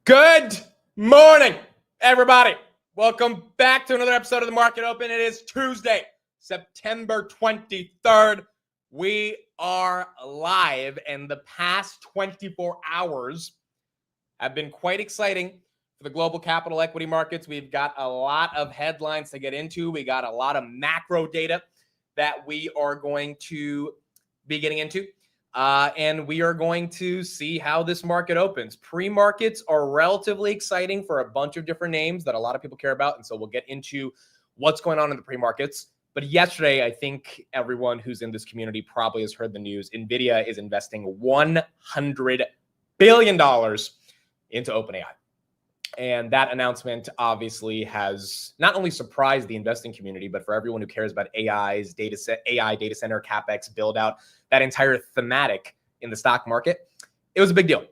Good morning, everybody. Welcome back to another episode of The Market Open. It is Tuesday, September 23rd. We are live, and the past 24 hours have been quite exciting for the global capital equity markets. We've got a lot of headlines to get into. We got a lot of macro data that we are going to be getting into. And we are going to see how this market opens. Pre-markets are relatively exciting for a bunch of different names that a lot of people care about. And so we'll get into what's going on in the pre-markets. But yesterday, I think everyone who's in this community probably has heard the news. Nvidia is investing $100 billion into Openai. And that announcement obviously has not only surprised the investing community, but for everyone who cares about AI data center, CapEx build out, that entire thematic in the stock market, it was a big deal.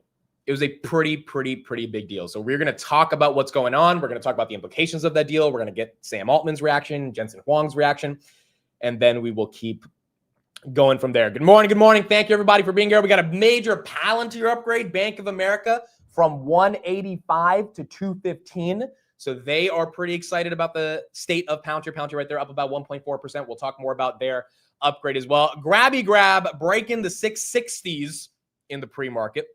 It was a pretty big deal. So we're going to talk about what's going on. We're going to talk about the implications of that deal. We're going to get Sam Altman's reaction, Jensen Huang's reaction, and then we will keep going from there. Good morning. Good morning. Thank you, everybody, for being here. We got a major Palantir upgrade, Bank of America, from 185 to 215. So they are pretty excited about the state of Palantir. Palantir right there up about 1.4%. We'll talk more about their upgrade as well. Grabby grab, breaking the 660s in the pre-market,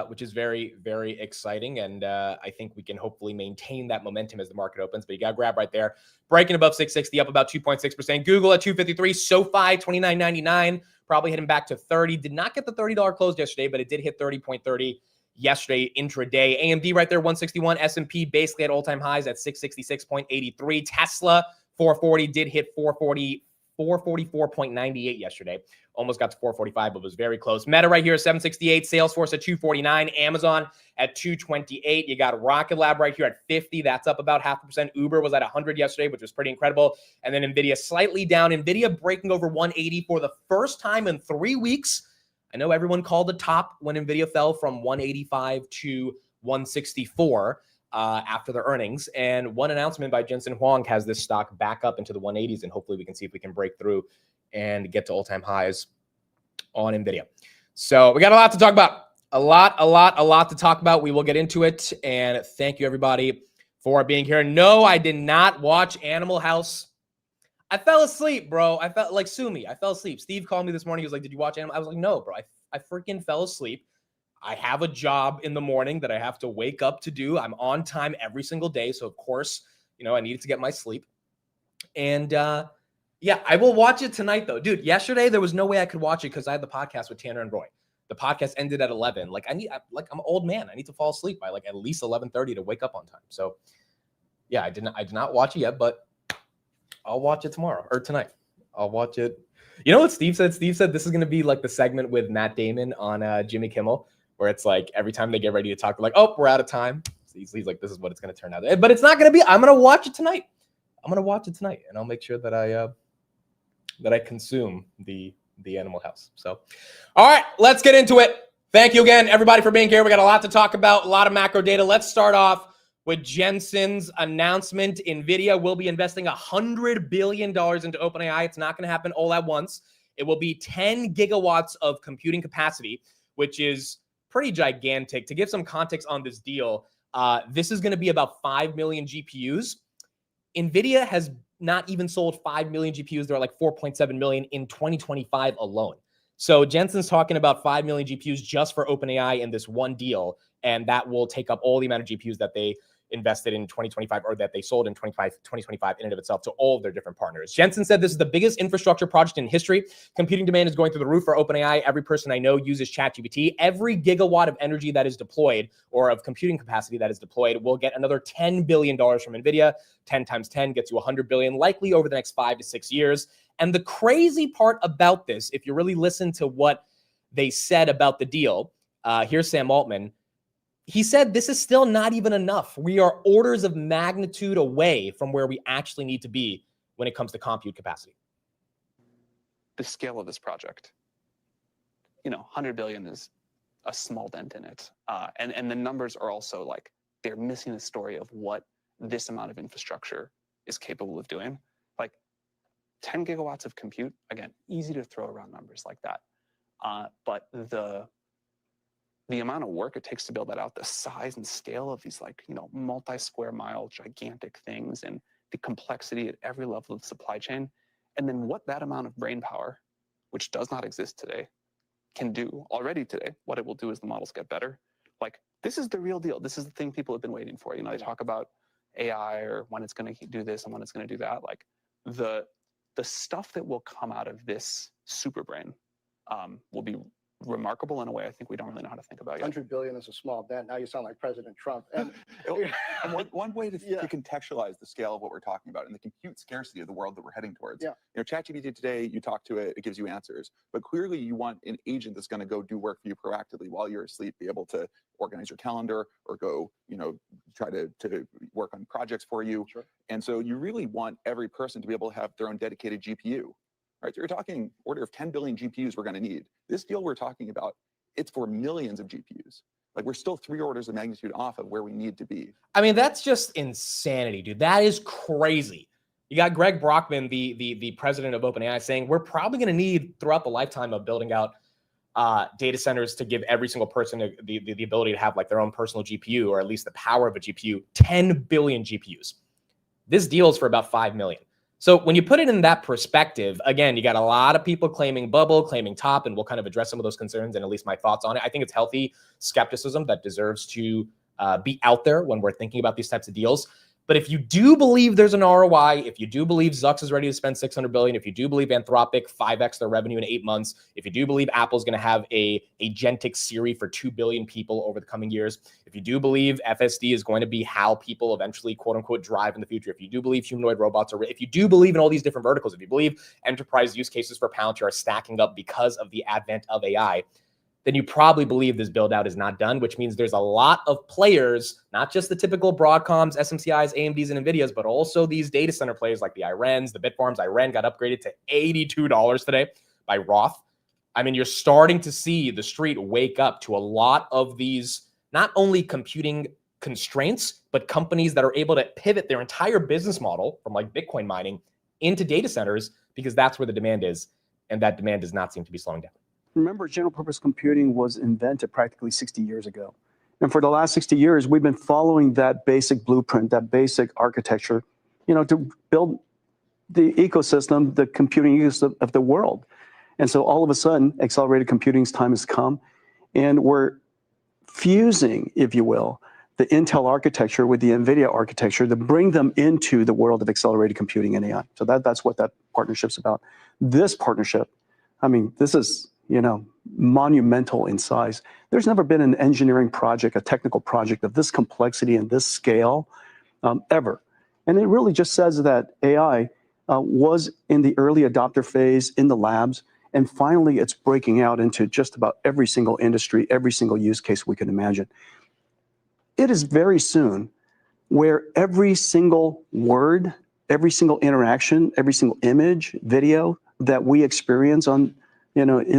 which is very exciting. And I think we can hopefully maintain that momentum as the market opens. But you got to grab right there. Breaking above 660, up about 2.6%. Google at 253. SoFi, $29.99. Probably heading back to 30. Did not get the $30 close yesterday, but it did hit 30.30 yesterday intraday. AMD right there, 161. S&P basically at all-time highs at 666.83. Tesla, 440, did hit 444.98 yesterday. Almost got to 445, but was very close. Meta right here, 768. Salesforce at 249. Amazon at 228. You got Rocket Lab right here at 50. That's up about 0.5%. Uber was at 100 yesterday, which was pretty incredible. And then Nvidia slightly down. Nvidia breaking over 180 for the first time in 3 weeks. I know everyone called the top when Nvidia fell from 185 to 164 after the earnings. And one announcement by Jensen Huang has this stock back up into the 180s, and hopefully we can see if we can break through and get to all-time highs on Nvidia. So we got a lot to talk about. A lot to talk about. We will get into it. And thank you, everybody, for being here. No, I did not watch Animal House. I fell asleep, bro. I felt like, sue me. I fell asleep. Steve called me this morning. He was like, did you watch Animal? I was like, no, bro. I freaking fell asleep. I have a job in the morning that I have to wake up to do. I'm on time every single day. So, of course, I needed to get my sleep. And, yeah, I will watch it tonight, though. Dude, yesterday, there was no way I could watch it because I had the podcast with Tanner and Roy. The podcast ended at 11. Like, I'm an old man. I need to fall asleep by, like, at least 11:30 to wake up on time. So, yeah, I did not watch it yet, but I'll watch it tomorrow or tonight. I'll watch it. You know what Steve said? Steve said this is going to be like the segment with Matt Damon on Jimmy Kimmel, where it's like every time they get ready to talk, they're like, oh, we're out of time. So he's like, this is what it's going to turn out. But it's not going to be. I'm going to watch it tonight. And I'll make sure that I consume the Animal House. So, all right, let's get into it. Thank you again, everybody, for being here. We got a lot to talk about, a lot of macro data. Let's start off with Jensen's announcement. Nvidia will be investing $100 billion into Openai. It's not going to happen all at once. It will be 10 gigawatts of computing capacity, which is pretty gigantic. To give some context on this deal, this is going to be about 5 million GPUs. Nvidia has not even sold 5 million GPUs. They're like 4.7 million in 2025 alone. So Jensen's talking about 5 million GPUs just for Openai in this one deal, and that will take up all the amount of GPUs that they invested in 2025 or that they sold in 2025 in and of itself to all of their different partners. Jensen said this is the biggest infrastructure project in history. Computing demand is going through the roof for OpenAI. Every person I know uses ChatGPT. Every gigawatt of energy that is deployed or of computing capacity that is deployed will get another $10 billion from NVIDIA. 10 times 10 gets you $100 billion, likely over the next 5 to 6 years. And the crazy part about this, if you really listen to what they said about the deal, here's Sam Altman. He said this is still not even enough. We are orders of magnitude away from where we actually need to be when it comes to compute capacity. The scale of this project, 100 billion is a small dent in it. And the numbers are also like, they're missing the story of what this amount of infrastructure is capable of doing. Like 10 gigawatts of compute, again, easy to throw around numbers like that. But the the amount of work it takes to build that out, the size and scale of these like, multi-square mile gigantic things, and the complexity at every level of the supply chain, and then what that amount of brain power, which does not exist today, can do already today. What it will do is the models get better. Like, this is the real deal. This is the thing people have been waiting for. They talk about AI or when it's going to do this and when it's going to do that. Like, the stuff that will come out of this super brain will be remarkable in a way I think we don't really know how to think about yet. 100 billion is a small dent. Now you sound like President Trump. And one way to contextualize the scale of what we're talking about and the compute scarcity of the world that we're heading towards. ChatGPT today, you talk to it, it gives you answers, but clearly you want an agent that's going to go do work for you proactively while you're asleep, be able to organize your calendar or go, try to work on projects for you. Sure. And so you really want every person to be able to have their own dedicated GPU. Right, so you're talking order of 10 billion GPUs we're going to need. This deal we're talking about, it's for millions of GPUs. Like, we're still 3 orders of magnitude off of where we need to be. I mean, that's just insanity, dude. That is crazy. You got Greg Brockman, the president of Openai, saying we're probably going to need, throughout the lifetime of building out data centers, to give every single person the ability to have like their own personal GPU, or at least the power of a GPU, 10 billion GPUs. This deal is for about 5 million. So when you put it in that perspective, again, you got a lot of people claiming bubble, claiming top, and we'll kind of address some of those concerns and at least my thoughts on it. I think it's healthy skepticism that deserves to be out there when we're thinking about these types of deals. But if you do believe there's an ROI, if you do believe Zuck's is ready to spend $600 billion, if you do believe Anthropic 5x their revenue in 8 months, if you do believe Apple's going to have a agentic Siri for 2 billion people over the coming years, if you do believe FSD is going to be how people eventually, quote unquote, drive in the future, if you do believe humanoid robots are, if you do believe in all these different verticals, if you believe enterprise use cases for Palantir are stacking up because of the advent of AI, then you probably believe this build out is not done, which means there's a lot of players, not just the typical Broadcoms, SMCIs, AMDs, and NVIDIAs, but also these data center players like the Irens, the Bitfarms. Iren got upgraded to $82 today by Roth. I mean, you're starting to see the street wake up to a lot of these, not only computing constraints, but companies that are able to pivot their entire business model from like Bitcoin mining into data centers, because that's where the demand is. And that demand does not seem to be slowing down. Remember, general purpose computing was invented practically 60 years ago. And for the last 60 years, we've been following that basic blueprint, that basic architecture, to build the ecosystem, the computing ecosystem of the world. And so all of a sudden, accelerated computing's time has come, and we're fusing, if you will, the Intel architecture with the Nvidia architecture to bring them into the world of accelerated computing and AI. So that's what that partnership's about. This partnership, I mean, this is, monumental in size. There's never been an engineering project, a technical project of this complexity and this scale ever. And it really just says that AI was in the early adopter phase in the labs, and finally it's breaking out into just about every single industry, every single use case we can imagine. It is very soon where every single word, every single interaction, every single image, video that we experience on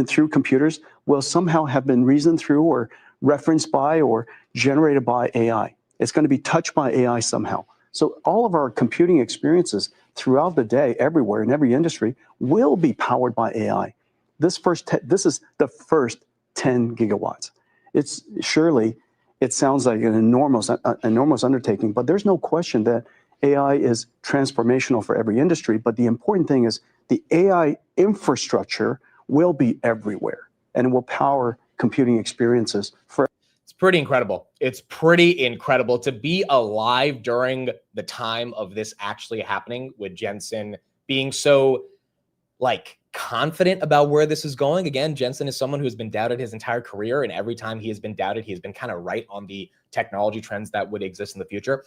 through computers will somehow have been reasoned through or referenced by or generated by AI. It's going to be touched by AI somehow. So all of our computing experiences throughout the day, everywhere in every industry, will be powered by AI. This is the first 10 gigawatts. It sounds like an enormous undertaking, but there's no question that AI is transformational for every industry. But the important thing is the AI infrastructure will be everywhere, and it will power computing experiences for. It's pretty incredible. It's pretty incredible to be alive during the time of this actually happening, with Jensen being so confident about where this is going. Again, Jensen is someone who's been doubted his entire career, and every time he has been doubted, he has been kind of right on the technology trends that would exist in the future.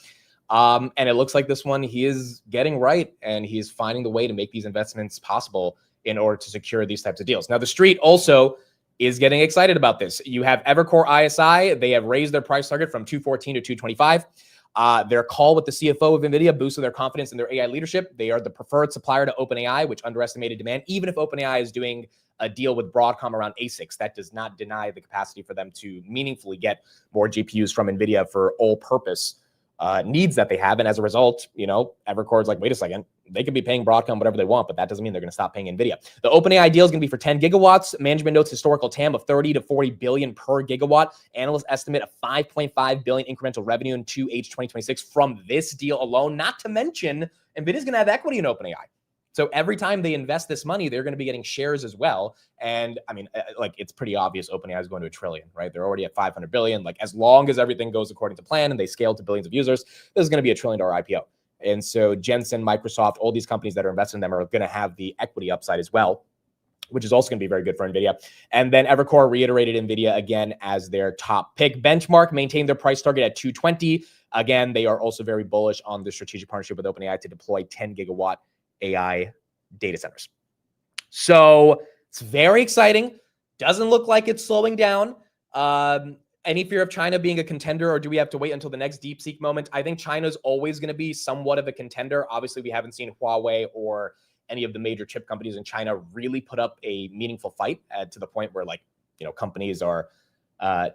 And it looks like this one, he is getting right, and he's finding the way to make these investments possible in order to secure these types of deals. Now, the street also is getting excited about this. You have Evercore ISI. They have raised their price target from 214 to 225. Their call with the CFO of Nvidia boosted their confidence in their AI leadership. They are the preferred supplier to Openai, which underestimated demand. Even if Openai is doing a deal with Broadcom around ASICs, that does not deny the capacity for them to meaningfully get more GPUs from Nvidia for all purpose needs that they have. And as a result, Evercore's like, wait a second, they could be paying Broadcom whatever they want, but that doesn't mean they're going to stop paying Nvidia. The OpenAI deal is going to be for 10 gigawatts. Management notes historical TAM of 30 to 40 billion per gigawatt. Analysts estimate a 5.5 billion incremental revenue in 2H 2026 from this deal alone. Not to mention, Nvidia's going to have equity in OpenAI. So every time they invest this money, they're going to be getting shares as well. And I mean, like, it's pretty obvious OpenAI is going to $1 trillion, right? They're already at 500 billion. Like, as long as everything goes according to plan and they scale to billions of users, this is going to be $1 trillion IPO. And so Jensen, Microsoft, all these companies that are invested in them are going to have the equity upside as well, which is also going to be very good for NVIDIA. And then Evercore reiterated NVIDIA again as their top pick. Benchmark maintained their price target at 220. Again, they are also very bullish on the strategic partnership with OpenAI to deploy 10 gigawatt AI data centers. So it's very exciting. Doesn't look like it's slowing down. Any fear of China being a contender, or do we have to wait until the next DeepSeek moment? I think China's always going to be somewhat of a contender. Obviously, we haven't seen Huawei or any of the major chip companies in China really put up a meaningful fight to the point where, like, companies are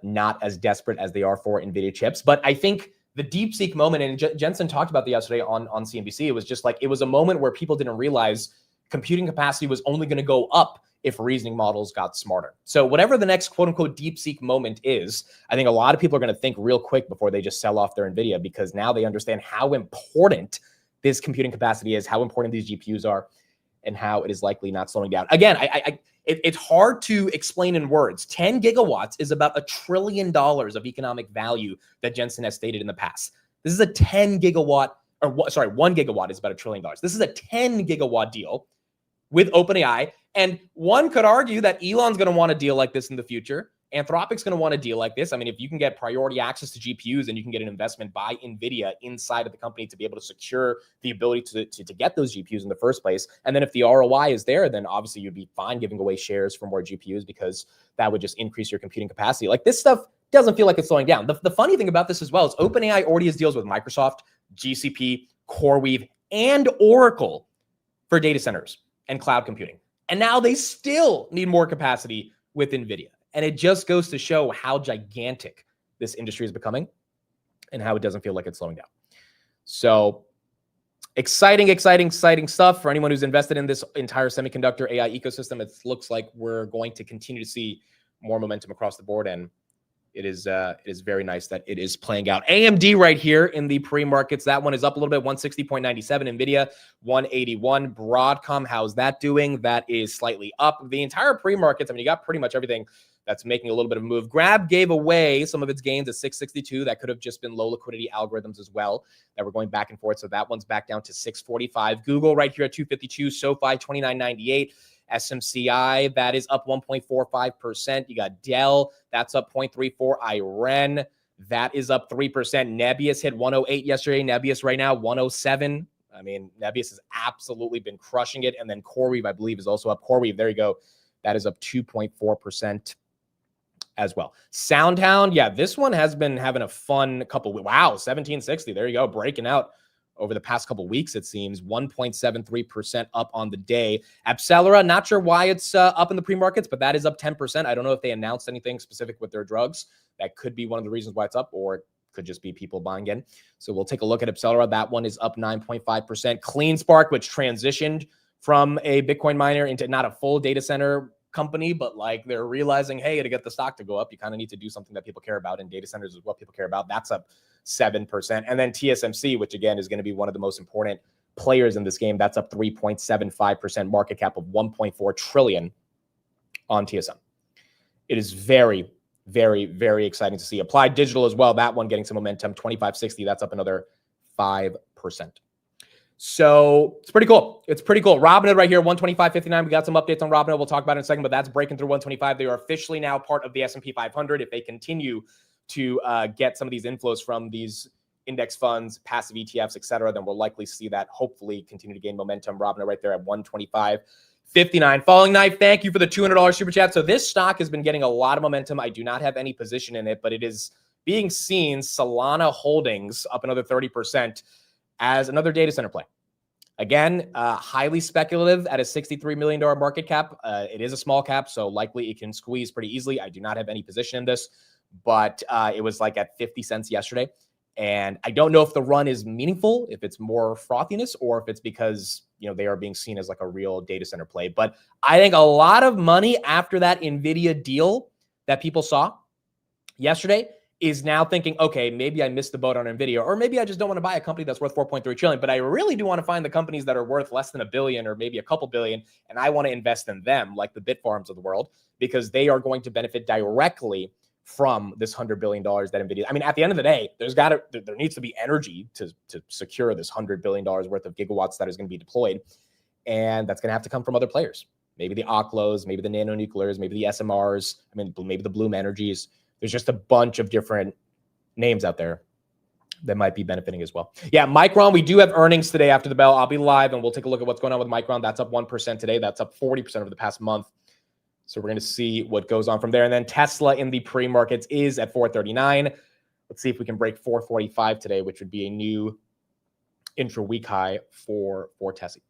not as desperate as they are for NVIDIA chips. But I think the DeepSeek moment, and Jensen talked about that yesterday on CNBC, it was just like, it was a moment where people didn't realize computing capacity was only going to go up if reasoning models got smarter. So whatever the next quote unquote DeepSeek moment is, I think a lot of people are going to think real quick before they just sell off their NVIDIA, because now they understand how important this computing capacity is, how important these GPUs are, and how it is likely not slowing down. Again, it's hard to explain in words. 10 gigawatts is about $1 trillion of economic value that Jensen has stated in the past. This is a 10 gigawatt, or sorry, 1 gigawatt is about $1 trillion. This is a 10 gigawatt deal with OpenAI. And one could argue that Elon's going to want a deal like this in the future. Anthropic's going to want a deal like this. I mean, if you can get priority access to GPUs and you can get an investment by NVIDIA inside of the company to be able to secure the ability to get those GPUs in the first place. And then if the ROI is there, then obviously you'd be fine giving away shares for more GPUs, because that would just increase your computing capacity. Like, this stuff doesn't feel like it's slowing down. The funny thing about this as well is OpenAI already has deals with Microsoft, GCP, CoreWeave, and Oracle for data centers and cloud computing. And now they still need more capacity with NVIDIA. And it just goes to show how gigantic this industry is becoming and how it doesn't feel like it's slowing down. So exciting stuff for anyone who's invested in this entire semiconductor AI ecosystem. It looks like we're going to continue to see more momentum across the board. And it is very nice that it is playing out. AMD right here in the pre-markets. That one is up a little bit, 160.97. NVIDIA, 181. Broadcom, how's that doing? That is slightly up. The entire pre-markets, I mean, you got pretty much everything that's making a little bit of a move. Grab gave away some of its gains at 662. That could have just been low liquidity algorithms as well that were going back and forth. So that one's back down to 645. Google right here at 252. SoFi, 29.98. SMCI, that is up 1.45%. You got Dell, that's up 0.34. IREN, that is up 3%. Nebius hit 108 yesterday. Nebius right now, 107. I mean, Nebius has absolutely been crushing it. And then CoreWeave, I believe, is also up. CoreWeave, there you go. That is up 2.4% as well. SoundHound, yeah, this one has been having a fun couple. Wow, 1760. There you go, breaking out over the past couple weeks, it seems. 1.73% up on the day. Apcellera, not sure why it's up in the pre-markets, but that is up 10%. I don't know if they announced anything specific with their drugs. That could be one of the reasons why it's up, or it could just be people buying in. So we'll take a look at Apcellera. That one is up 9.5%. CleanSpark, which transitioned from a Bitcoin miner into not a full data center company, but like they're realizing, hey, to get the stock to go up, you kind of need to do something that people care about, and data centers is what people care about. That's up 7%. And then TSMC, which again is going to be one of the most important players in this game, that's up 3.75%, market cap of 1.4 trillion on TSM. It is very, very, very exciting to see. Applied Digital as well, that one getting some momentum, 2560, that's up another 5%. So it's pretty cool. It's pretty cool. Robinhood right here, 125.59. We got some updates on Robinhood. We'll talk about it in a second, but that's breaking through 125. They are officially now part of the S&P 500. If they continue to get some of these inflows from these index funds, passive ETFs, et cetera, then we'll likely see that hopefully continue to gain momentum. Robinhood right there at 125.59. Falling Knife, thank you for the $200 super chat. So this stock has been getting a lot of momentum. I do not have any position in it, but it is being seen, Solana Holdings up another 30%, as another data center play. Again, highly speculative at a $63 million market cap. It is a small cap, so likely it can squeeze pretty easily. I do not have any position in this, but it was like at 50 cents yesterday. And I don't know if the run is meaningful, if it's more frothiness, or if it's because, they are being seen as like a real data center play. But I think a lot of money after that Nvidia deal that people saw yesterday is now thinking, okay, maybe I missed the boat on Nvidia, or maybe I just don't want to buy a company that's worth 4.3 trillion, but I really do want to find the companies that are worth less than $1 billion or maybe a couple billion, and I want to invest in them, like the Bitfarms of the world, because they are going to benefit directly from this $100 billion that Nvidia. I mean, at the end of the day, there needs to be energy to secure this $100 billion worth of gigawatts that is going to be deployed, and that's going to have to come from other players. Maybe the Oklos, maybe the nanonuclears, maybe the SMRs. I mean, maybe the Bloom Energies. There's just a bunch of different names out there that might be benefiting as well. Yeah, Micron, we do have earnings today after the bell. I'll be live and we'll take a look at what's going on with Micron. That's up 1% today. That's up 40% over the past month. So we're going to see what goes on from there. And then Tesla in the pre-markets is at 439. Let's see if we can break 445 today, which would be a new intra-week high for Tesla.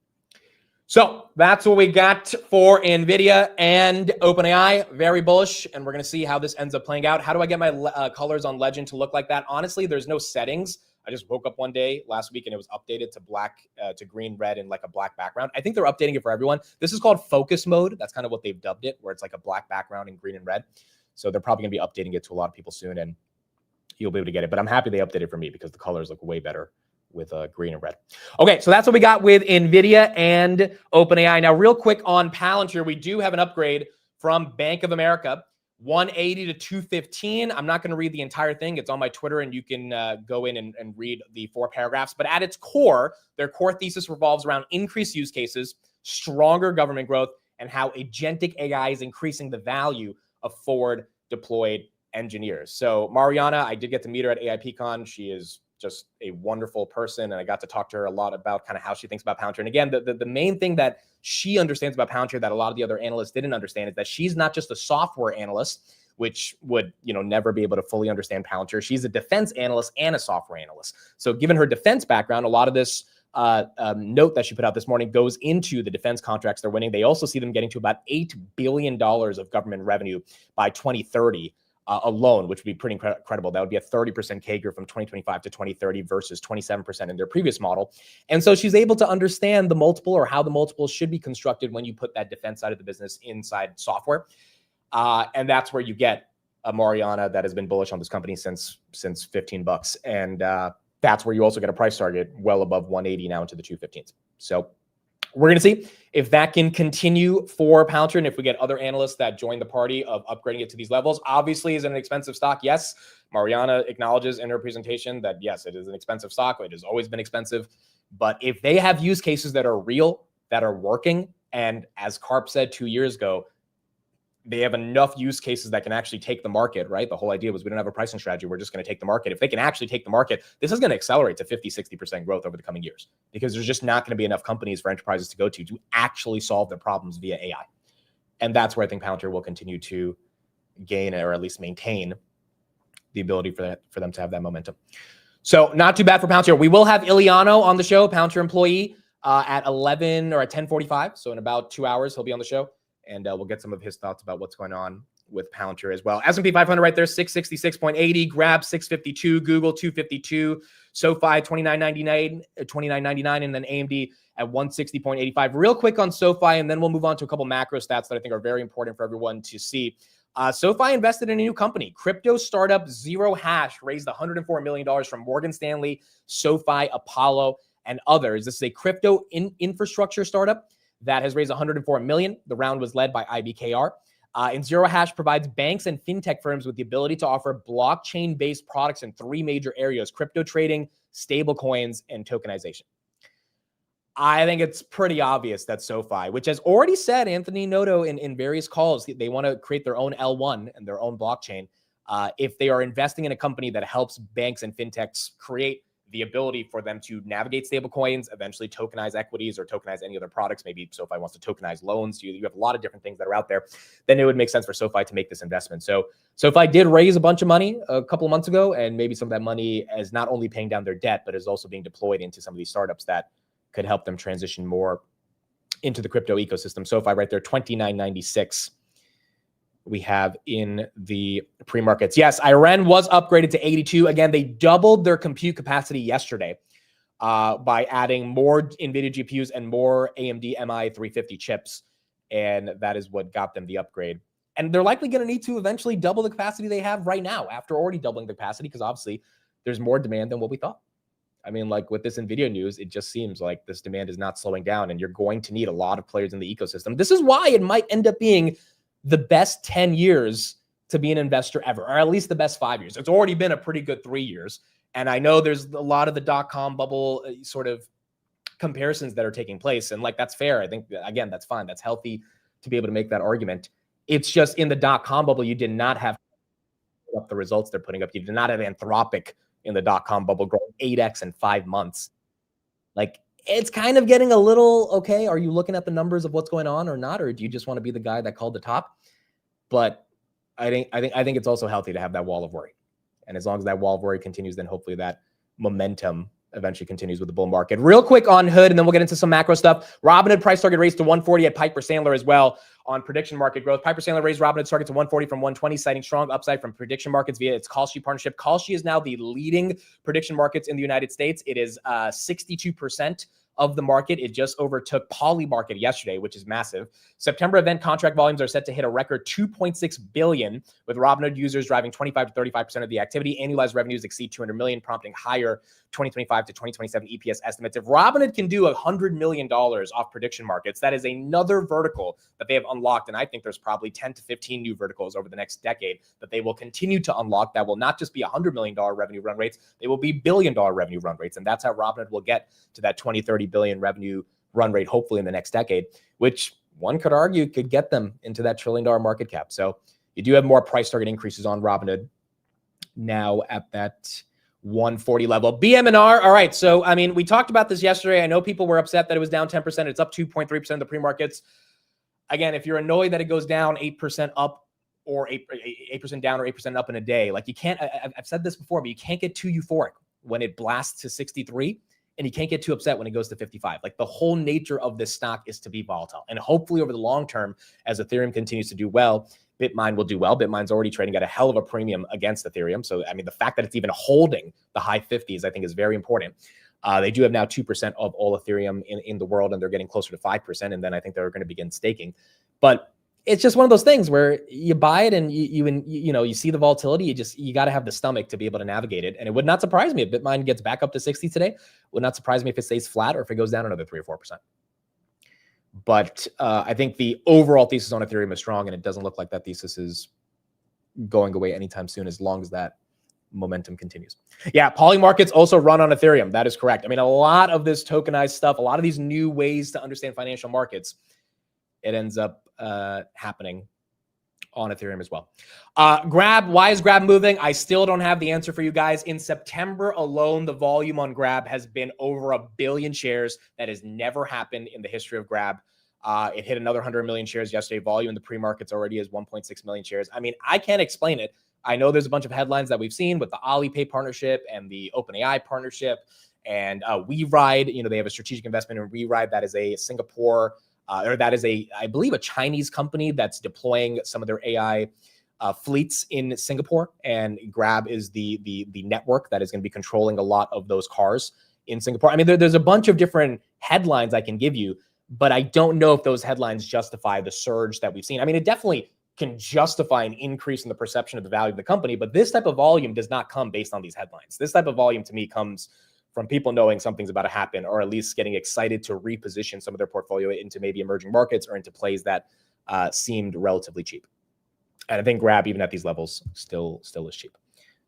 So that's what we got for NVIDIA and Openai. Very bullish, and we're going to see how this ends up playing out. How do I get my colors on Legend to look like that? Honestly, there's no settings. I just woke up one day last week and it was updated to black, to green, red, and like a black background. I think they're updating it for everyone. This is called focus mode. That's kind of what they've dubbed it, where it's like a black background in green and red. So they're probably going to be updating it to a lot of people soon, and you'll be able to get it. But I'm happy they updated it for me because the colors look way better with green and red. Okay, so that's what we got with NVIDIA and OpenAI. Now, real quick on Palantir, we do have an upgrade from Bank of America, 180 to 215. I'm not going to read the entire thing. It's on my Twitter, and you can go in and read the 4 paragraphs. But at its core, their core thesis revolves around increased use cases, stronger government growth, and how agentic AI is increasing the value of forward deployed engineers. So Mariana, I did get to meet her at AIPCon. She is just a wonderful person, and I got to talk to her a lot about kind of how she thinks about Palantir. And again, the main thing that she understands about Palantir that a lot of the other analysts didn't understand is that she's not just a software analyst, which would never be able to fully understand Palantir. She's a defense analyst and a software analyst. So given her defense background, a lot of this note that she put out this morning goes into the defense contracts they're winning. They also see them getting to about $8 billion of government revenue by 2030. Alone, which would be pretty incredible. That would be a 30% CAGR from 2025 to 2030 versus 27% in their previous model. And so she's able to understand the multiple, or how the multiple should be constructed when you put that defense side of the business inside software. And that's where you get a Mariana that has been bullish on this company since $15. And that's where you also get a price target well above 180 now into the 215s. So we're going to see if that can continue for Palantir, and if we get other analysts that join the party of upgrading it to these levels. Obviously, is it an expensive stock? Yes. Mariana acknowledges in her presentation that, yes, it is an expensive stock. It has always been expensive. But if they have use cases that are real, that are working, and as Karp said 2 years ago, they have enough use cases that can actually take the market, right? The whole idea was we don't have a pricing strategy. We're just going to take the market. If they can actually take the market, this is going to accelerate to 50, 60% growth over the coming years, because there's just not going to be enough companies for enterprises to go to actually solve their problems via AI. And that's where I think Palantir will continue to gain, or at least maintain, the ability for them to have that momentum. So not too bad for Palantir. We will have Eliano on the show, Palantir employee, at 11 or at 10:45. So in about 2 hours, he'll be on the show. And we'll get some of his thoughts about what's going on with Palantir as well. S&P 500 right there, 666.80. Grab 652. Google 252. SoFi 29.99, and then AMD at 160.85. Real quick on SoFi, and then we'll move on to a couple macro stats that I think are very important for everyone to see. SoFi invested in a new company. Crypto startup Zero Hash raised $104 million from Morgan Stanley, SoFi, Apollo, and others. This is a crypto infrastructure startup that has raised $104 million. The round was led by IBKR. And Zero Hash provides banks and fintech firms with the ability to offer blockchain-based products in 3 major areas: crypto trading, stable coins, and tokenization. I think it's pretty obvious that SoFi, which has already said, Anthony Noto in various calls, they want to create their own L1 and their own blockchain. If they are investing in a company that helps banks and fintechs create the ability for them to navigate stable coins, eventually tokenize equities or tokenize any other products. Maybe SoFi wants to tokenize loans. You have a lot of different things that are out there. Then it would make sense for SoFi to make this investment. So SoFi did raise a bunch of money a couple of months ago, and maybe some of that money is not only paying down their debt, but is also being deployed into some of these startups that could help them transition more into the crypto ecosystem. SoFi right there, $29.96 we have in the pre-markets. Yes, Iran was upgraded to 82. Again, they doubled their compute capacity yesterday by adding more NVIDIA GPUs and more AMD MI350 chips. And that is what got them the upgrade. And they're likely going to need to eventually double the capacity they have right now after already doubling the capacity, because obviously there's more demand than what we thought. I mean, like with this NVIDIA news, it just seems like this demand is not slowing down, and you're going to need a lot of players in the ecosystem. This is why it might end up being the best 10 years to be an investor ever, or at least the best 5 years. It's already been a pretty good 3 years. And I know there's a lot of the dot-com bubble sort of comparisons that are taking place. And like, that's fair. I think, again, that's fine. That's healthy to be able to make that argument. It's just in the dot-com bubble, you did not have up the results they're putting up. You did not have Anthropic in the dot-com bubble growing 8x in 5 months. Like, it's kind of getting a little, okay, are you looking at the numbers of what's going on or not? Or do you just want to be the guy that called the top? But I think it's also healthy to have that wall of worry. And as long as that wall of worry continues, then hopefully that momentum eventually continues with the bull market. Real quick on Hood, and then we'll get into some macro stuff. Robinhood price target raised to 140 at Piper Sandler as well on prediction market growth. Piper Sandler raised Robinhood's target to 140 from 120, citing strong upside from prediction markets via its Kalshi partnership. Kalshi is now the leading prediction markets in the United States. It is 62% of the market. It just overtook Polymarket yesterday, which is massive. September event contract volumes are set to hit a record 2.6 billion, with Robinhood users driving 25 to 35% of the activity. Annualized revenues exceed 200 million, prompting higher 2025 to 2027 EPS estimates. If Robinhood can do $100 million off prediction markets, that is another vertical that they have unlocked. And I think there's probably 10 to 15 new verticals over the next decade that they will continue to unlock that will not just be $100 million revenue run rates, they will be billion-dollar revenue run rates. And that's how Robinhood will get to that 20, 30 billion revenue run rate, hopefully in the next decade, which one could argue could get them into that $1 trillion market cap. So you do have more price target increases on Robinhood now at that 140 level. BM&R. All right. So, I mean, we talked about this yesterday. I know people were upset that it was down 10%. It's up 2.3% of the pre-markets. Again, if you're annoyed that it goes down 8% up or 8% down or 8% up in a day, like you can't, I've said this before, but you can't get too euphoric when it blasts to 63, and you can't get too upset when it goes to 55. Like, the whole nature of this stock is to be volatile. And hopefully over the long term, as Ethereum continues to do well, Bitmine will do well. Bitmine's already trading at a hell of a premium against Ethereum. So, I mean, the fact that it's even holding the high 50s, I think, is very important. They do have now 2% of all Ethereum in the world, and they're getting closer to 5%. And then I think they're going to begin staking. But it's just one of those things where you buy it and you see the volatility. You got to have the stomach to be able to navigate it. And it would not surprise me if Bitmine gets back up to 60 today. It would not surprise me if it stays flat or if it goes down another 3 or 4%. But I think the overall thesis on Ethereum is strong, and it doesn't look like that thesis is going away anytime soon, as long as that momentum continues. Yeah, Polymarkets also run on Ethereum. That is correct. I mean, a lot of this tokenized stuff, a lot of these new ways to understand financial markets, it ends up happening on Ethereum as well. Grab, why is Grab moving? I still don't have the answer for you guys. In September alone, the volume on Grab has been over 1 billion shares. That has never happened in the history of Grab. It hit another 100 million shares yesterday. Volume in the pre-markets already is 1.6 million shares. I mean, I can't explain it. I know there's a bunch of headlines that we've seen with the Alipay partnership and the Openai partnership and WeRide. They have a strategic investment in WeRide. That is a Singapore, or that is I believe a Chinese company that's deploying some of their AI fleets in Singapore. And Grab is the network that is going to be controlling a lot of those cars in Singapore. I mean, there's a bunch of different headlines I can give you, but I don't know if those headlines justify the surge that we've seen. I mean, it definitely can justify an increase in the perception of the value of the company, but this type of volume does not come based on these headlines. This type of volume to me comes from people knowing something's about to happen, or at least getting excited to reposition some of their portfolio into maybe emerging markets or into plays that seemed relatively cheap. And I think Grab, even at these levels, still is cheap.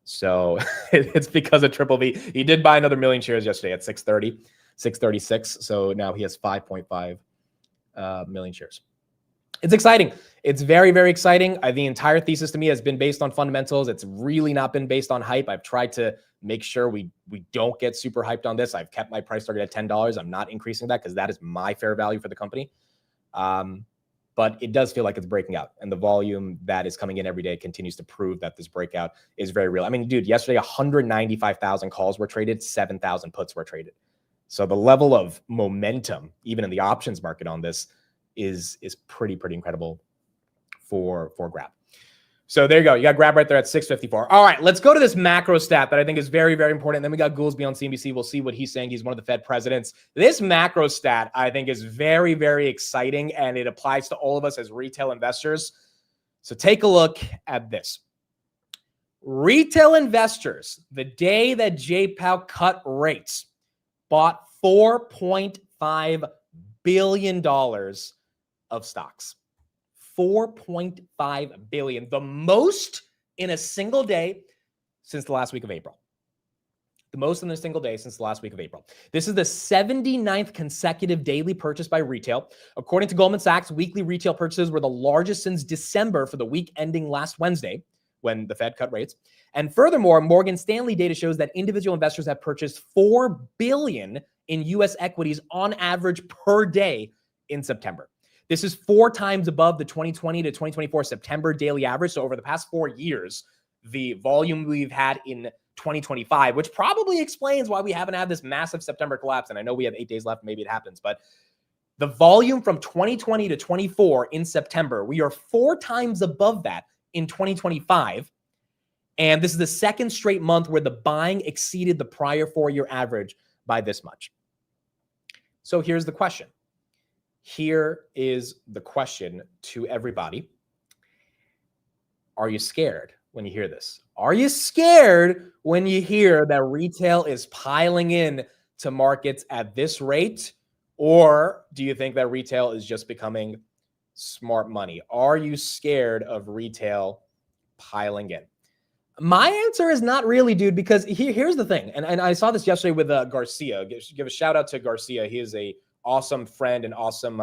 So it's because of Triple V. He did buy another 1 million shares yesterday at 630, 636. So now he has 5.5 million shares. It's exciting. It's very, very exciting. The entire thesis to me has been based on fundamentals. It's really not been based on hype. I've tried to make sure we don't get super hyped on this. I've kept my price target at $10. I'm not increasing that because that is my fair value for the company. But it does feel like it's breaking out. And the volume that is coming in every day continues to prove that this breakout is very real. I mean, dude, yesterday 195,000 calls were traded, 7,000 puts were traded. So the level of momentum, even in the options market on this, is pretty incredible for Grab. So there you go. You got grab right there at 654. All right, let's go to this macro stat that I think is very, very important. And then we got Goolsbie on CNBC. We'll see what he's saying. He's one of the Fed presidents. This macro stat I think is very, very exciting, and it applies to all of us as retail investors. So take a look at this. Retail investors, the day that Jay Powell cut rates, bought $4.5 billion of stocks. 4.5 billion, the most in a single day since the last week of April. The most in a single day since the last week of April. This is the 79th consecutive daily purchase by retail. According to Goldman Sachs, weekly retail purchases were the largest since December for the week ending last Wednesday, when the Fed cut rates. And furthermore, Morgan Stanley data shows that individual investors have purchased $4 billion in U.S. equities on average per day in September. This is 4 times above the 2020 to 2024 September daily average. So over the past 4 years, the volume we've had in 2025, which probably explains why we haven't had this massive September collapse. And I know we have 8 days left, maybe it happens, but the volume from 2020 to 24 in September, we are 4 times above that in 2025. And this is the second straight month where the buying exceeded the prior 4-year average by this much. So here's the question. Here is the question to everybody. Are you scared when you hear this? Are you scared when you hear that retail is piling in to markets at this rate? Or do you think that retail is just becoming smart money? Are you scared of retail piling in? My answer is not really, dude, because here's the thing. And I saw this yesterday with Garcia. Give a shout out to Garcia. He is a awesome friend and awesome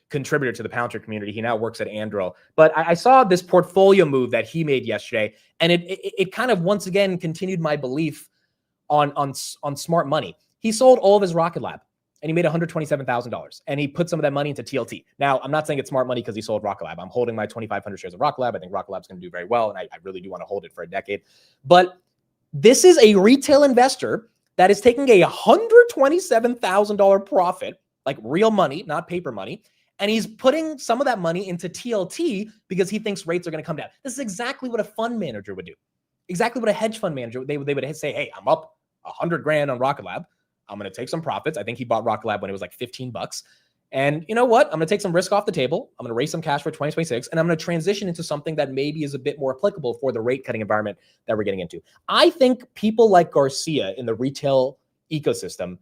contributor to the Palantir community. He now works at Anduril. But I saw this portfolio move that he made yesterday, and it kind of once again continued my belief on smart money. He sold all of his Rocket Lab, and he made $127,000, and he put some of that money into TLT. Now, I'm not saying it's smart money because he sold Rocket Lab. I'm holding my 2,500 shares of Rocket Lab. I think Rocket Lab's going to do very well, and I really do want to hold it for a decade. But this is a retail investor that is taking a $127,000 profit, like real money, not paper money, and he's putting some of that money into TLT because he thinks rates are going to come down. This is exactly what a fund manager would do. Exactly what a hedge fund manager, they would say, hey, I'm up 100 grand on Rocket Lab. I'm going to take some profits. I think he bought Rocket Lab when it was like 15 bucks. And you know what? I'm going to take some risk off the table. I'm going to raise some cash for 2026, and I'm going to transition into something that maybe is a bit more applicable for the rate cutting environment that we're getting into. I think people like Garcia in the retail ecosystem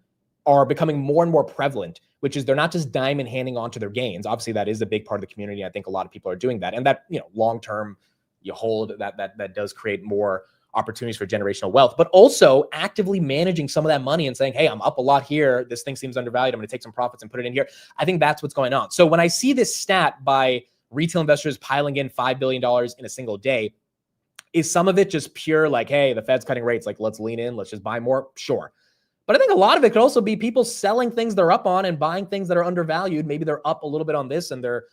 are becoming more and more prevalent, which is they're not just diamond handing onto their gains. Obviously, that is a big part of the community. I think a lot of people are doing that, and that, you know, long term, you hold that does create more opportunities for generational wealth, but also actively managing some of that money and saying, hey, I'm up a lot here. This thing seems undervalued. I'm going to take some profits and put it in here. I think that's what's going on. So when I see this stat by retail investors piling in $5 billion in a single day, is some of it just pure like, hey, the Fed's cutting rates, like let's lean in, let's just buy more? Sure. But I think a lot of it could also be people selling things they're up on and buying things that are undervalued. Maybe they're up a little bit on this, and they're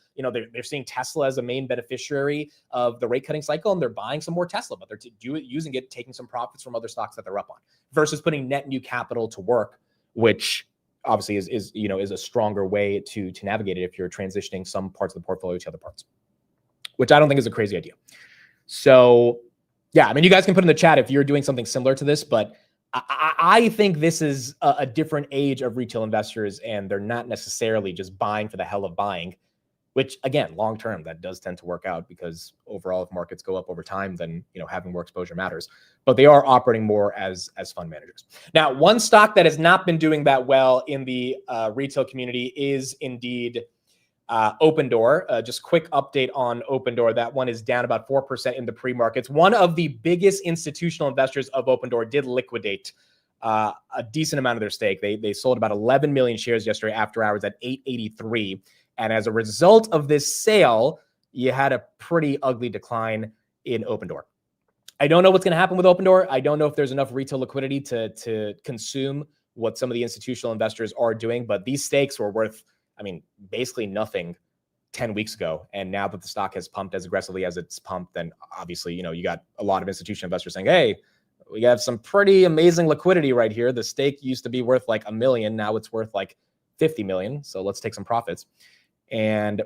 seeing Tesla as a main beneficiary of the rate cutting cycle, and they're buying some more Tesla, but they're using it, taking some profits from other stocks that they're up on, versus putting net new capital to work, which obviously is a stronger way to navigate it if you're transitioning some parts of the portfolio to other parts, which I don't think is a crazy idea. So yeah, I mean, you guys can put in the chat if you're doing something similar to this, but I think this is a different age of retail investors, and they're not necessarily just buying for the hell of buying, which again, long term, that does tend to work out, because overall, if markets go up over time, then having more exposure matters. But they are operating more as fund managers. Now, one stock that has not been doing that well in the retail community is indeed Opendoor. Just quick update on Opendoor. That one is down about 4% in the pre-markets. One of the biggest institutional investors of Opendoor did liquidate a decent amount of their stake. They sold about 11 million shares yesterday after hours at $8.83. And as a result of this sale, you had a pretty ugly decline in Opendoor. I don't know what's going to happen with Opendoor. I don't know if there's enough retail liquidity to consume what some of the institutional investors are doing, but these stakes were worth, basically nothing 10 weeks ago. And now that the stock has pumped as aggressively as it's pumped, then obviously, you got a lot of institutional investors saying, hey, we have some pretty amazing liquidity right here. The stake used to be worth like $1 million. Now it's worth like 50 million. So let's take some profits. And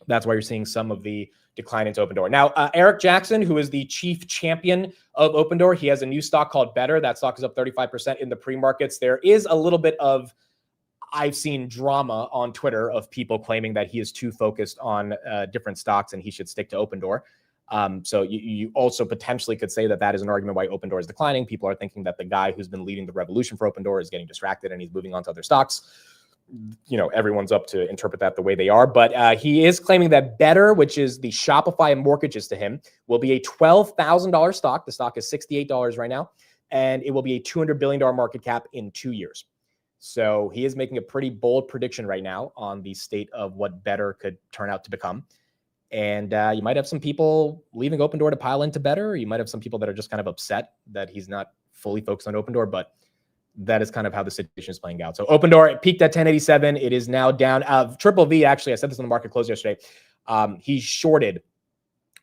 That's why you're seeing some of the decline into Opendoor. Now, Eric Jackson, who is the chief champion of Opendoor, he has a new stock called Better. That stock is up 35% in the pre-markets. There is a little bit of, I've seen drama on Twitter of people claiming that he is too focused on different stocks and he should stick to Opendoor. So you also potentially could say that that is an argument why Opendoor is declining. People are thinking that the guy who's been leading the revolution for Opendoor is getting distracted and he's moving on to other stocks. You know, everyone's up to interpret that the way they are, but he is claiming that Better, which is the Shopify mortgages to him, will be a $12,000 stock. The stock is $68 right now, and it will be a $200 billion market cap in 2 years. So he is making a pretty bold prediction right now on the state of what Better could turn out to become. And you might have some people leaving Opendoor to pile into Better. You might have some people that are just kind of upset that he's not fully focused on Opendoor, but that is kind of how the situation is playing out. So Opendoor, it peaked at 1087. It is now down. Triple V, actually, I said this on the market close yesterday. He shorted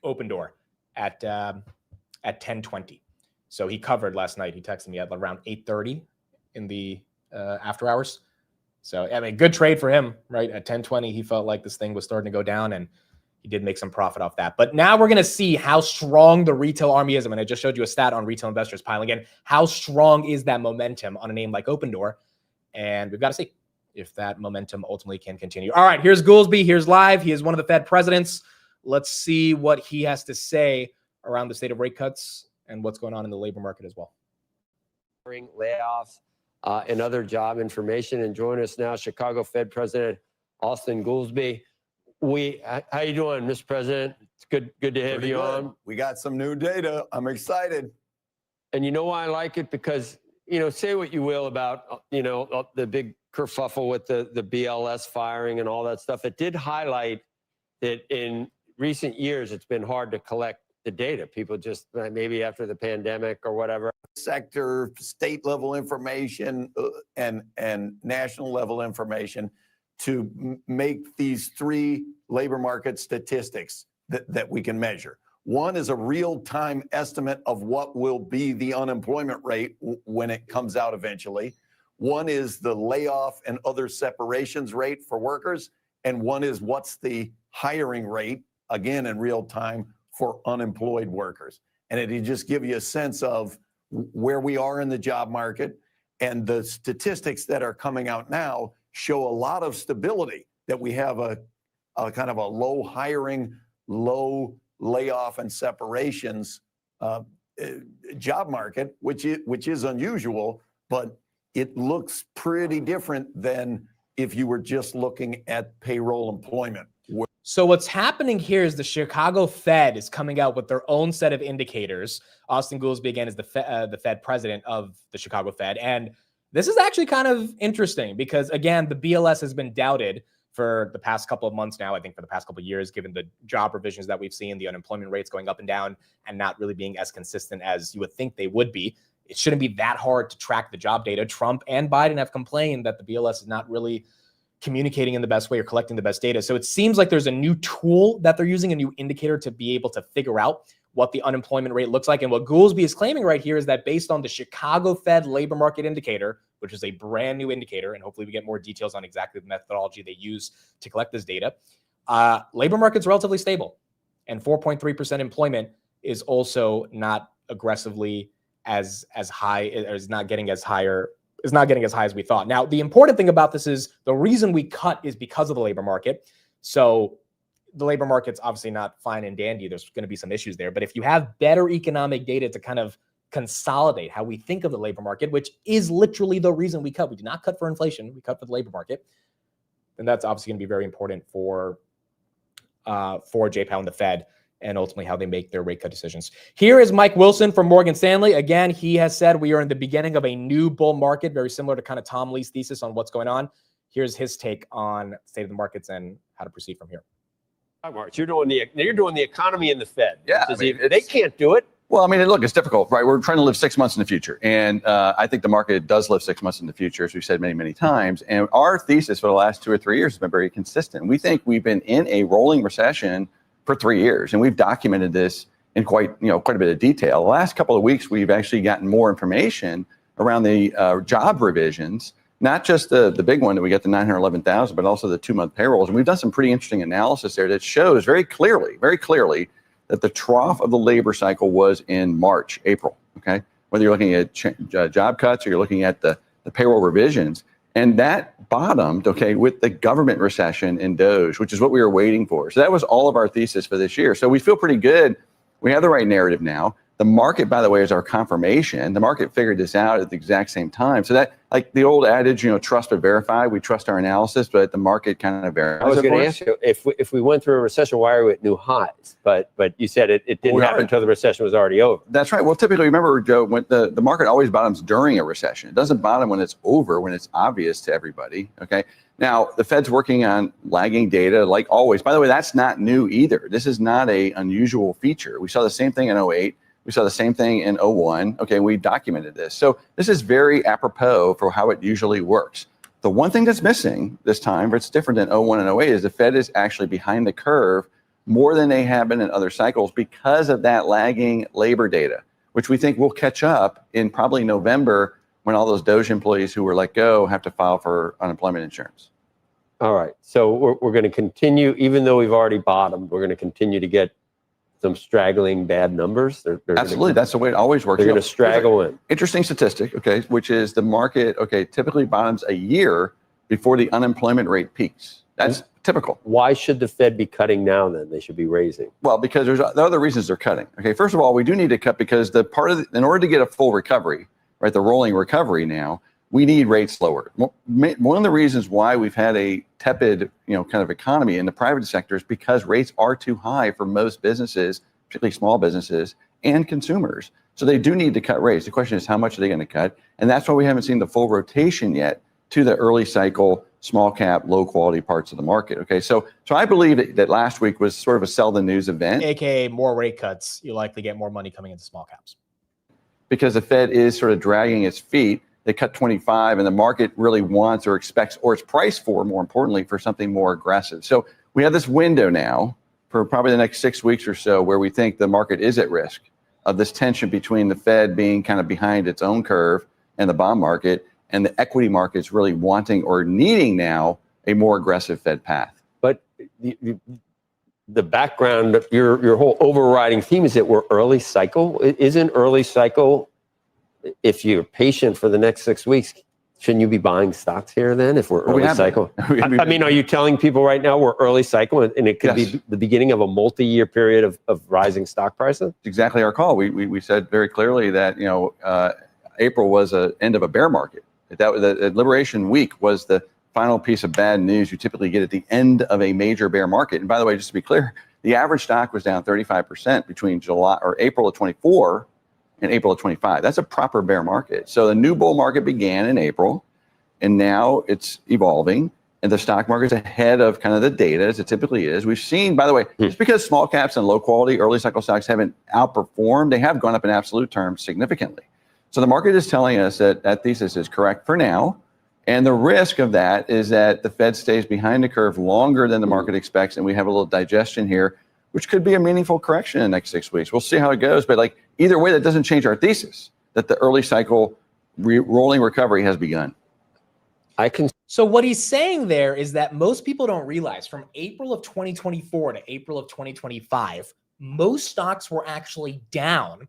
Opendoor at 1020. So he covered last night. He texted me at around 8:30 in the after hours. So, I mean, good trade for him, right? At 1020, he felt like this thing was starting to go down, and he did make some profit off that. But now we're going to see how strong the retail army is. I mean, I just showed you a stat on retail investors piling in. How strong is that momentum on a name like Opendoor? And we've got to see if that momentum ultimately can continue. All right, here's Goolsbie. Here's live. He is one of the Fed presidents. Let's see what he has to say around the state of rate cuts and what's going on in the labor market as well. Layoffs and other job information. And join us now, Chicago Fed President Austin Goolsbie. How you doing, Mr. President? It's good to have you on. We got some new data. I'm excited. And you know why I like it? Because, you know, say what you will about, you know, the big kerfuffle with the BLS firing and all that stuff. It did highlight that in recent years, it's been hard to collect the data. People just, maybe after the pandemic or whatever. Sector, state level information and national level information to make these three labor market statistics that we can measure. One is a real-time estimate of what will be the unemployment rate when it comes out eventually. One is the layoff and other separations rate for workers. And one is what's the hiring rate, again, in real time for unemployed workers. And it'll just give you a sense of where we are in the job market. And the statistics that are coming out now show a lot of stability, that we have a kind of a low hiring, low layoff and separations job market, which is unusual, but it looks pretty different than if you were just looking at payroll employment. So what's happening here is the Chicago Fed is coming out with their own set of indicators. Austin Goolsbie, again, is the Fed president of the Chicago Fed. And this is actually kind of interesting because, again, the BLS has been doubted for the past couple of months now, I think for the past couple of years, given the job revisions that we've seen, the unemployment rates going up and down and not really being as consistent as you would think they would be. It shouldn't be that hard to track the job data. Trump and Biden have complained that the BLS is not really communicating in the best way or collecting the best data. So it seems like there's a new tool that they're using, a new indicator to be able to figure out what the unemployment rate looks like. And what Goolsbie is claiming right here is that based on the Chicago Fed labor market indicator, which is a brand new indicator, and hopefully we get more details on exactly the methodology they use to collect this data, labor market's relatively stable. And 4.3% employment is also not aggressively as high, or is not getting as high as we thought. Now, the important thing about this is the reason we cut is because of the labor market. So the labor market's obviously not fine and dandy. There's going to be some issues there. But if you have better economic data to kind of consolidate how we think of the labor market, which is literally the reason we cut. We do not cut for inflation. We cut for the labor market. And that's obviously going to be very important for Jay Powell and the Fed and ultimately how they make their rate cut decisions. Here is Mike Wilson from Morgan Stanley. Again, he has said we are in the beginning of a new bull market, very similar to kind of Tom Lee's thesis on what's going on. Here's his take on the state of the markets and how to proceed from here. You're doing the economy in the Fed. Yeah, they can't do it. Well, I mean, look, it's difficult, right? We're trying to live 6 months in the future. And I think the market does live 6 months in the future, as we've said many, many times. And our thesis for the last 2 or 3 years has been very consistent. We think we've been in a rolling recession for 3 years, and we've documented this in quite a bit of detail. The last couple of weeks, we've actually gotten more information around the job revisions not just the big one that we get the 911,000, but also the 2-month payrolls. And we've done some pretty interesting analysis there that shows very clearly that the trough of the labor cycle was in March, April, okay? Whether you're looking at job cuts or you're looking at the payroll revisions. And that bottomed, okay, with the government recession in Doge, which is what we were waiting for. So that was all of our thesis for this year. So we feel pretty good. We have the right narrative now. The market, by the way, is our confirmation. The market figured this out at the exact same time. So that, like the old adage, trust but verify. We trust our analysis, but the market kind of verifies. I was going to ask you, if we went through a recession, why are we at new highs? But you said it didn't happen until the recession was already over. That's right. Well, typically, remember, Joe, when the market always bottoms during a recession. It doesn't bottom when it's over, when it's obvious to everybody, okay? Now, the Fed's working on lagging data like always. By the way, that's not new either. This is not an unusual feature. We saw the same thing in 08. We saw the same thing in 01. Okay, we documented this. So this is very apropos for how it usually works. The one thing that's missing this time, but it's different than 01 and 08, is the Fed is actually behind the curve more than they have been in other cycles because of that lagging labor data, which we think will catch up in probably November when all those Doge employees who were let go have to file for unemployment insurance. All right, so we're going to continue, even though we've already bottomed, we're going to continue to get some straggling bad numbers. They're Absolutely, that's the way it always works. They're going to straggle in. Interesting statistic, okay, which is the market, okay, typically bottoms a year before the unemployment rate peaks. That's typical. Why should the Fed be cutting now then? They should be raising. Well, because there are other reasons they're cutting. Okay, first of all, we do need to cut because in order to get a full recovery, right, the rolling recovery now, we need rates lower. One of the reasons why we've had a tepid, kind of economy in the private sector is because rates are too high for most businesses, particularly small businesses and consumers. So they do need to cut rates. The question is, how much are they going to cut? And that's why we haven't seen the full rotation yet to the early cycle, small cap, low quality parts of the market. Okay, so I believe that last week was sort of a sell the news event. AKA more rate cuts, you likely get more money coming into small caps. Because the Fed is sort of dragging its feet. They cut 25 and the market really wants or expects, or it's priced for, more importantly, for something more aggressive. So we have this window now for probably the next 6 weeks or so where we think the market is at risk of this tension between the Fed being kind of behind its own curve and the bond market, and the equity markets really wanting or needing now a more aggressive Fed path. But the background, your whole overriding theme is that we're early cycle. Isn't early cycle, if you're patient for the next 6 weeks, shouldn't you be buying stocks here then if we're early cycle? I mean, are you telling people right now we're early cycle and it could be the beginning of a multi-year period of rising stock prices? Exactly our call. We said very clearly that, April was an end of a bear market. That was the Liberation Week was the final piece of bad news you typically get at the end of a major bear market. And by the way, just to be clear, the average stock was down 35% between April of 24 and April of 25. That's a proper bear market. So the new bull market began in April, and now it's evolving, and the stock market's ahead of kind of the data as it typically is. We've seen, by the way, just because small caps and low quality early cycle stocks haven't outperformed, they have gone up in absolute terms significantly. So the market is telling us that that thesis is correct for now. And the risk of that is that the Fed stays behind the curve longer than the market expects, and we have a little digestion here, which could be a meaningful correction in the next 6 weeks. We'll see how it goes. But either way, that doesn't change our thesis that the early cycle rolling recovery has begun. So what he's saying there is that most people don't realize from April of 2024 to April of 2025, most stocks were actually down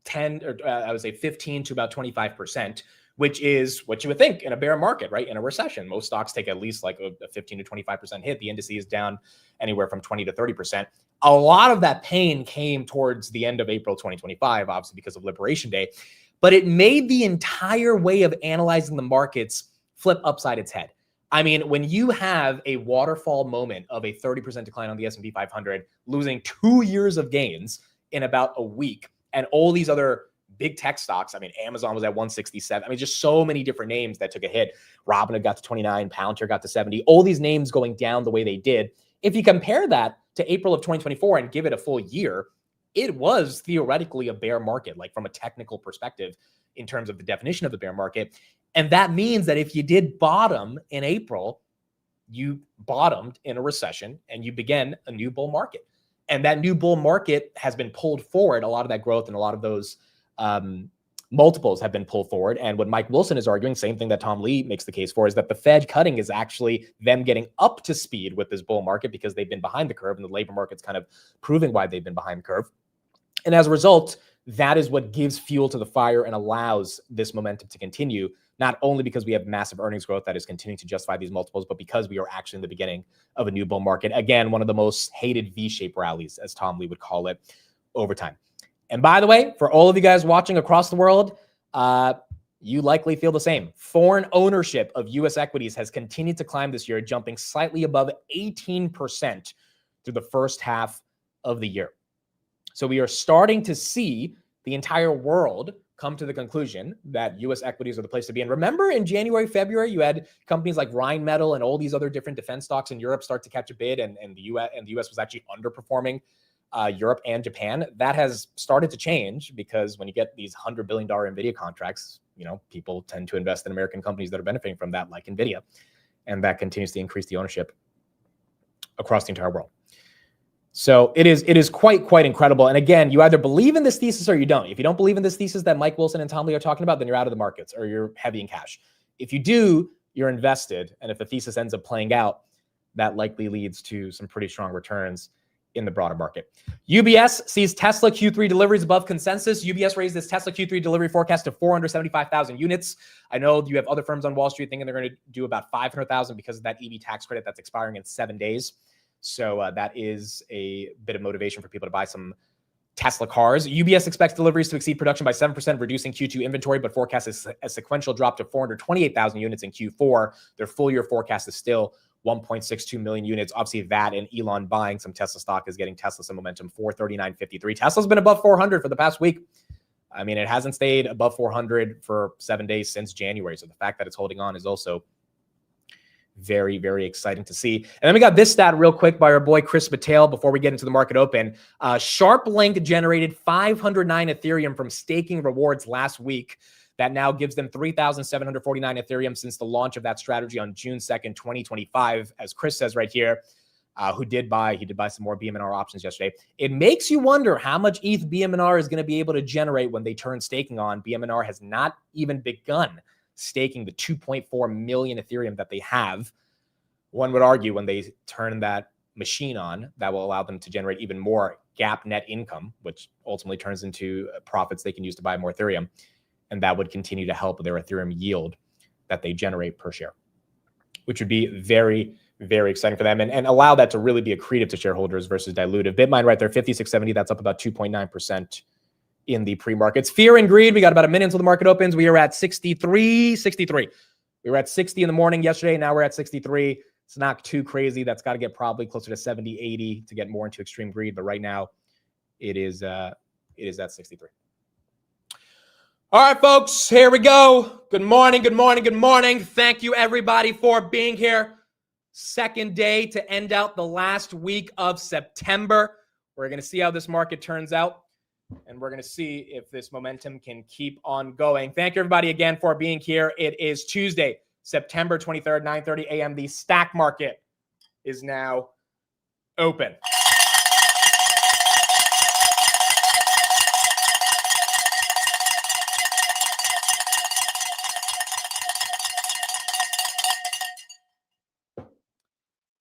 15 to about 25%, which is what you would think in a bear market, right? In a recession, most stocks take at least like a 15 to 25% hit. The indice is down anywhere from 20 to 30%. A lot of that pain came towards the end of April 2025, obviously because of Liberation Day, but it made the entire way of analyzing the markets flip upside its head. I mean, when you have a waterfall moment of a 30% decline on the S&P 500, losing 2 years of gains in about a week, and all these other big tech stocks, I mean, Amazon was at 167. I mean, just so many different names that took a hit. Robinhood got to 29, Palantir got to 70, all these names going down the way they did. If you compare that to April of 2024 and give it a full year, it was theoretically a bear market, like from a technical perspective in terms of the definition of the bear market. And that means that if you did bottom in April, you bottomed in a recession and you began a new bull market. And that new bull market has been pulled forward, a lot of that growth and a lot of those multiples have been pulled forward. And what Mike Wilson is arguing, same thing that Tom Lee makes the case for, is that the Fed cutting is actually them getting up to speed with this bull market because they've been behind the curve, and the labor market's kind of proving why they've been behind the curve. And as a result, that is what gives fuel to the fire and allows this momentum to continue, not only because we have massive earnings growth that is continuing to justify these multiples, but because we are actually in the beginning of a new bull market. Again, one of the most hated V-shaped rallies, as Tom Lee would call it, over time. And by the way, for all of you guys watching across the world, you likely feel the same. Foreign ownership of U.S. equities has continued to climb this year, jumping slightly above 18% through the first half of the year. So we are starting to see the entire world come to the conclusion that U.S. equities are the place to be. And remember, in January, February, you had companies like Rheinmetall and all these other different defense stocks in Europe start to catch a bid, and the U.S. was actually underperforming Europe and Japan. That has started to change because when you get these $100 billion Nvidia contracts, people tend to invest in American companies that are benefiting from that, like Nvidia, and that continues to increase the ownership across the entire world. So it is quite incredible. And again, you either believe in this thesis or you don't. If you don't believe in this thesis that Mike Wilson and Tom Lee are talking about, then you're out of the markets or you're heavy in cash. If you do, you're invested. And if the thesis ends up playing out, that likely leads to some pretty strong returns in the broader market. UBS sees Tesla Q3 deliveries above consensus. UBS raised its Tesla Q3 delivery forecast to 475,000 units. I know you have other firms on Wall Street thinking they're going to do about 500,000 because of that EV tax credit that's expiring in 7 days. So that is a bit of motivation for people to buy some Tesla cars. UBS expects deliveries to exceed production by 7%, reducing Q2 inventory, but forecasts a sequential drop to 428,000 units in Q4. Their full year forecast is still 1.62 million units. Obviously, that and Elon buying some Tesla stock is getting Tesla some momentum. 439.53. Tesla's been above 400 for the past week. I mean, it hasn't stayed above 400 for 7 days since January. So the fact that it's holding on is also very, very exciting to see. And then we got this stat real quick by our boy Chris Mattel before we get into the market open. SharpLink generated 509 Ethereum from staking rewards last week. That now gives them 3,749 Ethereum since the launch of that strategy on June 2nd, 2025. As Chris says right here, he did buy some more BMNR options yesterday. It makes you wonder how much ETH BMNR is going to be able to generate when they turn staking on. BMNR has not even begun staking the 2.4 million Ethereum that they have. One would argue when they turn that machine on, that will allow them to generate even more GAAP net income, which ultimately turns into profits they can use to buy more Ethereum. And that would continue to help their Ethereum yield that they generate per share, which would be very, very exciting for them and allow that to really be accretive to shareholders versus dilutive. Bitmine right there, 5670, that's up about 2.9% in the pre-markets. Fear and greed, we got about a minute until the market opens. We are at 63. We were at 60 in the morning yesterday. Now we're at 63. It's not too crazy. That's got to get probably closer to 70, 80 to get more into extreme greed. But right now it is at 63. All right, folks, here we go. Good morning, good morning, good morning. Thank you, everybody, for being here. Second day to end out the last week of September. We're going to see how this market turns out, and we're going to see if this momentum can keep on going. Thank you, everybody, again, for being here. It is Tuesday, September 23rd, 9:30 a.m. The stock market is now open.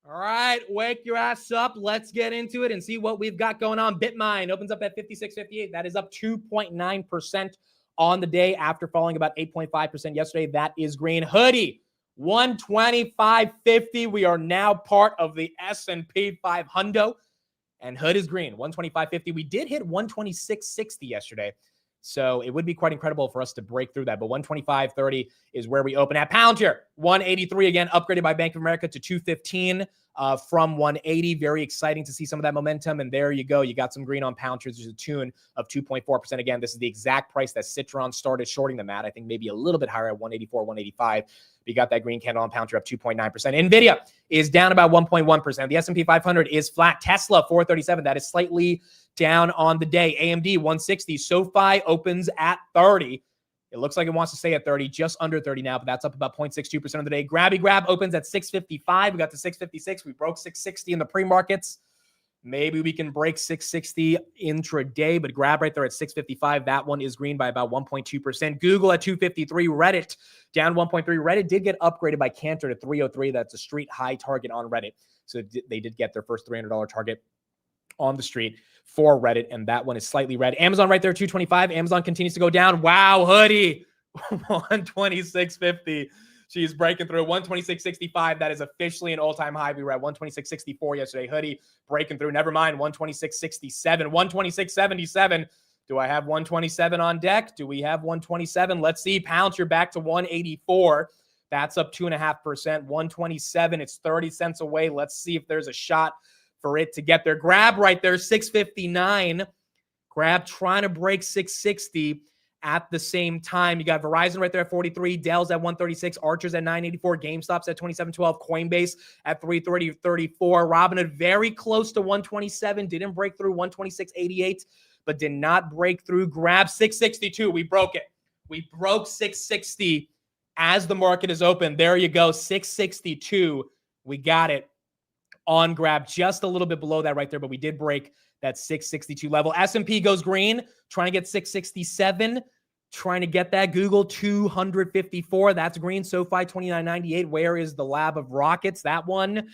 All right, wake your ass up. Let's get into it and see what we've got going on. Bitmine opens up at 56.58. That is up 2.9% on the day after falling about 8.5% yesterday. That is green. Hoodie, 125.50. We are now part of the S&P 500. And Hood is green, 125.50. We did hit 126.60 yesterday. So it would be quite incredible for us to break through that. But 125.30 is where we open at. Palantir, 183 again, upgraded by Bank of America to 215 from 180. Very exciting to see some of that momentum. And there you go. You got some green on Palantir. There's a tune of 2.4%. Again, this is the exact price that Citron started shorting them at. I think maybe a little bit higher at 184, 185. You got that green candle on Palantir up 2.9%. Nvidia is down about 1.1%. The S&P 500 is flat. Tesla, 437. That is slightly down on the day. AMD, 160. SoFi opens at 30. It looks like it wants to stay at 30, just under 30 now, but that's up about 0.62% of the day. Grab opens at 655. We got to 656. We broke 660 in the pre-markets. Maybe we can break 660 intraday, but grab right there at 655. That one is green by about 1.2%. Google at 253. Reddit down 1.3. Reddit did get upgraded by Cantor to 303. That's a street high target on Reddit. So they did get their first $300 target on the street for Reddit, and that one is slightly red. Amazon right there, 225. Amazon continues to go down. Wow, hoodie, 126.50. She's breaking through 126.65. That is officially an all-time high. We were at 126.64 yesterday. Hoodie breaking through. Never mind, 126.67, 126.77. Do I have 127 on deck? Do we have 127? Let's see. Pounds, you're back to 184. That's up 2.5%. 127, it's 30 cents away. Let's see if there's a shot for it to get there. Grab right there, 659. Grab trying to break 660 at the same time. You got Verizon right there at 43, Dell's at 136, Archer's at 984, GameStop's at 2712, Coinbase at 330.34. Robinhood very close to 127, didn't break through 126.88, but did not break through. Grab 662. We broke it. We broke 660 as the market is open. There you go, 662. We got it on Grab, just a little bit below that right there, but we did break that 662 level. S&P goes green, trying to get 667, trying to get that. Google 254, that's green. SoFi 29.98. Where is the lab of rockets? That one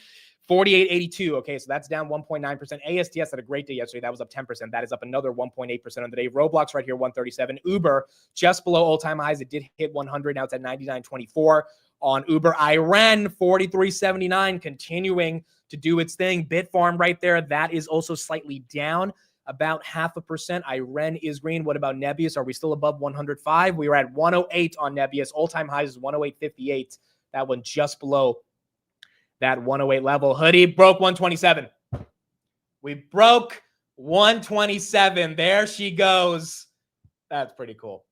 48.82. Okay, so that's down 1.9%. ASTS had a great day yesterday. That was up 10%. That is up another 1.8% on the day. Roblox right here, 137. Uber just below all-time highs. It did hit 100. Now it's at 99.24 on Uber. Iran 43.79, continuing to do its thing. Bitfarm right there, that is also slightly down about 0.5%. Iran is green. What about Nebius? Are we still above 105? We were at 108 on Nebius. All-time highs is 108.58. That one just below that 108 level. Hoodie broke 127. We broke 127. There she goes. That's pretty cool.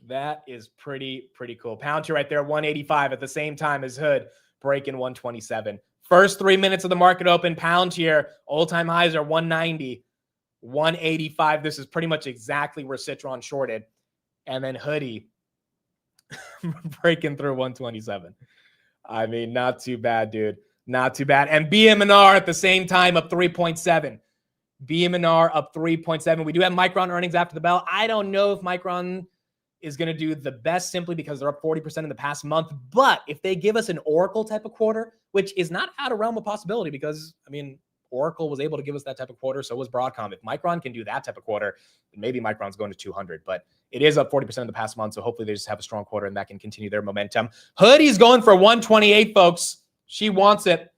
That is pretty cool. Palantir right there, 185 at the same time as Hood breaking 127. First 3 minutes of the market open, Palantir, all-time highs are 190, 185. This is pretty much exactly where Citron shorted. And then Hoodie breaking through 127. I mean, not too bad, dude. Not too bad. And BM&R at the same time up 3.7. BM&R up 3.7. We do have Micron earnings after the bell. I don't know if Micron is going to do the best simply because they're up 40% in the past month. But if they give us an Oracle type of quarter, which is not out of realm of possibility because, I mean, Oracle was able to give us that type of quarter, so was Broadcom. If Micron can do that type of quarter, then maybe Micron's going to 200. But it is up 40% in the past month, so hopefully they just have a strong quarter and that can continue their momentum. Hoodie's going for 128, folks. She wants it.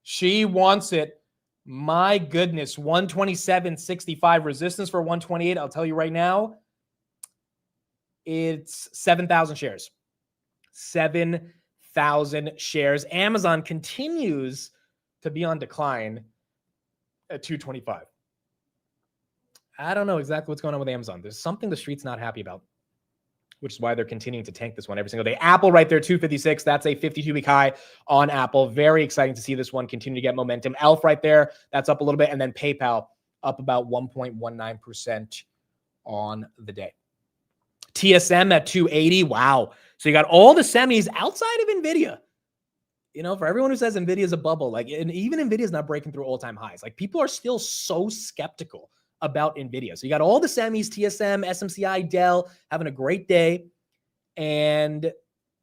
She wants it. My goodness, 127.65 resistance for 128. I'll tell you right now, it's 7,000 shares. 7,000 shares. Amazon continues to be on decline at 225. I don't know exactly what's going on with Amazon. There's something the street's not happy about, which is why they're continuing to tank this one every single day. Apple right there, 256. That's a 52-week high on Apple. Very exciting to see this one continue to get momentum. Elf right there, that's up a little bit. And then PayPal up about 1.19% on the day. TSM at 280. Wow. So you got all the semis outside of NVIDIA. You know, for everyone who says NVIDIA is a bubble, like, and even NVIDIA is not breaking through all-time highs. Like, people are still so skeptical about NVIDIA. So you got all the semis, TSM, SMCI, Dell, having a great day. And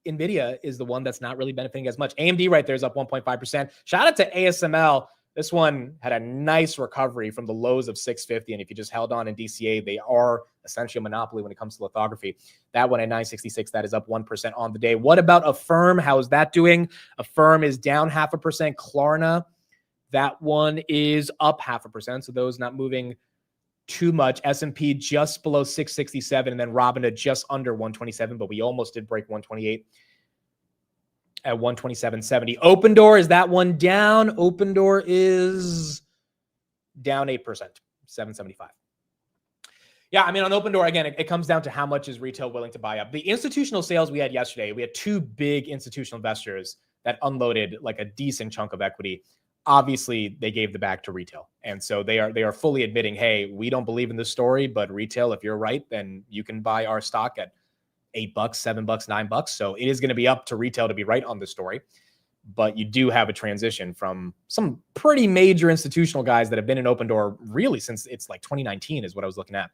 NVIDIA is the one that's not really benefiting as much. AMD right there is up 1.5%. Shout out to ASML. This one had a nice recovery from the lows of 650. And if you just held on in DCA, they are essentially a monopoly when it comes to lithography. That one at 966, that is up 1% on the day. What about Affirm? How is that doing? Affirm is down 0.5%. Klarna, that one is up 0.5%. So those not moving too much. S&P just below 667, and then Robinhood just under 127, but we almost did break 128 at 127.70. Open Door, is that one down? Open Door is down 8%, 775. Yeah, I mean, on Open Door, again, it comes down to how much is retail willing to buy up. The institutional sales we had yesterday, we had two big institutional investors that unloaded like a decent chunk of equity. Obviously, they gave the back to retail. And so they are fully admitting, hey, we don't believe in this story, but retail, if you're right, then you can buy our stock at $8, $7, $9. So it is going to be up to retail to be right on this story. but you do have a transition from some pretty major institutional guys that have been in Open Door really since it's like 2019 is what I was looking at.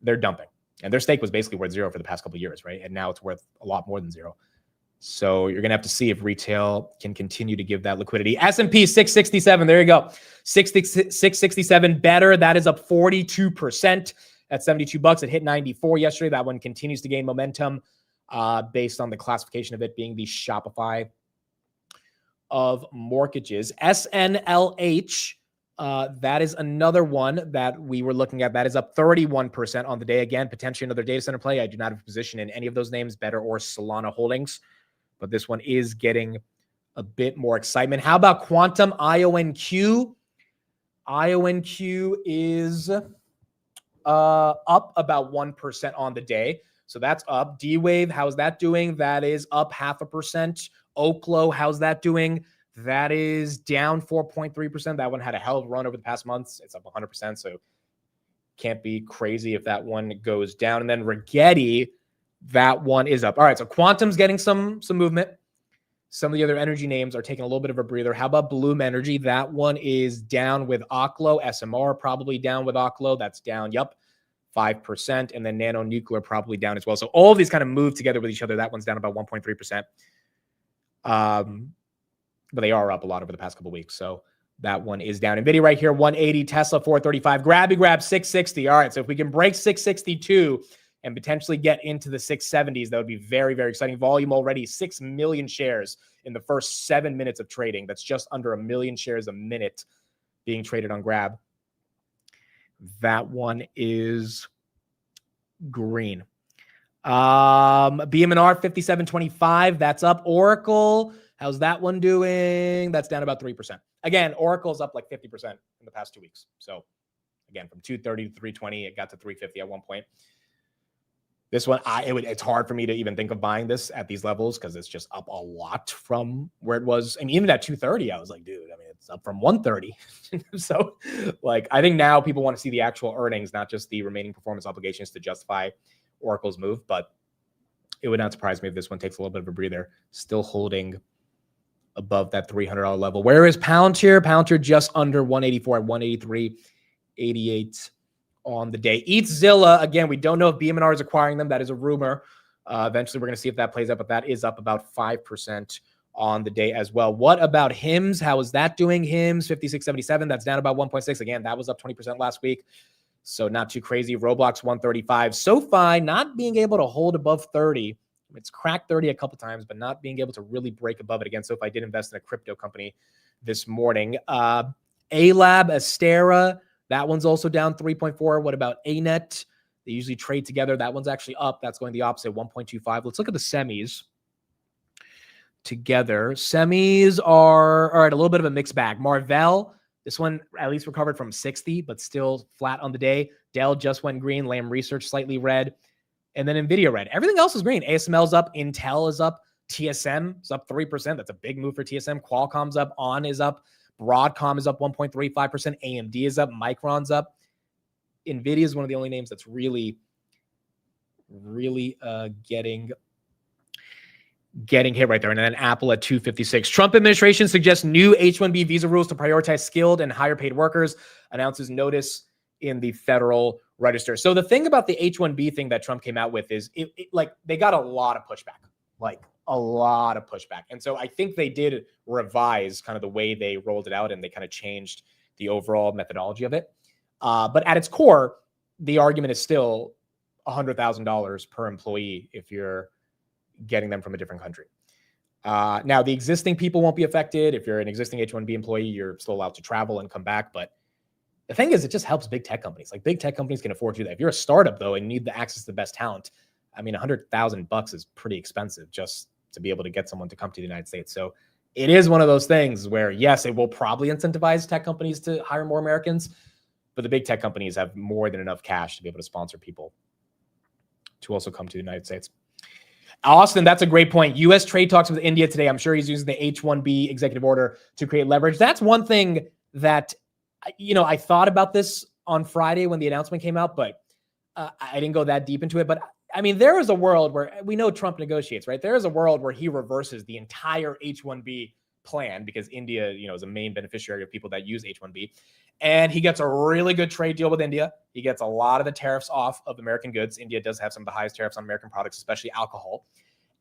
They're dumping, and their stake was basically worth zero for the past couple of years, right? And now it's worth a lot more than zero. So you're going to have to see if retail can continue to give that liquidity. S&P 667, there you go. 667 better. That is up 42% at $72. It hit 94 yesterday. That one continues to gain momentum based on the classification of it being the Shopify of mortgages. SNLH, that is another one that we were looking at. That is up 31% on the day. Again, potentially another data center play. I do not have a position in any of those names, Better or Solana Holdings, but this one is getting a bit more excitement. How about Quantum IONQ? IONQ is up about 1% on the day. So that's up. D-Wave, how's that doing? That is up 0.5%. Oklo, how's that doing? That is down 4.3%. That one had a hell of a run over the past months. It's up 100%, so can't be crazy if that one goes down. And then Rigetti, that one is up. All right, so Quantum's getting some movement. Some of the other energy names are taking a little bit of a breather. How about Bloom Energy? That one is down with Oklo. SMR probably down with Oklo. That's down, 5%. And then Nano Nuclear probably down as well. So all of these kind of move together with each other. That one's down about 1.3%. But they are up a lot over the past couple of weeks. So that one is down. NVIDIA right here, 180. Tesla, 435. Grab 660. All right, so if we can break 662 and potentially get into the 670s, that would be very, very exciting. Volume already 6 million shares in the first 7 minutes of trading. That's just under 1 million shares a minute being traded on Grab. That one is green. BMNR 5725, that's up. Oracle, how's that one doing? That's down about 3%. Again, Oracle's up like 50% in the past 2 weeks. So again, from 230 to 320, it got to 350 at one point. This one, it's hard for me to even think of buying this at these levels because it's just up a lot from where it was. I mean, even at 230, I was like, dude, I mean, it's up from 130. So, like, I think now people want to see the actual earnings, not just the remaining performance obligations to justify Oracle's move. But it would not surprise me if this one takes a little bit of a breather, still holding above that $300 level. Where is Palantir? Palantir just under 184 at 183.88 on the day. Eatzilla, again, we don't know if BMNR is acquiring them. That is a rumor. Eventually, we're going to see if that plays out, but that is up about 5% on the day as well. What about HIMS? How is that doing? HIMS 5677. That's down about 1.6. Again, that was up 20% last week. So not too crazy. Roblox 135. SoFi not being able to hold above 30. It's cracked 30 a couple times, but not being able to really break above it again. SoFi did invest in a crypto company this morning. A-Lab, Astera, that one's also down 3.4. What about ANET? They usually trade together. That one's actually up. That's going the opposite, 1.25. Let's look at the semis together. Semis are, all right, a little bit of a mixed bag. Marvell, this one at least recovered from 60, but still flat on the day. Dell just went green. Lam Research slightly red. And then NVIDIA red. Everything else is green. ASML's up. Intel is up. TSM is up 3%. That's a big move for TSM. Qualcomm's up. ON is up. Broadcom is up 1.35%. AMD is up. Micron's up. NVIDIA is one of the only names that's really getting hit right there. And then Apple at 256. Trump administration suggests new H-1B visa rules to prioritize skilled and higher paid workers. Announces notice in the Federal Register. So the thing about the H-1B thing that Trump came out with is like they got a lot of pushback. And so I think they did revise kind of the way they rolled it out, and they kind of changed the overall methodology of it. But at its core, the argument is still $100,000 per employee if you're getting them from a different country. Now, the existing people won't be affected. If you're an existing H-1B employee, you're still allowed to travel and come back. But the thing is, it just helps big tech companies. Like, big tech companies can afford to do that. If you're a startup, though, and need the access to the best talent, I mean, $100,000 is pretty expensive just to be able to get someone to come to the United States. So it is one of those things where, yes, it will probably incentivize tech companies to hire more Americans, but the big tech companies have more than enough cash to be able to sponsor people to also come to the United States. Austin, that's a great point. U.S. trade talks with India today. I'm sure he's using the H-1B executive order to create leverage. That's one thing that, I thought about this on Friday when the announcement came out, but I didn't go that deep into it. But I mean, there is a world where we know Trump negotiates, right? There is a world where he reverses the entire H-1B plan because India, is a main beneficiary of people that use H-1B. And he gets a really good trade deal with India. He gets a lot of the tariffs off of American goods. India does have some of the highest tariffs on American products, especially alcohol.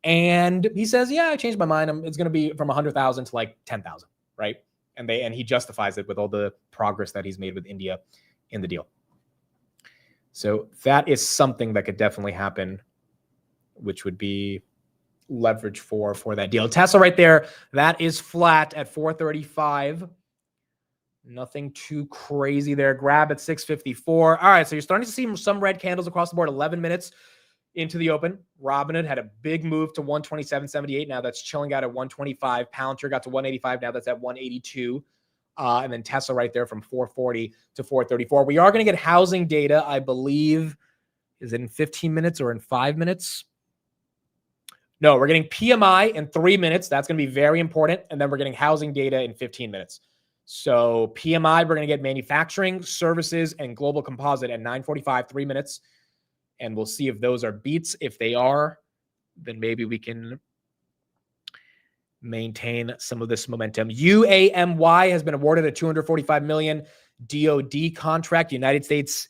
And he says, yeah, I changed my mind. It's going to be from 100,000 to like 10,000, right? And he justifies it with all the progress that he's made with India in the deal. So that is something that could definitely happen, which would be leverage for that deal. Tesla right there, that is flat at 435. Nothing too crazy there. Grab at 654. All right, so you're starting to see some red candles across the board. 11 minutes into the open. Robinhood had a big move to 127.78. Now that's chilling out at 125. Palantir got to 185. Now that's at 182. And then Tesla right there from 440 to 434. We are going to get housing data, I believe. Is it in 15 minutes or in 5 minutes? No, we're getting PMI in 3 minutes. That's going to be very important. And then we're getting housing data in 15 minutes. So PMI, we're going to get manufacturing, services, and global composite at 9:45, 3 minutes. And we'll see if those are beats. If they are, then maybe we can maintain some of this momentum. UAMY has been awarded a $245 million DoD contract. United States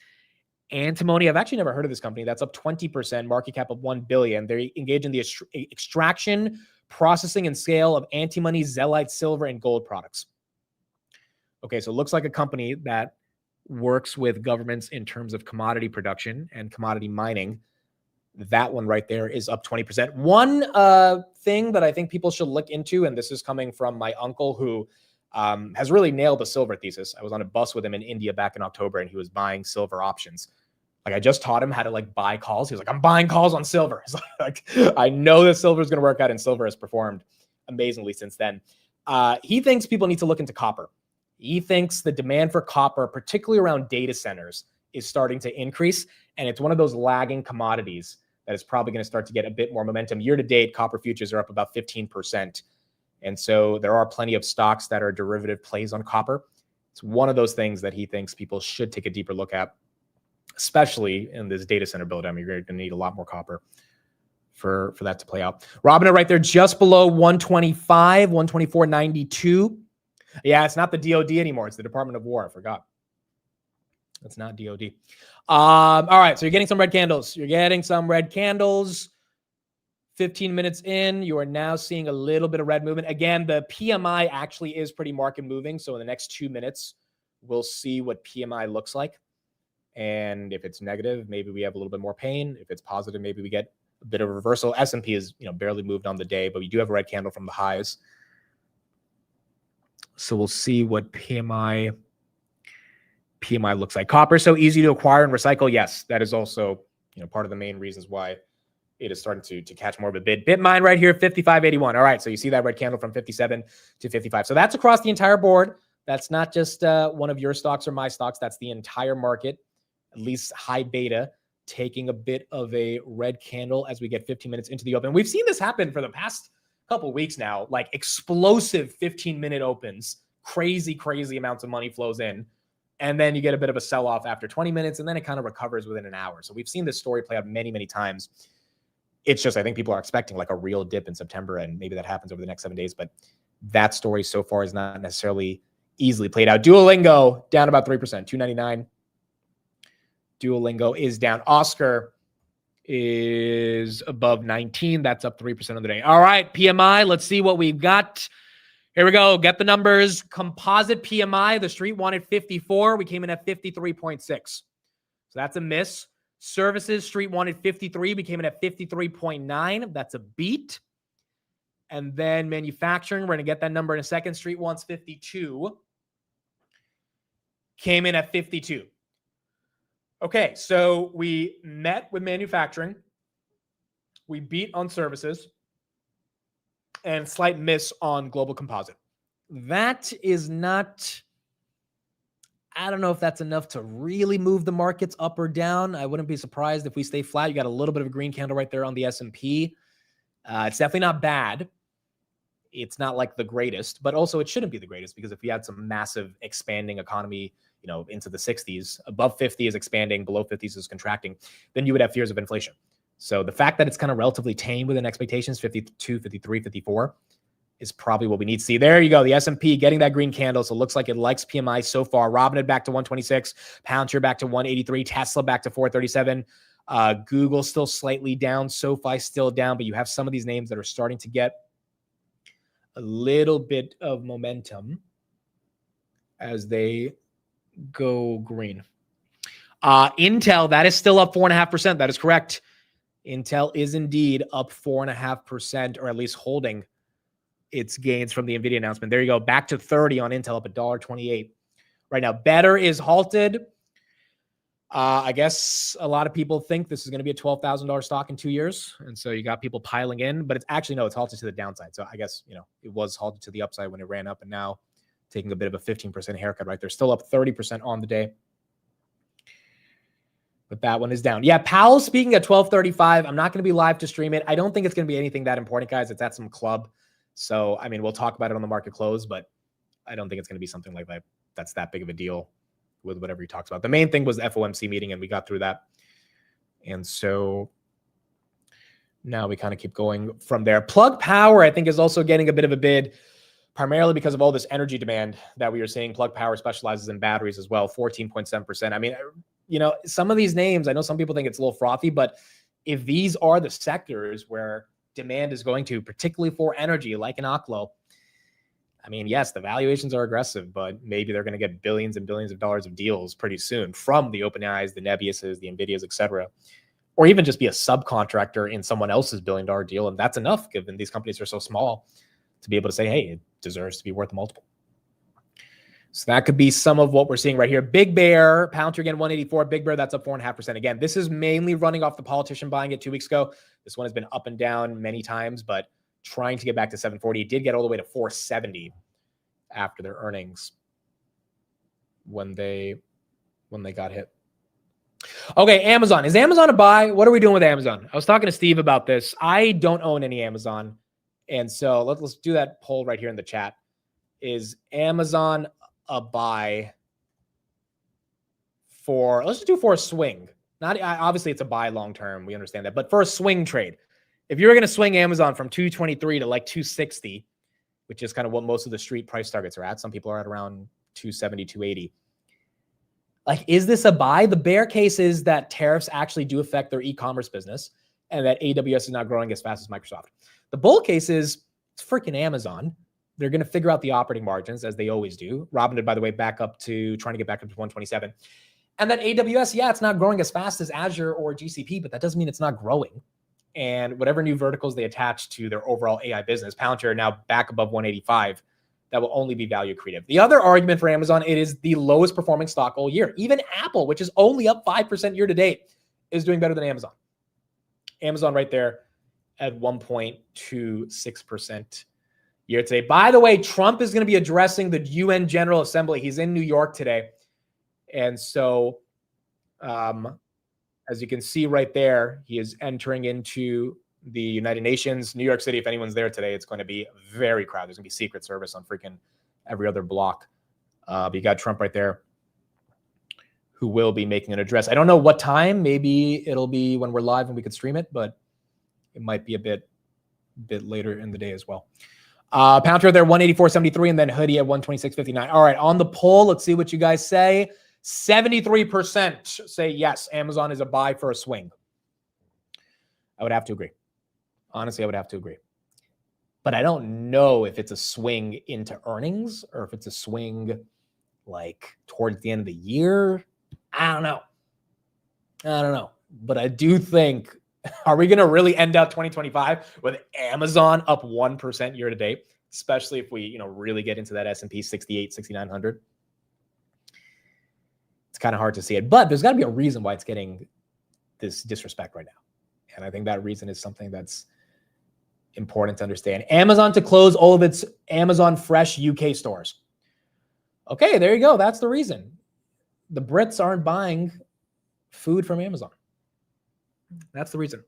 Antimony. I've actually never heard of this company. That's up 20%, market cap of $1 billion. They engage in the extraction, processing, and sale of antimony, zeolite, silver, and gold products. Okay, so it looks like a company that works with governments in terms of commodity production and commodity mining. That one right there is up 20%. One thing that I think people should look into, and this is coming from my uncle who has really nailed the silver thesis. I was on a bus with him in India back in October, and he was buying silver options. Like I just taught him how to like buy calls. He was like, I'm buying calls on silver. It's like, I know that silver is going to work out, and silver has performed amazingly since then. He thinks people need to look into copper. He thinks the demand for copper, particularly around data centers, is starting to increase. And it's one of those lagging commodities that is probably going to start to get a bit more momentum. Year to date, copper futures are up about 15%. And so there are plenty of stocks that are derivative plays on copper. It's one of those things that he thinks people should take a deeper look at, especially in this data center build. I mean, you're going to need a lot more copper for that to play out. Robinhood right there, just below 125, 124.92. Yeah, it's not the DoD anymore. It's the Department of War. I forgot. It's not DoD. All right, so you're getting some red candles. You're getting some red candles. 15 minutes in, you are now seeing a little bit of red movement. Again, the PMI actually is pretty market moving. So in the next 2 minutes, we'll see what PMI looks like. And if it's negative, maybe we have a little bit more pain. If it's positive, maybe we get a bit of a reversal. S&P is, barely moved on the day, but we do have a red candle from the highs. So we'll see what PMI looks like. Copper is so easy to acquire and recycle. Yes, that is also part of the main reasons why it is starting to catch more of a bid. Bitmine right here, 55.81. All right, so you see that red candle from 57 to 55. So that's across the entire board. That's not just one of your stocks or my stocks. That's the entire market, at least high beta, taking a bit of a red candle as we get 15 minutes into the open. We've seen this happen for the past couple of weeks now, like explosive 15-minute opens, crazy amounts of money flows in, and then you get a bit of a sell-off after 20 minutes, and then it kind of recovers within an hour. So we've seen this story play out many times. It's just, I think people are expecting like a real dip in September, and maybe that happens over the next 7 days, but that story so far is not necessarily easily played out. Duolingo down about 3%, 299. Duolingo is down. Oscar is above 19. That's up 3% on the day. All right, PMI. Let's see what we've got. Here we go. Get the numbers. Composite PMI. The street wanted 54. We came in at 53.6. So that's a miss. Services, street wanted 53. We came in at 53.9. That's a beat. And then manufacturing, we're going to get that number in a second. Street wants 52. Came in at 52. Okay, so we met with manufacturing. We beat on services. And slight miss on global composite. That is not, I don't know if that's enough to really move the markets up or down. I wouldn't be surprised if we stay flat. You got a little bit of a green candle right there on the S&P. It's definitely not bad. It's not like the greatest, but also it shouldn't be the greatest, because if we had some massive expanding economy, into the 60s, above 50 is expanding, below 50s is contracting, then you would have fears of inflation. So the fact that it's kind of relatively tame within expectations, 52, 53, 54, is probably what we need to see. There you go. The S&P getting that green candle. So it looks like it likes PMI so far. Robinhood back to 126, Palantir back to 183, Tesla back to 437. Google still slightly down, SoFi still down, but you have some of these names that are starting to get a little bit of momentum as they go green. Intel, that is still up 4.5%. That is correct. Intel is indeed up 4.5%, or at least holding its gains from the NVIDIA announcement. There you go. Back to 30 on Intel, up $1.28 right now. Better is halted. I guess a lot of people think this is going to be a $12,000 stock in 2 years. And so you got people piling in, but it's actually, no, it's halted to the downside. So I guess, it was halted to the upside when it ran up, and now taking a bit of a 15% haircut right there. Still up 30% on the day. But that one is down. Yeah, Powell speaking at 12:35. I'm not going to be live to stream it. I don't think it's going to be anything that important, guys. It's at some club. So, I mean, we'll talk about it on the market close, but I don't think it's going to be something like that. That's that big of a deal with whatever he talks about. The main thing was the FOMC meeting, and we got through that. And so now we kind of keep going from there. Plug Power, I think, is also getting a bit of a bid, primarily because of all this energy demand that we are seeing. Plug Power specializes in batteries as well, 14.7%. I mean, some of these names, I know some people think it's a little frothy, but if these are the sectors where demand is going to, particularly for energy, like an Oklo, I mean, yes, the valuations are aggressive, but maybe they're going to get billions and billions of dollars of deals pretty soon from the Openais, the Nebiuses, the Nvidias, et cetera, or even just be a subcontractor in someone else's billion-dollar deal. And that's enough, given these companies are so small, to be able to say, hey, it deserves to be worth a multiple. So that could be some of what we're seeing right here. Big Bear, Palantir again, 184. Big Bear, that's up 4.5%. Again, this is mainly running off the politician buying it 2 weeks ago. This one has been up and down many times, but trying to get back to 740. It did get all the way to 470 after their earnings when they got hit. Okay, Amazon. Is Amazon a buy? What are we doing with Amazon? I was talking to Steve about this. I don't own any Amazon. And so let's do that poll right here in the chat. Is Amazon a buy for, let's just do for a swing. Not obviously it's a buy long term. We understand that. But for a swing trade, if you're going to swing Amazon from 223 to like 260, which is kind of what most of the street price targets are at. Some people are at around 270, 280. Like, is this a buy? The bear case is that tariffs actually do affect their e-commerce business and that AWS is not growing as fast as Microsoft. The bull case is it's freaking Amazon. They're going to figure out the operating margins as they always do. Robinhood, by the way, trying to get back up to 127. And that AWS, yeah, it's not growing as fast as Azure or GCP, but that doesn't mean it's not growing. And whatever new verticals they attach to their overall AI business, Palantir are now back above 185. That will only be value accretive. The other argument for Amazon, it is the lowest performing stock all year. Even Apple, which is only up 5% year to date, is doing better than Amazon. Amazon right there at 1.26% year to date. By the way, Trump is going to be addressing the UN General Assembly. He's in New York today. And so, as you can see right there, he is entering into the United Nations. New York City, if anyone's there today, it's going to be very crowded. There's going to be Secret Service on freaking every other block. But you got Trump right there, who will be making an address. I don't know what time. Maybe it'll be when we're live and we could stream it, but it might be a bit later in the day as well. Palantir there, 184.73, and then Hoodie at 126.59. All right, on the poll, let's see what you guys say. 73% say yes, Amazon is a buy for a swing. I would have to agree. Honestly, I would have to agree. But I don't know if it's a swing into earnings or if it's a swing like towards the end of the year. I don't know. But I do think, are we going to really end up 2025 with Amazon up 1% year to date, especially if we, really get into that S&P 68, 6,900? It's kind of hard to see it, but there's got to be a reason why it's getting this disrespect right now. And I think that reason is something that's important to understand. Amazon to close all of its Amazon Fresh UK stores. Okay, there you go. That's the reason. The Brits aren't buying food from Amazon. That's the reason.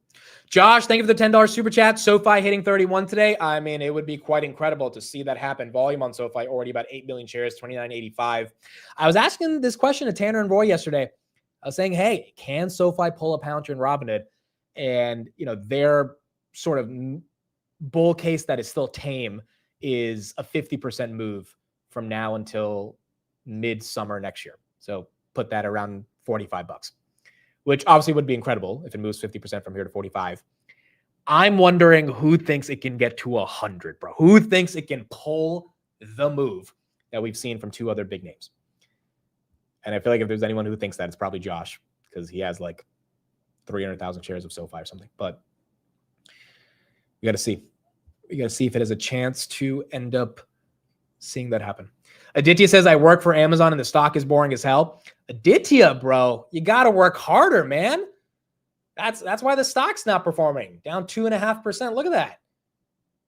Josh, thank you for the $10 super chat. SoFi hitting 31 today. I mean, it would be quite incredible to see that happen. Volume on SoFi already about 8 million shares, 29.85. I was asking this question to Tanner and Roy yesterday. I was saying, hey, can SoFi pull a Palantir and Robinhood? And, their sort of bull case that is still tame is a 50% move from now until midsummer next year. So put that around $45, which obviously would be incredible if it moves 50% from here to 45. I'm wondering who thinks it can get to 100, bro. Who thinks it can pull the move that we've seen from two other big names? And I feel like if there's anyone who thinks that, it's probably Josh, because he has like 300,000 shares of SoFi or something. But we got to see. We got to see if it has a chance to end up seeing that happen. Aditya says, I work for Amazon and the stock is boring as hell. Aditya, bro, you got to work harder, man. That's why the stock's not performing. Down 2.5%. Look at that.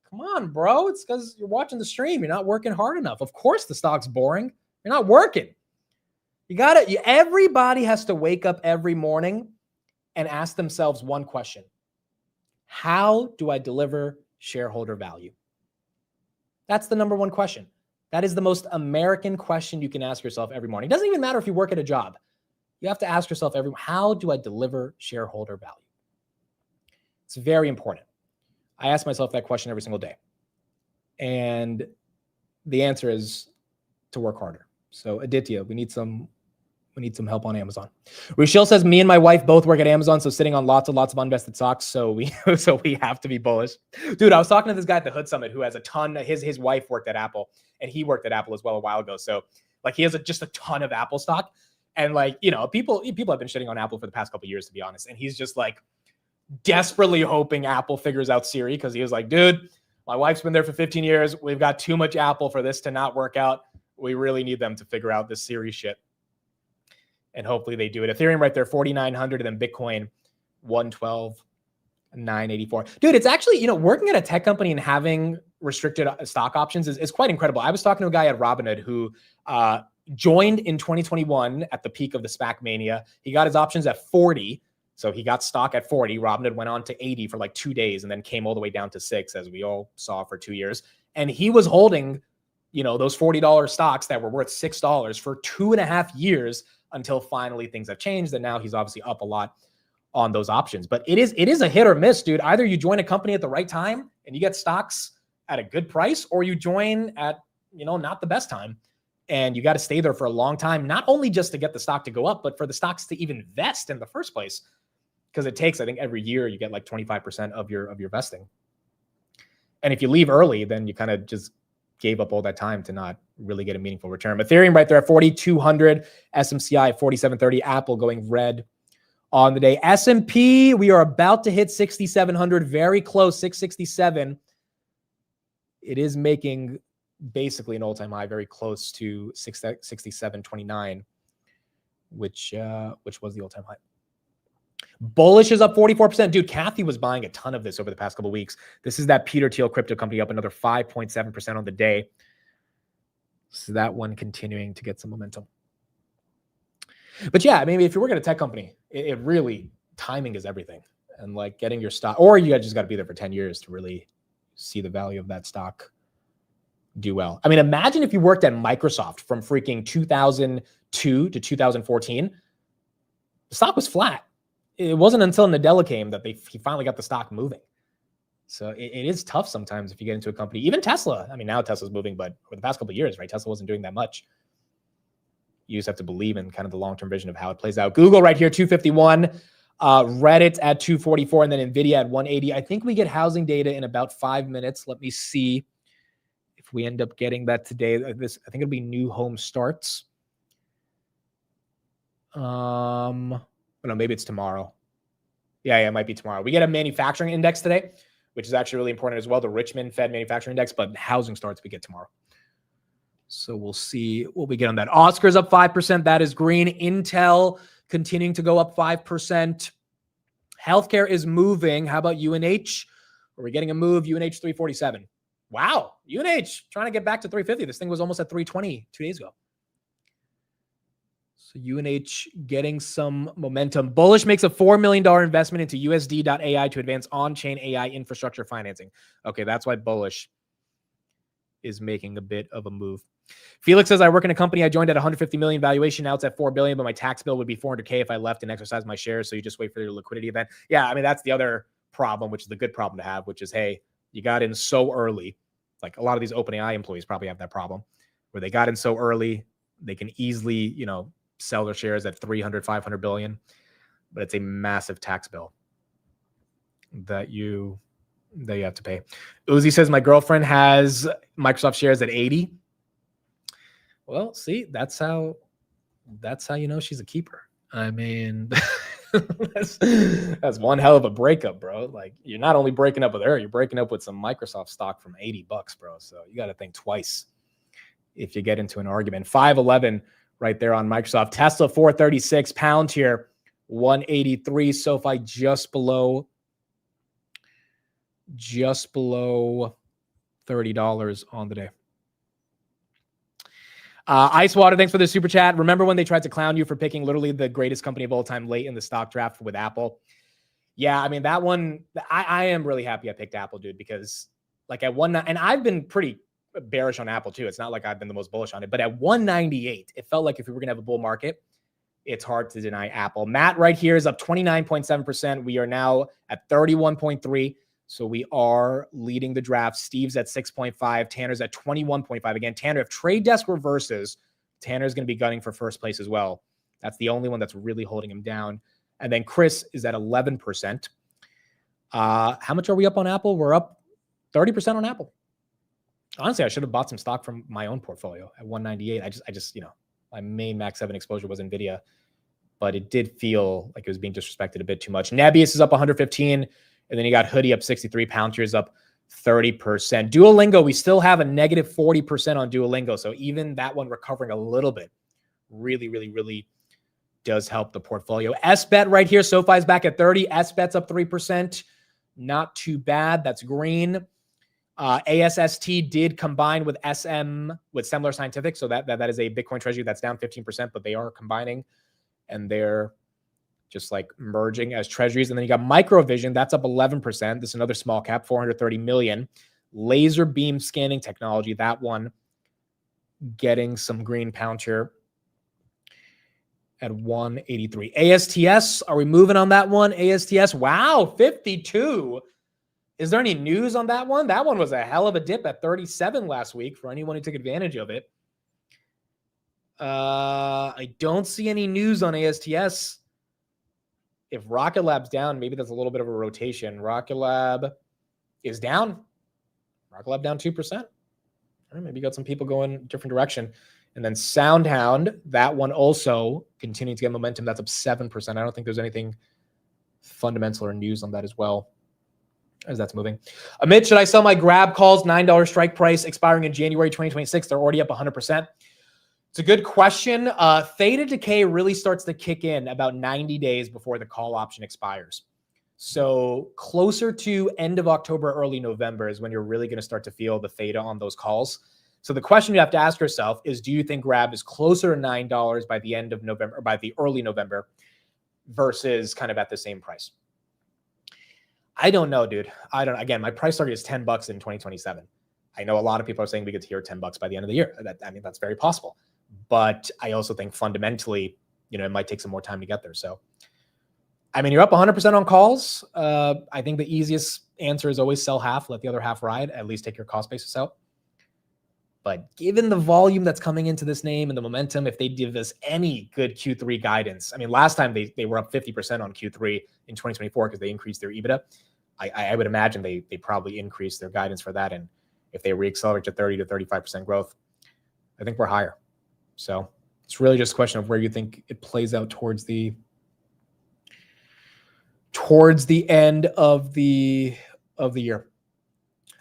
Come on, bro. It's because you're watching the stream. You're not working hard enough. Of course the stock's boring. You're not working. Everybody has to wake up every morning and ask themselves one question. How do I deliver shareholder value? That's the number one question. That is the most American question you can ask yourself every morning. It doesn't even matter if you work at a job. You have to ask yourself how do I deliver shareholder value? It's very important. I ask myself that question every single day. And the answer is to work harder. So Aditya, we need some help on Amazon. Rochelle says, me and my wife both work at Amazon, so sitting on lots of unvested stocks, so we have to be bullish. Dude, I was talking to this guy at the Hood Summit who has a ton. His wife worked at Apple, and he worked at Apple as well a while ago. So like he has just a ton of Apple stock. And like, people have been shitting on Apple for the past couple of years, to be honest. And he's just like desperately hoping Apple figures out Siri, because he was like, dude, my wife's been there for 15 years. We've got too much Apple for this to not work out. We really need them to figure out this Siri shit. And hopefully they do it. Ethereum right there, 4,900, and then Bitcoin, 112,984. Dude, it's actually, working at a tech company and having restricted stock options is quite incredible. I was talking to a guy at Robinhood who joined in 2021 at the peak of the SPAC mania. He got his options at 40. So he got stock at 40. Robinhood went on to 80 for like 2 days and then came all the way down to 6, as we all saw, for 2 years. And he was holding, those $40 stocks that were worth $6 for 2.5 years until finally things have changed. And now he's obviously up a lot on those options. But it is a hit or miss, dude. Either you join a company at the right time and you get stocks at a good price, or you join at, not the best time. And you got to stay there for a long time, not only just to get the stock to go up, but for the stocks to even vest in the first place. Because it takes, I think, every year you get like 25% of your vesting. And if you leave early, then you kind of just gave up all that time to not really get a meaningful return. Ethereum right there at 4,200, SMCI at 4,730, Apple going red on the day. S&P, we are about to hit 6,700, very close, 667. It is making basically an all-time high, very close to 67.29, which was the all-time high. Bullish is up 44%. Dude, Kathy was buying a ton of this over the past couple of weeks. This is that Peter Thiel crypto company up another 5.7% on the day. So that one continuing to get some momentum. But yeah, if you work at a tech company, it really, timing is everything. And like getting your stock, or you just got to be there for 10 years to really see the value of that stock do well. Imagine if you worked at Microsoft from freaking 2002 to 2014. The stock was flat. It wasn't until Nadella came that he finally got the stock moving. So it is tough sometimes if you get into a company, even Tesla. Now Tesla's moving, but for the past couple of years, right? Tesla wasn't doing that much. You just have to believe in kind of the long-term vision of how it plays out. Google right here, 251. Reddit at 244, and then Nvidia at 180. I think we get housing data in about 5 minutes. Let me see if we end up getting that today. I think it'll be new home starts. No, maybe it's tomorrow. Yeah, it might be tomorrow. We get a manufacturing index today, which is actually really important as well. The Richmond Fed manufacturing index, but housing starts we get tomorrow. So we'll see what we get on that. Oscar's up 5%. That is green. Intel continuing to go up 5%. Healthcare is moving. How about UNH? Are we getting a move? UNH 347. Wow. UNH trying to get back to 350. This thing was almost at 320 2 days ago. So UNH getting some momentum. Bullish makes a $4 million investment into USD.ai to advance on-chain AI infrastructure financing. Okay, that's why Bullish is making a bit of a move. Felix says, I work in a company I joined at 150 million valuation. Now it's at 4 billion, but my tax bill would be 400K if I left and exercised my shares. So you just wait for your liquidity event. Yeah, that's the other problem, which is the good problem to have, which is, hey, you got in so early Like a lot of these OpenAI employees probably have that problem where they got in so early, they can easily, sell their shares at 300, 500 billion, but it's a massive tax bill that you have to pay. Uzi says, my girlfriend has Microsoft shares at 80. Well, see, that's how she's a keeper. I mean, that's one hell of a breakup, bro. Like, you're not only breaking up with her, you're breaking up with some Microsoft stock from $80, bro. So you got to think twice if you get into an argument. 511 right there on Microsoft. Tesla 436, Palantir 183, SoFi just below $30 on the day. Ice Water, thanks for the super chat. Remember when they tried to clown you for picking literally the greatest company of all time late in the stock draft with Apple? Yeah, I mean, that one, I am really happy I picked Apple, dude, because like at and I've been pretty bearish on Apple too. It's not like I've been the most bullish on it, but at 198, it felt like if we were going to have a bull market, it's hard to deny Apple. Matt right here is up 29.7%. We are now at 31.3. So we are leading the draft. Steve's at 6.5. Tanner's at 21.5. Again, Tanner, if Trade Desk reverses, Tanner's going to be gunning for first place as well. That's the only one that's really holding him down. And then Chris is at 11%. How much are we up on Apple? We're up 30% on Apple. Honestly, I should have bought some stock from my own portfolio at 198. I just, my main Max 7 exposure was Nvidia, but it did feel like it was being disrespected a bit too much. Nebius is up 115. And then you got Hoodie up 63, Palantir's up 30%. Duolingo, we still have a negative 40% on Duolingo. So even that one recovering a little bit really, really, really does help the portfolio. SBET right here, SoFi's back at 30. SBET's up 3%. Not too bad. That's green. ASST did combine with Semler Scientific. So that is a Bitcoin treasury that's down 15%, but they are combining and they're just like merging as treasuries. And then you got Microvision, that's up 11%. This is another small cap, 430 million. Laser beam scanning technology, that one getting some green. Palantir at 183. ASTS, are we moving on that one? ASTS, wow, 52. Is there any news on that one? That one was a hell of a dip at 37 last week for anyone who took advantage of it. I don't see any news on ASTS. If Rocket Lab's down, maybe that's a little bit of a rotation. Rocket Lab is down. Rocket Lab down 2%. Or maybe you got some people going a different direction. And then SoundHound, that one also continuing to get momentum. That's up 7%. I don't think there's anything fundamental or news on that as well as that's moving. Amit, should I sell my grab calls? $9 strike price expiring in January 2026. They're already up 100%. It's a good question. Theta decay really starts to kick in about 90 days before the call option expires. So closer to end of October, early November is when you're really going to start to feel the theta on those calls. So the question you have to ask yourself is, do you think grab is closer to $9 by the end of November, or by the early November, versus kind of at the same price? I don't know, dude. Again, my price target is $10 in 2027. I know a lot of people are saying we get to hear $10 by the end of the year. That's very possible. But I also think fundamentally, it might take some more time to get there. So, you're up 100% on calls. I think the easiest answer is always sell half, let the other half ride, at least take your cost basis out. But given the volume that's coming into this name and the momentum, if they give us any good Q3 guidance, last time they were up 50% on Q3 in 2024 because they increased their EBITDA. I would imagine they probably increased their guidance for that. And if they reaccelerate to 30 to 35% growth, I think we're higher. So it's really just a question of where you think it plays out towards the end of the year.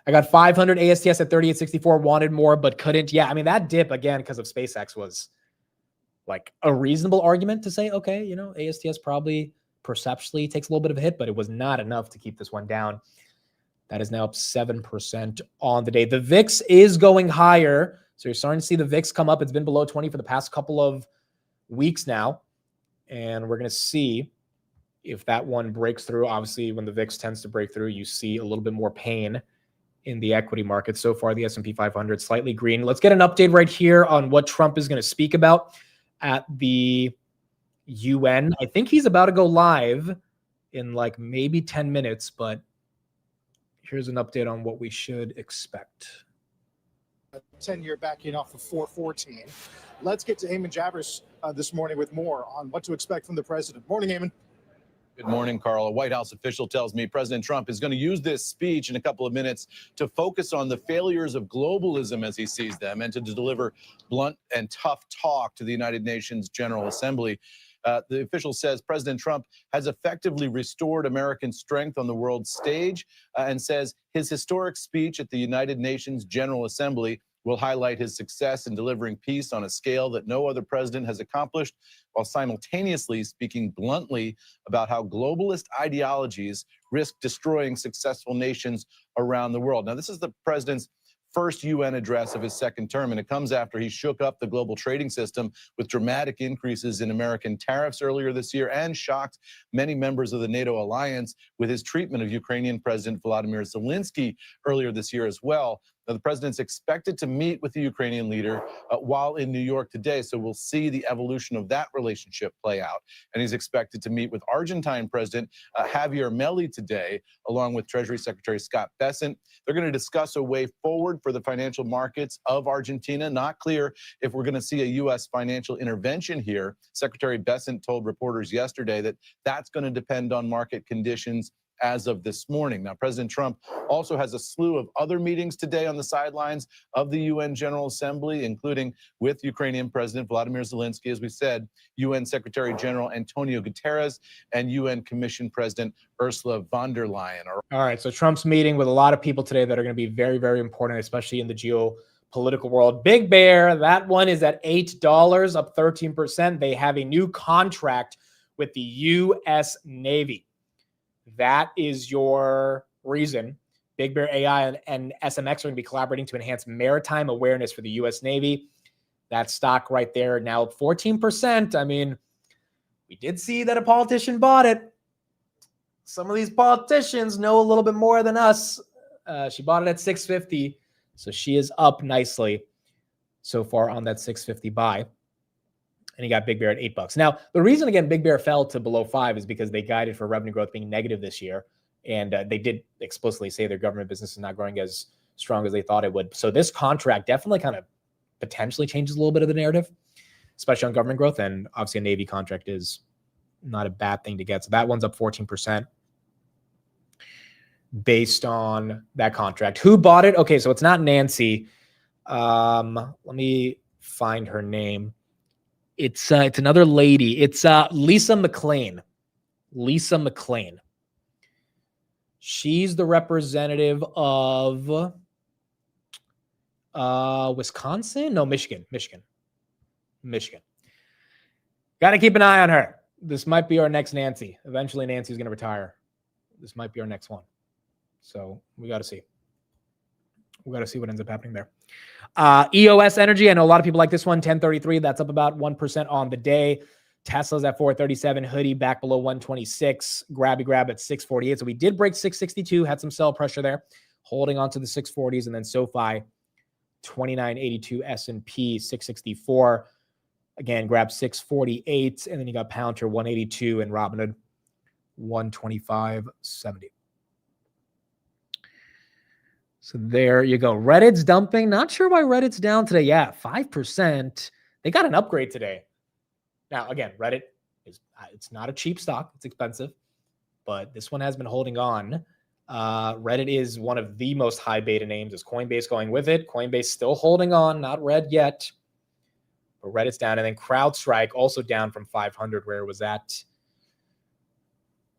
I got 500 ASTS at 38.64, wanted more, but couldn't. Yeah, that dip, again, because of SpaceX was like a reasonable argument to say, okay, ASTS probably perceptually takes a little bit of a hit, but it was not enough to keep this one down. That is now up 7% on the day. The VIX is going higher. So you're starting to see the VIX come up. It's been below 20 for the past couple of weeks now. And we're going to see if that one breaks through. Obviously, when the VIX tends to break through, you see a little bit more pain in the equity market. So far, the S&P 500 slightly green. Let's get an update right here on what Trump is going to speak about at the UN. I think he's about to go live in like maybe 10 minutes, but here's an update on what we should expect. 10-year backing off of 414. Let's get to Eamon Javers this morning with more on what to expect from the president. Morning, Eamon. Good morning, Carl. A White House official tells me President Trump is going to use this speech in a couple of minutes to focus on the failures of globalism as he sees them and to deliver blunt and tough talk to the United Nations General Assembly. The official says President Trump has effectively restored American strength on the world stage and says his historic speech at the United Nations General Assembly will highlight his success in delivering peace on a scale that no other president has accomplished, while simultaneously speaking bluntly about how globalist ideologies risk destroying successful nations around the world. Now, this is the president's first UN address of his second term, and it comes after he shook up the global trading system with dramatic increases in American tariffs earlier this year and shocked many members of the NATO alliance with his treatment of Ukrainian President Volodymyr Zelensky earlier this year as well. Now, the president's expected to meet with the Ukrainian leader while in New York today, so we'll see the evolution of that relationship play out. And he's expected to meet with Argentine President Javier Milei today, along with Treasury Secretary Scott Bessent. They're going to discuss a way forward for the financial markets of Argentina. Not clear if we're going to see a U.S. financial intervention here. Secretary Bessent told reporters yesterday that that's going to depend on market conditions as of this morning. Now, President Trump also has a slew of other meetings today on the sidelines of the UN General Assembly, including with Ukrainian President Volodymyr Zelensky, as we said, UN Secretary General Antonio Guterres, and UN Commission President Ursula von der Leyen. All right, so Trump's meeting with a lot of people today that are going to be very, very important, especially in the geopolitical world. Big Bear, that one is at $8, up 13%. They have a new contract with the U.S. Navy. That is your reason. Big Bear AI and SMX are going to be collaborating to enhance maritime awareness for the U.S. Navy. That stock right there now up 14%. I mean, we did see that a politician bought it. Some of these politicians know a little bit more than us. She bought it at $6.50, so she is up nicely so far on that $6.50 buy. And you got Big Bear at $8. Now, the reason, again, Big Bear fell to below 5 is because they guided for revenue growth being negative this year. And they did explicitly say their government business is not growing as strong as they thought it would. So this contract definitely kind of potentially changes a little bit of the narrative, especially on government growth. And obviously a Navy contract is not a bad thing to get. So that one's up 14% based on that contract. Who bought it? Okay, so it's not Nancy. Let me find her name. It's another lady. It's Lisa McLean. Lisa McLean. She's the representative of Wisconsin? No, Michigan. Got to keep an eye on her. This might be our next Nancy. Eventually, Nancy's going to retire. This might be our next one. So we got to see. We got to see what ends up happening there. EOS Energy. I know a lot of people like this one. 1033. That's up about 1% on the day. Tesla's at 437. Hoodie back below 126. Grab at 648. So we did break 662. Had some sell pressure there. Holding on to the 640s. And then SoFi 2982. S&P 664. Again, grab 648. And then you got Palantir 182 and Robinhood 125.70. So there you go. Reddit's dumping. Not sure why Reddit's down today. Yeah, 5%. They got an upgrade today. Now, again, Reddit it's not a cheap stock. It's expensive, but this one has been holding on. Reddit is one of the most high beta names. Is Coinbase going with it? Coinbase still holding on, not red yet, but Reddit's down. And then CrowdStrike also down from 500, where it was at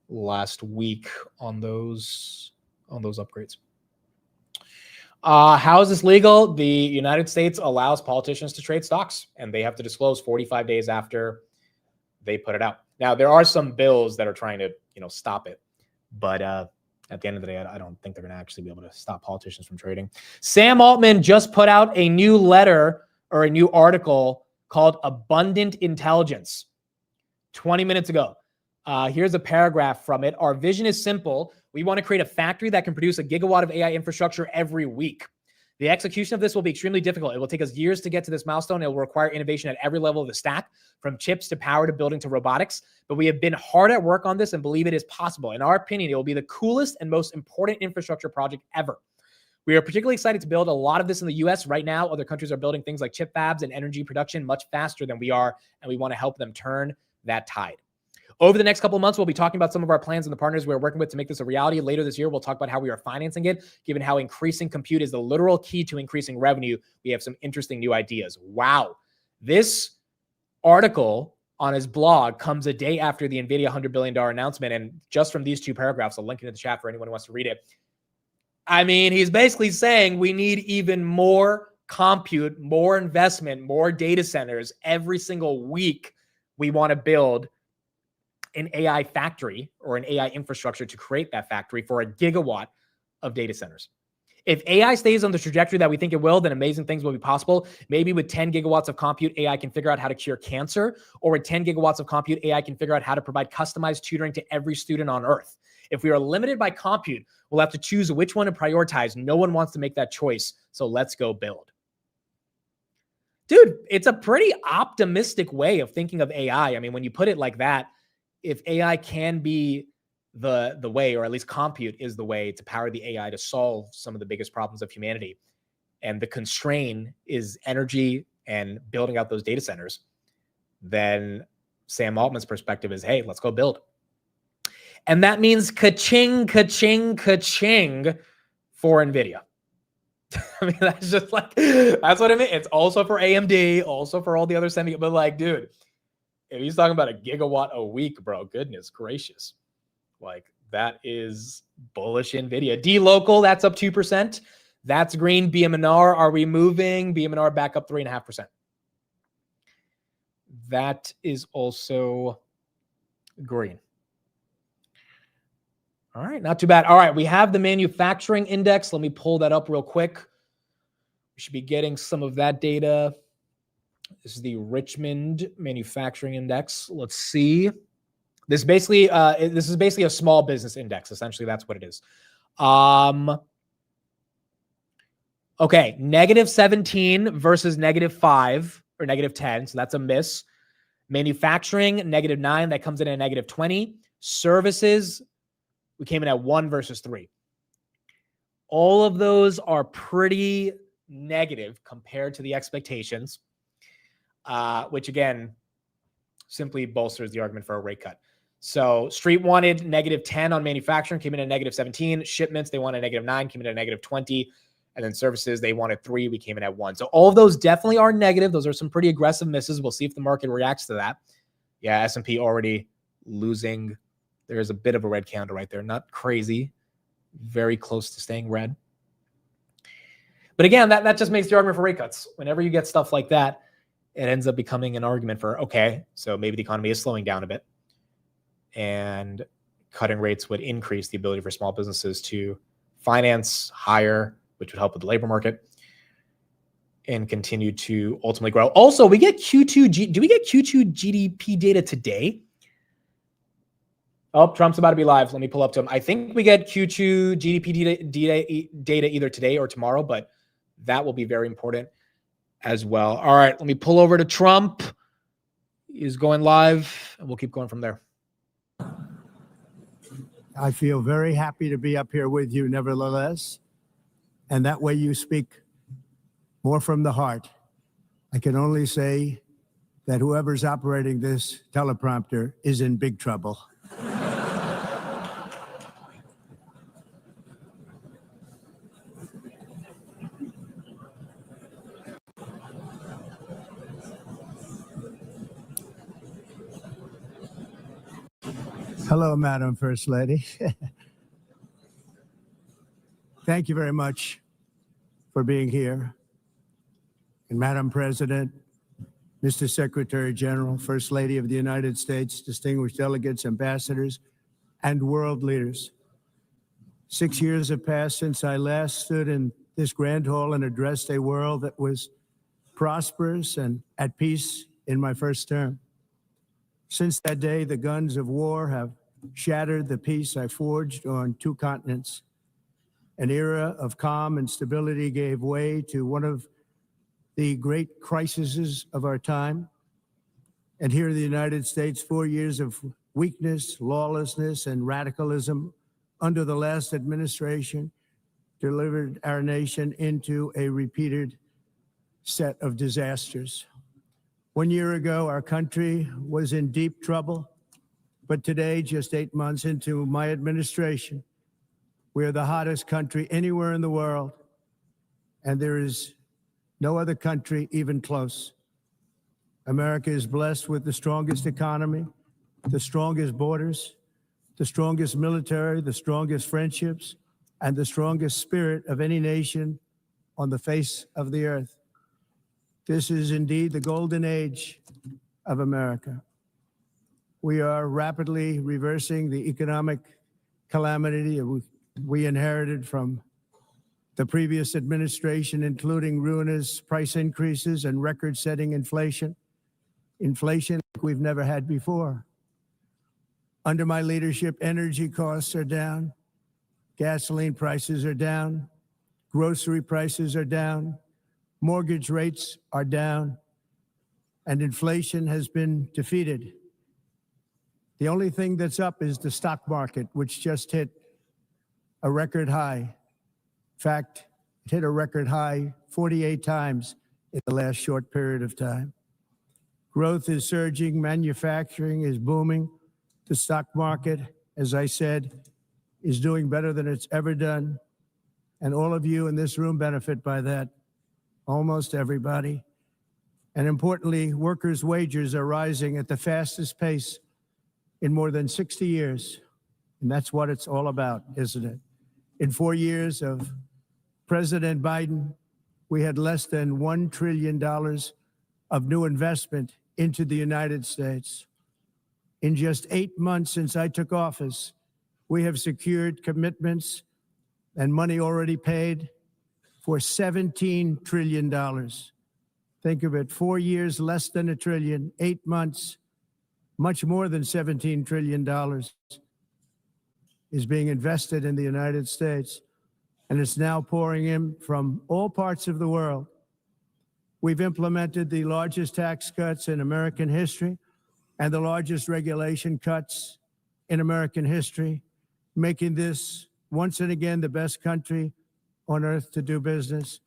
last week on those upgrades. How is this legal? The United States allows politicians to trade stocks, and they have to disclose 45 days after they put it out. Now, there are some bills that are trying to, stop it, but at the end of the day, I don't think they're going to actually be able to stop politicians from trading. Sam Altman just put out a new letter or a new article called Abundant Intelligence 20 minutes ago. Here's a paragraph from it. Our vision is simple. We want to create a factory that can produce a gigawatt of AI infrastructure every week. The execution of this will be extremely difficult. It will take us years to get to this milestone. It will require innovation at every level of the stack, from chips to power to building to robotics. But we have been hard at work on this and believe it is possible. In our opinion, it will be the coolest and most important infrastructure project ever. We are particularly excited to build a lot of this in the US right now. Other countries are building things like chip fabs and energy production much faster than we are, and we want to help them turn that tide. Over the next couple of months, we'll be talking about some of our plans and the partners we're working with to make this a reality. Later this year, we'll talk about how we are financing it. Given how increasing compute is the literal key to increasing revenue, we have some interesting new ideas. Wow. This article on his blog comes a day after the NVIDIA $100 billion announcement. And just from these two paragraphs, I'll link it in the chat for anyone who wants to read it. I mean, he's basically saying we need even more compute, more investment, more data centers every single week. We want to build an AI factory or an AI infrastructure to create that factory for 1 gigawatt of data centers. If AI stays on the trajectory that we think it will, then amazing things will be possible. Maybe with 10 gigawatts of compute, AI can figure out how to cure cancer, or with 10 gigawatts of compute, AI can figure out how to provide customized tutoring to every student on Earth. If we are limited by compute, we'll have to choose which one to prioritize. No one wants to make that choice, so let's go build. Dude, it's a pretty optimistic way of thinking of AI. I mean, when you put it like that, if AI can be the way, or at least compute is the way to power the AI to solve some of the biggest problems of humanity, and the constraint is energy and building out those data centers, then Sam Altman's perspective is, hey, let's go build. And that means ka-ching, ka-ching, ka-ching for NVIDIA. I mean, that's just like, that's what I mean. It's also for AMD, also for all the other semi, but like, dude, if he's talking about 1 gigawatt a week, bro, goodness gracious. Like, that is bullish NVIDIA. D-Local, that's up 2%. That's green. BMNR, are we moving? BMNR back up 3.5%. That is also green. All right, not too bad. All right, we have the manufacturing index. Let me pull that up real quick. We should be getting some of that data. This is the Richmond Manufacturing Index. Let's see. This is basically a small business index. Essentially, that's what it is. Okay, -17 versus -5 or -10. So that's a miss. Manufacturing, -9. That comes in at -20. Services, we came in at 1 versus 3. All of those are pretty negative compared to the expectations, which again, simply bolsters the argument for a rate cut. So Street wanted -10 on manufacturing, came in at -17. Shipments, they wanted -9, came in at -20. And then services, they wanted 3, we came in at 1. So all of those definitely are negative. Those are some pretty aggressive misses. We'll see if the market reacts to that. Yeah, S&P already losing. There's a bit of a red candle right there. Not crazy. Very close to staying red. But again, that just makes the argument for rate cuts. Whenever you get stuff like that, it ends up becoming an argument for, okay, so maybe the economy is slowing down a bit. And cutting rates would increase the ability for small businesses to finance higher, which would help with the labor market and continue to ultimately grow. Also, we get do we get Q2 GDP data today? Oh, Trump's about to be live. Let me pull up to him. I think we get Q2 GDP data either today or tomorrow, but that will be very important as well. All right, let me pull over to Trump. He's going live, and we'll keep going from there. I feel very happy to be up here with you, nevertheless. And that way you speak more from the heart. I can only say that whoever's operating this teleprompter is in big trouble. Hello, Madam First Lady. Thank you very much for being here. And Madam President, Mr. Secretary General, First Lady of the United States, distinguished delegates, ambassadors, and world leaders. 6 years have passed since I last stood in this grand hall and addressed a world that was prosperous and at peace in my first term. Since that day, the guns of war have shattered the peace I forged on 2 continents. An era of calm and stability gave way to one of the great crises of our time. And here in the United States, 4 years of weakness, lawlessness, and radicalism under the last administration delivered our nation into a repeated set of disasters. 1 year ago, our country was in deep trouble, but today, just 8 months into my administration, we are the hottest country anywhere in the world, and there is no other country even close. America is blessed with the strongest economy, the strongest borders, the strongest military, the strongest friendships, and the strongest spirit of any nation on the face of the earth. This is indeed the golden age of America. We are rapidly reversing the economic calamity we inherited from the previous administration, including ruinous price increases and record-setting inflation like we've never had before. Under my leadership, energy costs are down, gasoline prices are down, grocery prices are down, mortgage rates are down, and inflation has been defeated. The only thing that's up is the stock market, which just hit a record high. In fact, it hit a record high 48 times in the last short period of time. Growth is surging, manufacturing is booming. The stock market, as I said, is doing better than it's ever done. And all of you in this room benefit by that, almost everybody. And importantly, workers' wages are rising at the fastest pace in more than 60 years. And that's what it's all about, isn't it? In 4 years of President Biden, we had less than $1 trillion of new investment into the United States. In just 8 months since I took office, we have secured commitments and money already paid for $17 trillion. Think of it, 4 years, less than $1 trillion, 8 months, much more than $17 trillion is being invested in the United States, and it's now pouring in from all parts of the world. We've implemented the largest tax cuts in American history and the largest regulation cuts in American history, making this once and again the best country on earth to do business.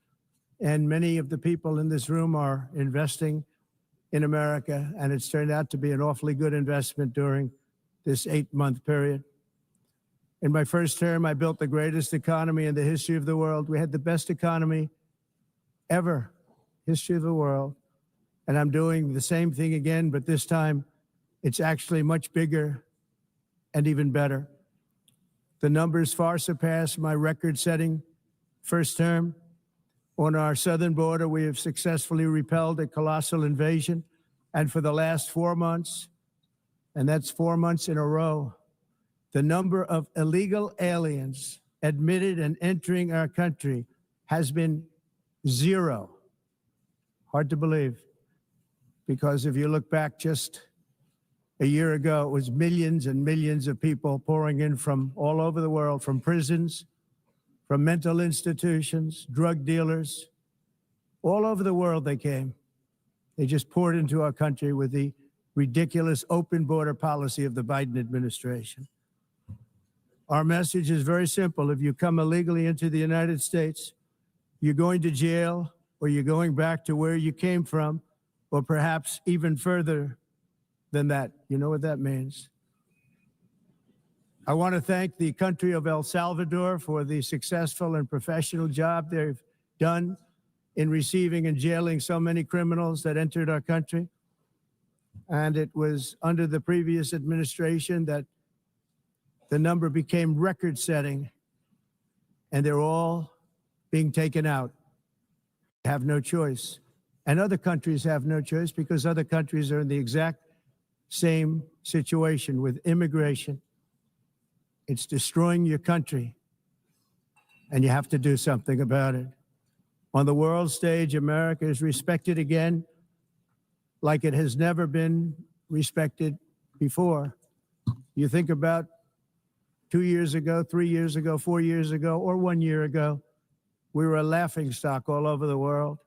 And many of the people in this room are investing in America, and it's turned out to be an awfully good investment during this 8-month period. In my first term, I built the greatest economy in the history of the world. We had the best economy ever, history of the world. And I'm doing the same thing again, but this time it's actually much bigger and even better. The numbers far surpass my record-setting first term. On our southern border, we have successfully repelled a colossal invasion. And for the last 4 months, and that's 4 months in a row, the number of illegal aliens admitted and entering our country has been 0. Hard to believe, because if you look back just a year ago, it was millions and millions of people pouring in from all over the world, from prisons, from mental institutions, drug dealers. All over the world they came. They just poured into our country with the ridiculous open border policy of the Biden administration. Our message is very simple. If you come illegally into the United States, you're going to jail, or you're going back to where you came from, or perhaps even further than that. You know what that means. I want to thank the country of El Salvador for the successful and professional job they've done in receiving and jailing so many criminals that entered our country. And it was under the previous administration that the number became record-setting, and they're all being taken out. They have no choice. And other countries have no choice, because other countries are in the exact same situation with immigration. It's destroying your country, and you have to do something about it. On the world stage, America is respected again like it has never been respected before. You think about 2 years ago, 3 years ago, 4 years ago, or 1 year ago, we were a laughingstock all over the world.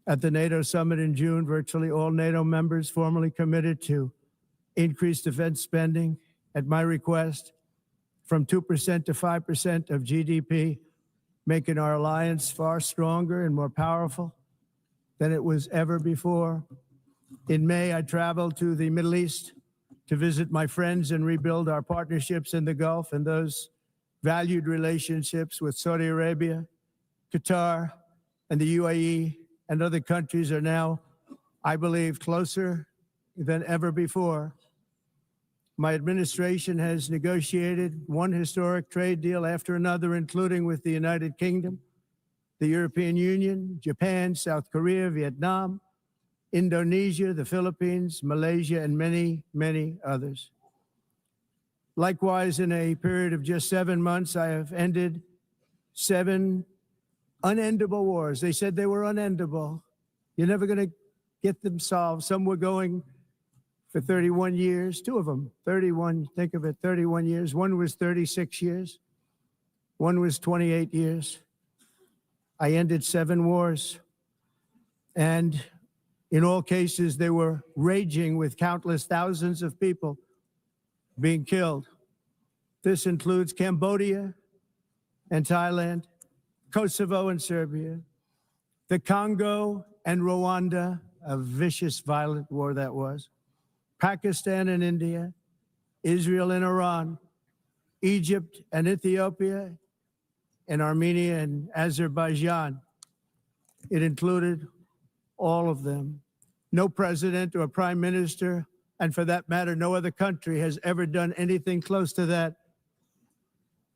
At the NATO summit in June, virtually all NATO members formally committed to increase defense spending at my request from 2% to 5% of GDP making our alliance far stronger and more powerful than it was ever before. In May, I traveled to the Middle East to visit my friends and rebuild our partnerships in the Gulf, and those valued relationships with Saudi Arabia, Qatar, and the UAE and other countries are now, I believe, closer than ever before. My administration has negotiated one historic trade deal after another, including with the United Kingdom, the European Union, Japan, South Korea, Vietnam, Indonesia, the Philippines, Malaysia, and many, many others. Likewise, in a period of just 7 months, I have ended 7 unendable wars. They said they were unendable. You're never going to get them solved. Some were going for 31 years, 2 of them, 31, think of it, 31 years. One was 36 years. One was 28 years. I ended 7 wars. And in all cases, they were raging with countless thousands of people being killed. This includes Cambodia and Thailand, Kosovo and Serbia, the Congo and Rwanda, a vicious, violent war that was, Pakistan and India, Israel and Iran, Egypt and Ethiopia, and Armenia and Azerbaijan. It included all of them. No president or prime minister, and for that matter, no other country has ever done anything close to that.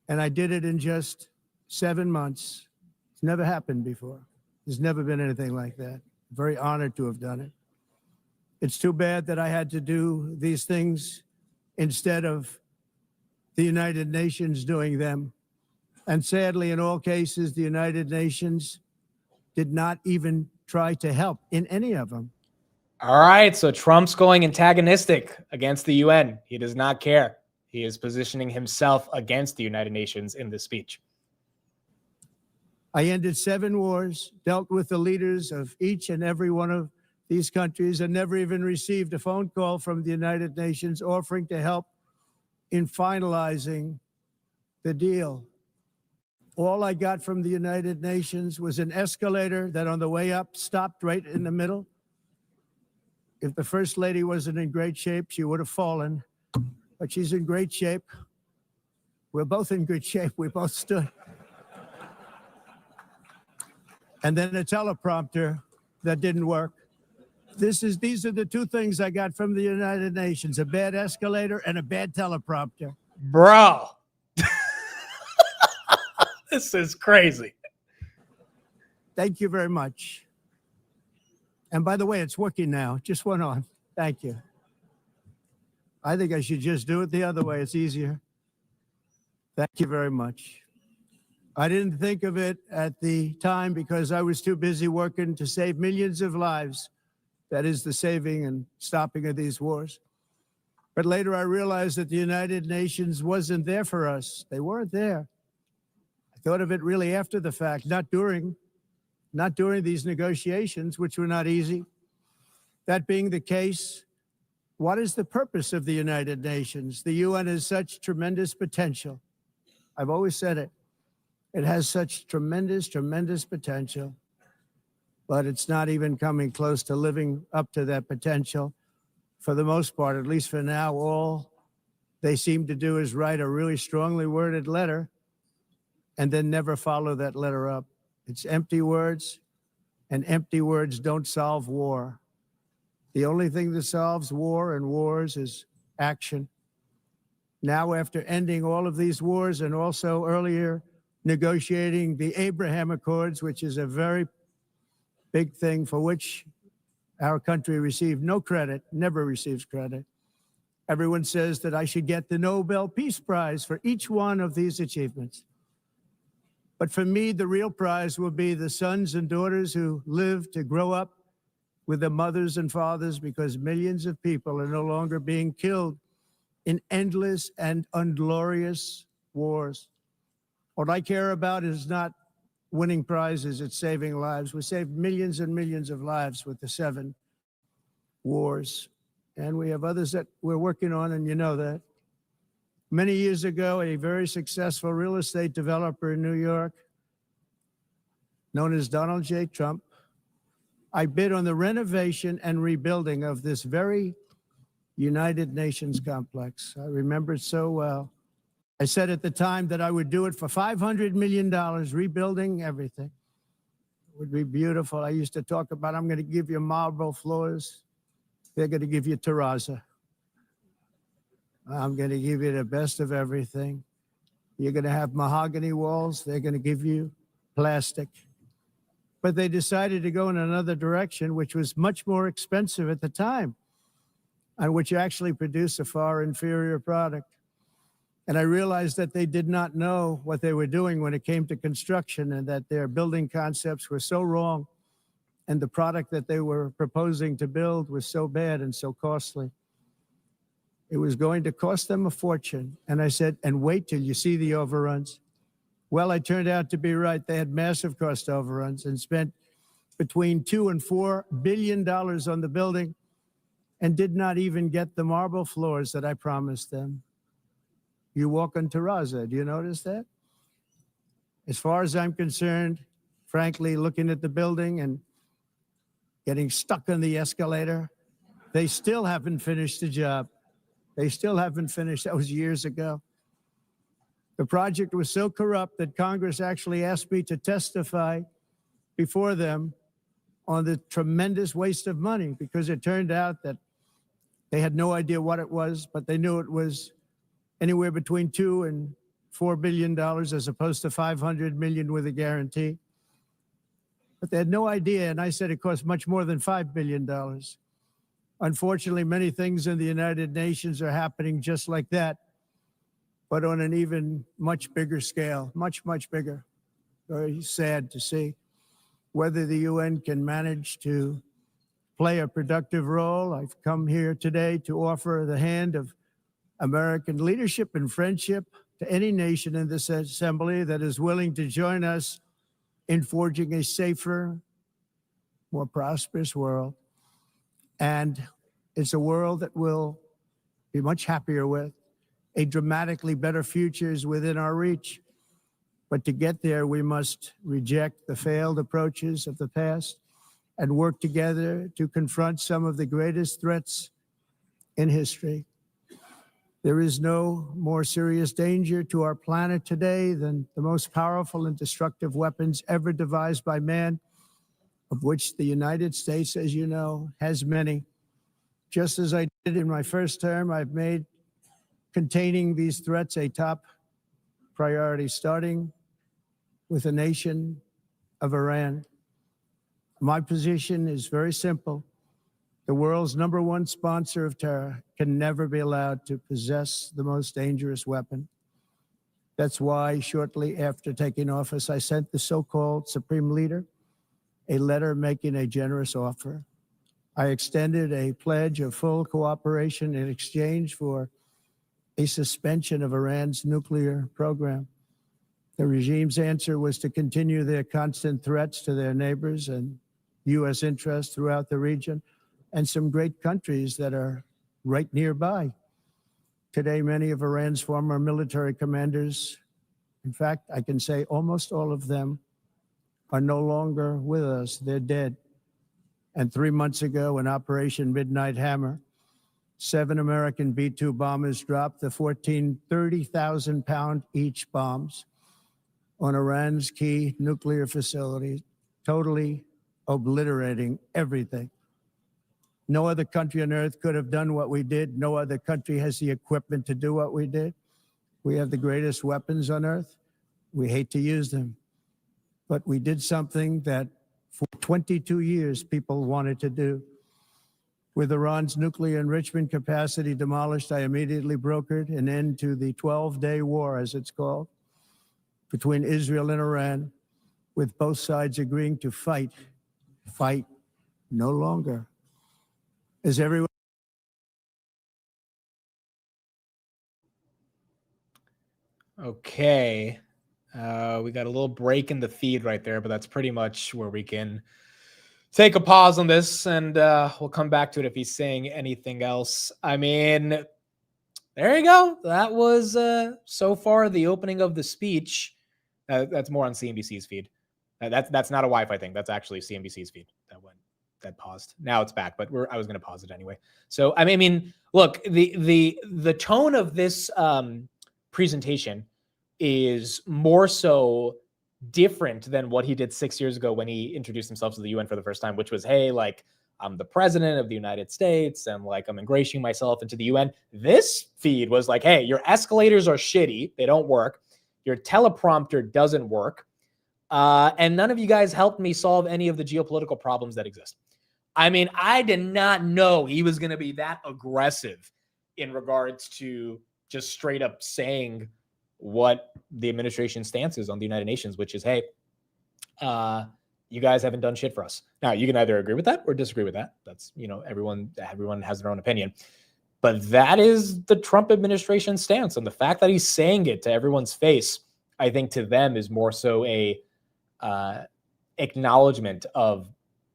And I did it in just 7 months. It's never happened before. There's never been anything like that. Very honored to have done it. It's too bad that I had to do these things instead of the United Nations doing them. And sadly, in all cases, the United Nations did not even try to help in any of them. All right, so Trump's going antagonistic against the UN. He does not care. He is positioning himself against the United Nations in this speech. I ended 7 wars, dealt with the leaders of each and every one of these countries, and never even received a phone call from the United Nations offering to help in finalizing the deal. All I got from the United Nations was an escalator that on the way up stopped right in the middle. If the First Lady wasn't in great shape, she would have fallen, but she's in great shape. We're both in good shape. We both stood. And then a teleprompter that didn't work. These are the 2 things I got from the United Nations, a bad escalator and a bad teleprompter. Bro. This is crazy. Thank you very much. And by the way, it's working now. Just went on. Thank you. I think I should just do it the other way. It's easier. Thank you very much. I didn't think of it at the time because I was too busy working to save millions of lives. That is the saving and stopping of these wars. But later I realized that the United Nations wasn't there for us. They weren't there. I thought of it really after the fact, not during these negotiations, which were not easy. That being the case, what is the purpose of the United Nations? The UN has such tremendous potential. I've always said it. It has such tremendous, tremendous potential, but it's not even coming close to living up to that potential. For the most part, at least for now, all they seem to do is write a really strongly worded letter and then never follow that letter up. It's empty words, and empty words don't solve war. The only thing that solves war and wars is action. Now, after ending all of these wars and also earlier negotiating the Abraham Accords, which is a very big thing for which our country received no credit, never receives credit. Everyone says that I should get the Nobel Peace Prize for each one of these achievements. But for me, the real prize will be the sons and daughters who live to grow up with their mothers and fathers, because millions of people are no longer being killed in endless and unglorious wars. What I care about is not winning prizes, it's saving lives. We saved millions and millions of lives with the 7 wars. And we have others that we're working on, and you know that. Many years ago, a very successful real estate developer in New York known as Donald J. Trump, I bid on the renovation and rebuilding of this very United Nations complex. I remember it so well. I said at the time that I would do it for $500 million, rebuilding everything. It would be beautiful. I used to talk about, I'm going to give you marble floors. They're going to give you terrazzo. I'm going to give you the best of everything. You're going to have mahogany walls. They're going to give you plastic. But they decided to go in another direction, which was much more expensive at the time, and which actually produced a far inferior product. And I realized that they did not know what they were doing when it came to construction, and that their building concepts were so wrong, and the product that they were proposing to build was so bad and so costly. It was going to cost them a fortune. And I said, and wait till you see the overruns. Well, I turned out to be right. They had massive cost overruns and spent between $2 and $4 billion on the building and did not even get the marble floors that I promised them. You walk on terrazzo. Do you notice that? As far as I'm concerned, frankly, looking at the building and getting stuck on the escalator, they still haven't finished the job. They still haven't finished. That was years ago. The project was so corrupt that Congress actually asked me to testify before them on the tremendous waste of money, because it turned out that they had no idea what it was, but they knew it was anywhere between $2 and $4 billion as opposed to $500 million with a guarantee. But they had no idea, and I said it cost much more than $5 billion. Unfortunately, many things in the United Nations are happening just like that, but on an even much bigger scale, much, much bigger. Very sad to see. Whether the UN can manage to play a productive role, I've come here today to offer the hand of American leadership and friendship to any nation in this assembly that is willing to join us in forging a safer, more prosperous world. And it's a world that we'll be much happier with. A dramatically better future is within our reach. But to get there, we must reject the failed approaches of the past and work together to confront some of the greatest threats in history. There is no more serious danger to our planet today than the most powerful and destructive weapons ever devised by man, of which the United States, as you know, has many. Just as I did in my first term, I've made containing these threats a top priority, starting with the nation of Iran. My position is very simple. The world's #1 sponsor of terror can never be allowed to possess the most dangerous weapon. That's why shortly after taking office, I sent the so-called Supreme Leader a letter making a generous offer. I extended a pledge of full cooperation in exchange for a suspension of Iran's nuclear program. The regime's answer was to continue their constant threats to their neighbors and U.S. interests throughout the region, and some great countries that are right nearby. Today, many of Iran's former military commanders, in fact, I can say almost all of them, are no longer with us. They're dead. And 3 months ago, in Operation Midnight Hammer, 7 American B-2 bombers dropped the 14 30,000-pound each bombs on Iran's key nuclear facilities, totally obliterating everything. No other country on earth could have done what we did. No other country has the equipment to do what we did. We have the greatest weapons on earth. We hate to use them. But we did something that for 22 years people wanted to do. With Iran's nuclear enrichment capacity demolished, I immediately brokered an end to the 12-day war, as it's called, between Israel and Iran, with both sides agreeing to fight no longer. As everyone Okay. We got a little break in the feed right there, but that's pretty much where we can take a pause on this, and we'll come back to it if he's saying anything else. I mean, there you go. That was so far the opening of the speech. That's more on CNBC's feed. That's not a Wi-Fi thing. That's actually CNBC's feed that paused. Now it's back, but I was going to pause it anyway. So I mean, look, the tone of this presentation is more so different than what he did 6 years ago when he introduced himself to the UN for the first time, which was, hey, like, I'm the president of the United States and like I'm ingratiating myself into the UN. This feed was like, hey, your escalators are shitty. They don't work. Your teleprompter doesn't work. And none of you guys helped me solve any of the geopolitical problems that exist. I mean, I did not know he was going to be that aggressive in regards to just straight up saying what the administration's stance is on the United Nations, which is, hey, you guys haven't done shit for us. Now, you can either agree with that or disagree with that. That's, you know, everyone has their own opinion. But that is the Trump administration stance. And the fact that he's saying it to everyone's face, I think to them is more so a acknowledgement of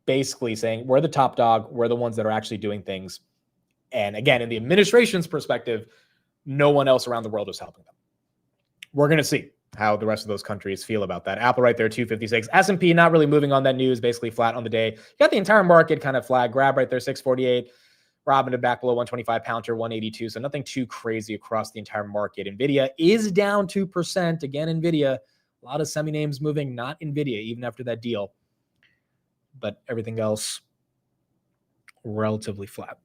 basically saying we're the top dog. We're the ones that are actually doing things. And again, in the administration's perspective, no one else around the world is helping them. We're going to see how the rest of those countries feel about that. Apple right there, 256. S&P not really moving on that news, basically flat on the day. You got the entire market kind of flat. Grab right there, 648. Robinhood back below 125. Palantir 182. So nothing too crazy across the entire market. Nvidia is down 2%. Again, Nvidia, a lot of semi names moving, not Nvidia, even after that deal. But everything else relatively flat.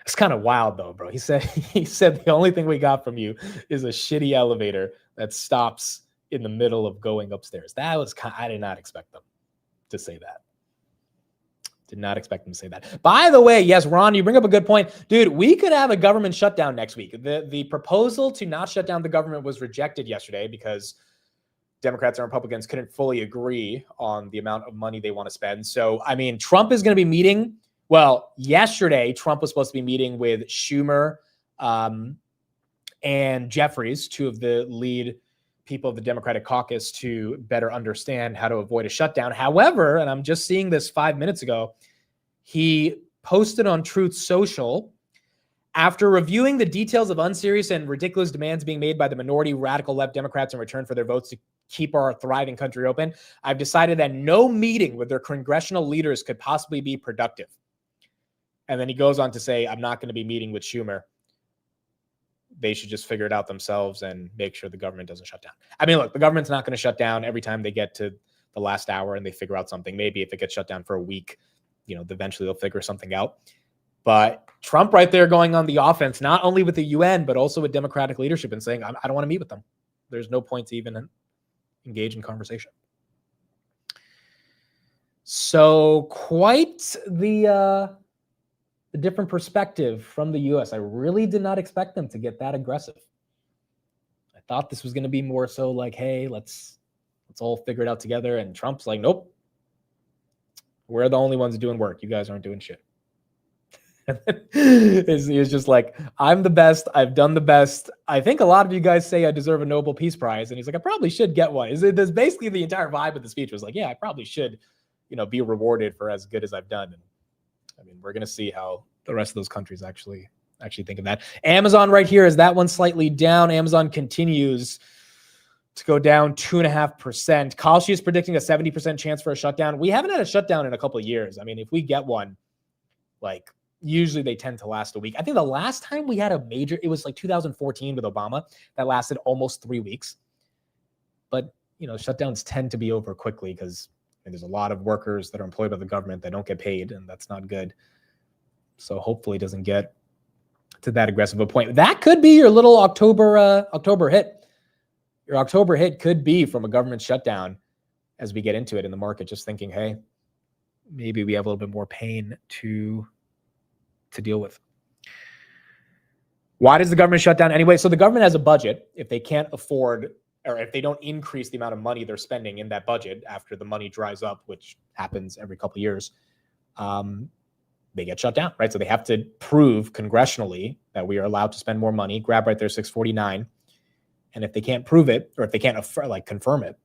It's kind of wild though, bro. He said the only thing we got from you is a shitty elevator that stops in the middle of going upstairs. That was I did not expect them to say that. Did not expect them to say that. By the way, yes, Ron, you bring up a good point. Dude, we could have a government shutdown next week. The proposal to not shut down the government was rejected yesterday because Democrats and Republicans couldn't fully agree on the amount of money they want to spend. So, I mean, Trump is going to be meeting. Well, yesterday, Trump was supposed to be meeting with Schumer and Jeffries, two of the lead people of the Democratic caucus, to better understand how to avoid a shutdown. However, and I'm just seeing this 5 minutes ago, he posted on Truth Social, after reviewing the details of unserious and ridiculous demands being made by the minority radical left Democrats in return for their votes to keep our thriving country open, I've decided that no meeting with their congressional leaders could possibly be productive. And then he goes on to say, I'm not going to be meeting with Schumer. They should just figure it out themselves and make sure the government doesn't shut down. I mean, look, the government's not going to shut down every time they get to the last hour and they figure out something. Maybe if it gets shut down for a week, you know, eventually they'll figure something out. But Trump right there going on the offense, not only with the UN, but also with Democratic leadership and saying, I don't want to meet with them. There's no point to even engage in conversation. So quite the different perspective from the U.S. I really did not expect them to get that aggressive. I thought this was going to be more so like, hey, let's all figure it out together. And Trump's like, nope, we're the only ones doing work. You guys aren't doing shit. He's just like, I'm the best. I've done the best. I think a lot of you guys say I deserve a Nobel Peace Prize. And he's like, I probably should get one. There's basically the entire vibe of the speech was like, yeah, I probably should, you know, be rewarded for as good as I've done. And I mean, we're going to see how the rest of those countries actually think of that. Amazon right here is that one slightly down. Amazon continues to go down 2.5%. Kalshi is predicting a 70% chance for a shutdown. We haven't had a shutdown in a couple of years. I mean, if we get one, like usually they tend to last a week. I think the last time we had a major, it was like 2014 with Obama that lasted almost 3 weeks. But, you know, shutdowns tend to be over quickly because there's a lot of workers that are employed by the government that don't get paid, and that's not good. So hopefully it doesn't get to that aggressive a point. That could be your little October hit. Your October hit could be from a government shutdown as we get into it in the market, just thinking, hey, maybe we have a little bit more pain to deal with. Why does the government shut down anyway? So the government has a budget. If they can't afford, or if they don't increase the amount of money they're spending in that budget after the money dries up, which happens every couple of years, they get shut down, right? So they have to prove congressionally that we are allowed to spend more money. Grab right there, 649. And if they can't prove it, or if they can't confirm it,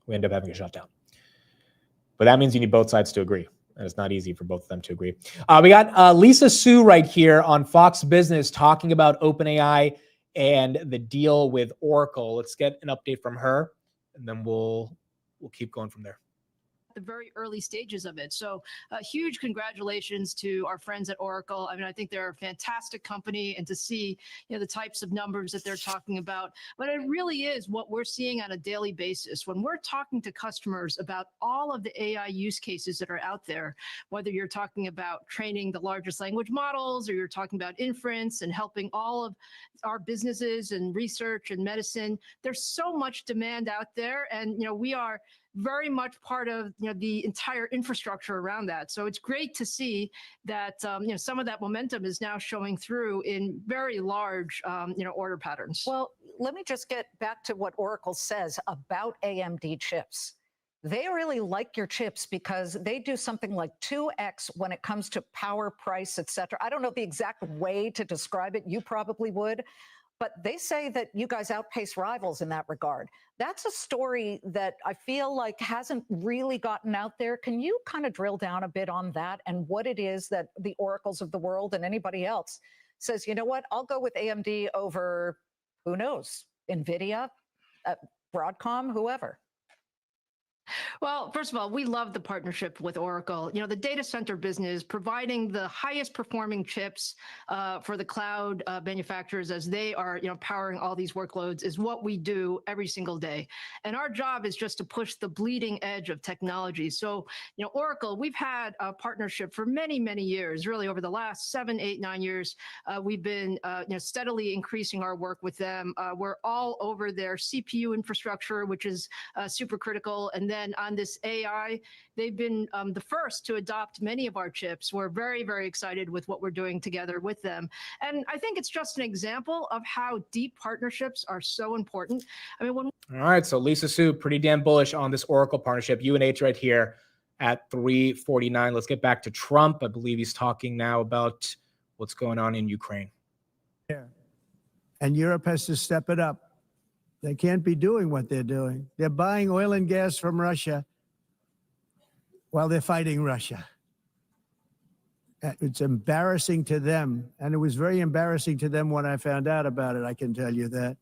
we end up having a shutdown. But that means you need both sides to agree. And it's not easy for both of them to agree. We got Lisa Su right here on Fox Business talking about OpenAI and the deal with Oracle. Let's get an update from her, and then we'll we'll keep going from there. The very early stages of it. So huge congratulations to our friends at Oracle. I mean, I think they're a fantastic company, and to see, the types of numbers that they're talking about, but it really is what we're seeing on a daily basis. When we're talking to customers about all of the AI use cases that are out there, whether you're talking about training the largest language models, or you're talking about inference and helping all of our businesses and research and medicine, there's so much demand out there. And, we are very much part of the entire infrastructure around that. So it's great to see that some of that momentum is now showing through in very large order patterns. Well, let me just get back to what Oracle says about AMD chips. They really like your chips because they do something like 2x when it comes to power, price, et cetera. I don't know the exact way to describe it. You probably would. But they say that you guys outpace rivals in that regard. That's a story that I feel like hasn't really gotten out there. Can you kind of drill down a bit on that and what it is that the Oracles of the world and anybody else says, you know what, I'll go with AMD over, who knows, Nvidia, Broadcom, whoever? Well, first of all, we love the partnership with Oracle. The data center business, providing the highest performing chips for the cloud manufacturers as they are, powering all these workloads, is what we do every single day. And our job is just to push the bleeding edge of technology. So, Oracle, we've had a partnership for many, many years, really over the last 7, 8, 9 years. We've been, steadily increasing our work with them. We're all over their CPU infrastructure, which is super critical. And then on this AI, they've been the first to adopt many of our chips. We're very, very excited with what we're doing together with them. And I think it's just an example of how deep partnerships are so important. I mean, All right, so Lisa Su, pretty damn bullish on this Oracle partnership. UNH right here at 349. Let's get back to Trump. I believe he's talking now about what's going on in Ukraine. And Europe has to step it up. They can't be doing what they're doing. They're buying oil and gas from Russia while they're fighting Russia. It's embarrassing to them. And it was very embarrassing to them when I found out about it, I can tell you that.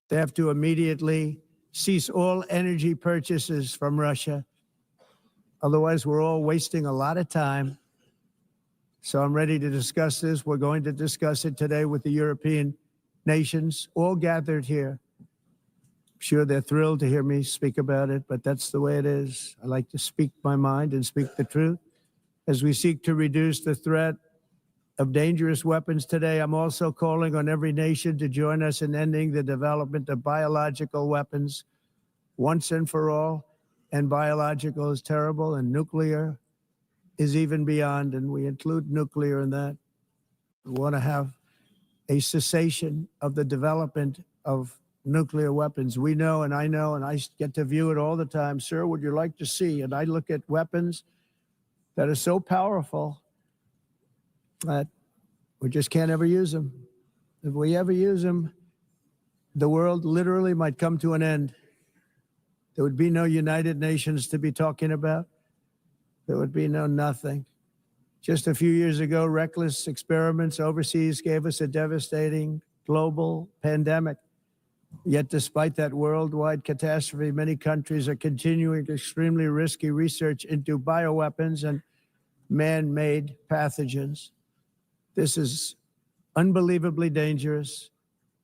They have to immediately cease all energy purchases from Russia. Otherwise, we're all wasting a lot of time. So I'm ready to discuss this. We're going to discuss it today with the European nations, all gathered here. I'm sure they're thrilled to hear me speak about it, but that's the way it is. I like to speak my mind and speak the truth. As we seek to reduce the threat of dangerous weapons today, I'm also calling on every nation to join us in ending the development of biological weapons once and for all. And biological is terrible, and nuclear is even beyond, and we include nuclear in that. We want to have a cessation of the development of nuclear weapons. We know, and I get to view it all the time. Sir, would you like to see? And I look at weapons that are so powerful that we just can't ever use them. If we ever use them, the world literally might come to an end. There would be no United Nations to be talking about. There would be no nothing. Just a few years ago, reckless experiments overseas gave us a devastating global pandemic. Yet despite that worldwide catastrophe, many countries are continuing extremely risky research into bioweapons and man-made pathogens. This is unbelievably dangerous.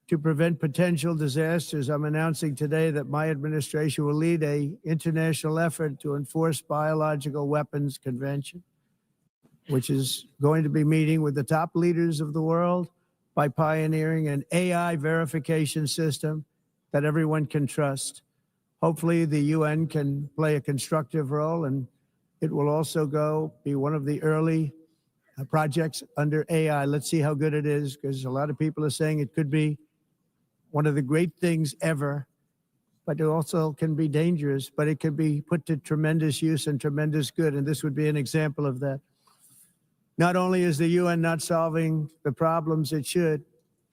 To prevent potential disasters, I'm announcing today that my administration will lead an international effort to enforce biological weapons convention, which is going to be meeting with the top leaders of the world by pioneering an AI verification system that everyone can trust. Hopefully the UN can play a constructive role, and it will also be one of the early projects under AI. Let's see how good it is, because a lot of people are saying it could be one of the great things ever, but it also can be dangerous, but it can be put to tremendous use and tremendous good, and this would be an example of that. Not only is the UN not solving the problems it should,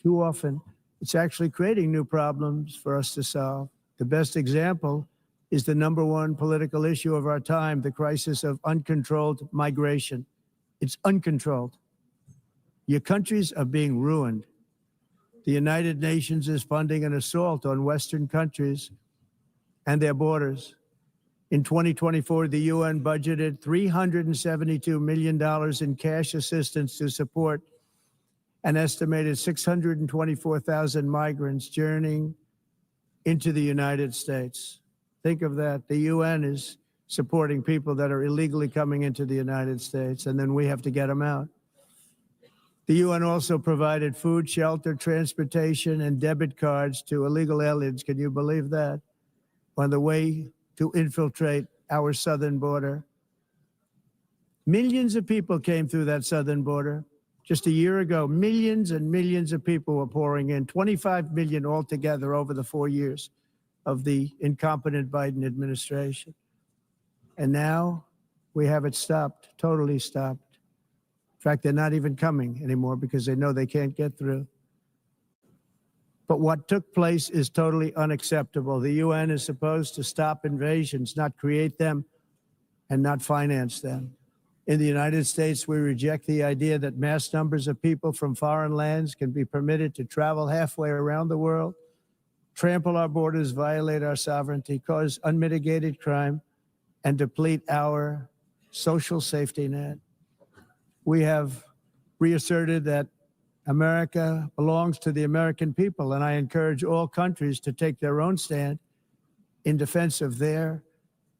too often, it's actually creating new problems for us to solve. The best example is the #1 political issue of our time, the crisis of uncontrolled migration. It's uncontrolled. Your countries are being ruined. The United Nations is funding an assault on Western countries and their borders. In 2024, the UN budgeted $372 million in cash assistance to support an estimated 624,000 migrants journeying into the United States. Think of that. The UN is supporting people that are illegally coming into the United States, and then we have to get them out. The UN also provided food, shelter, transportation, and debit cards to illegal aliens. Can you believe that? On the way to infiltrate our southern border. Millions of people came through that southern border. Just a year ago, millions and millions of people were pouring in, 25 million altogether over the 4 years of the incompetent Biden administration. And now we have it stopped, totally stopped. In fact, they're not even coming anymore because they know they can't get through. But what took place is totally unacceptable. The UN is supposed to stop invasions, not create them and not finance them. In the United States, we reject the idea that mass numbers of people from foreign lands can be permitted to travel halfway around the world, trample our borders, violate our sovereignty, cause unmitigated crime, and deplete our social safety net. We have reasserted that America belongs to the American people, and I encourage all countries to take their own stand in defense of their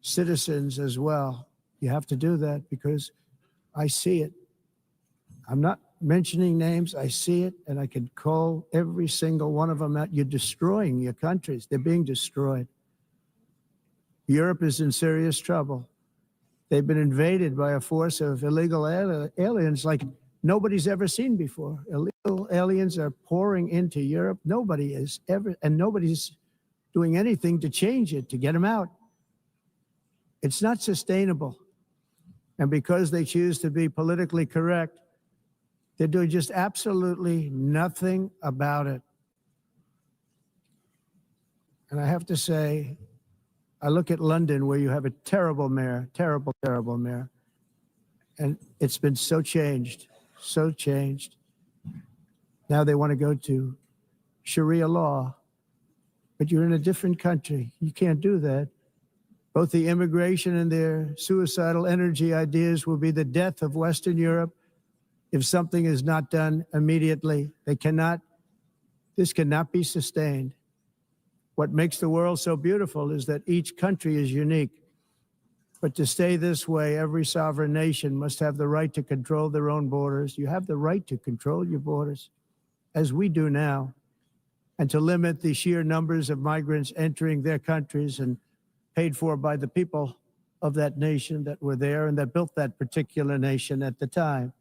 citizens as well. You have to do that because I see it. I'm not mentioning names. I see it, and I can call every single one of them out. You're destroying your countries. They're being destroyed. Europe is in serious trouble. They've been invaded by a force of illegal aliens like nobody's ever seen before. Illegal aliens are pouring into Europe. Nobody is ever, and nobody's doing anything to change it, to get them out. It's not sustainable. And because they choose to be politically correct, they're doing just absolutely nothing about it. And I have to say, I look at London where you have a terrible mayor, terrible, terrible mayor. And it's been so changed, so changed. Now they want to go to Sharia law, but you're in a different country. You can't do that. Both the immigration and their suicidal energy ideas will be the death of Western Europe if something is not done immediately. This cannot be sustained. What makes the world so beautiful is that each country is unique. But to stay this way, every sovereign nation must have the right to control their own borders. You have the right to control your borders, as we do now, and to limit the sheer numbers of migrants entering their countries and paid for by the people of that nation that were there and that built that particular nation at the time.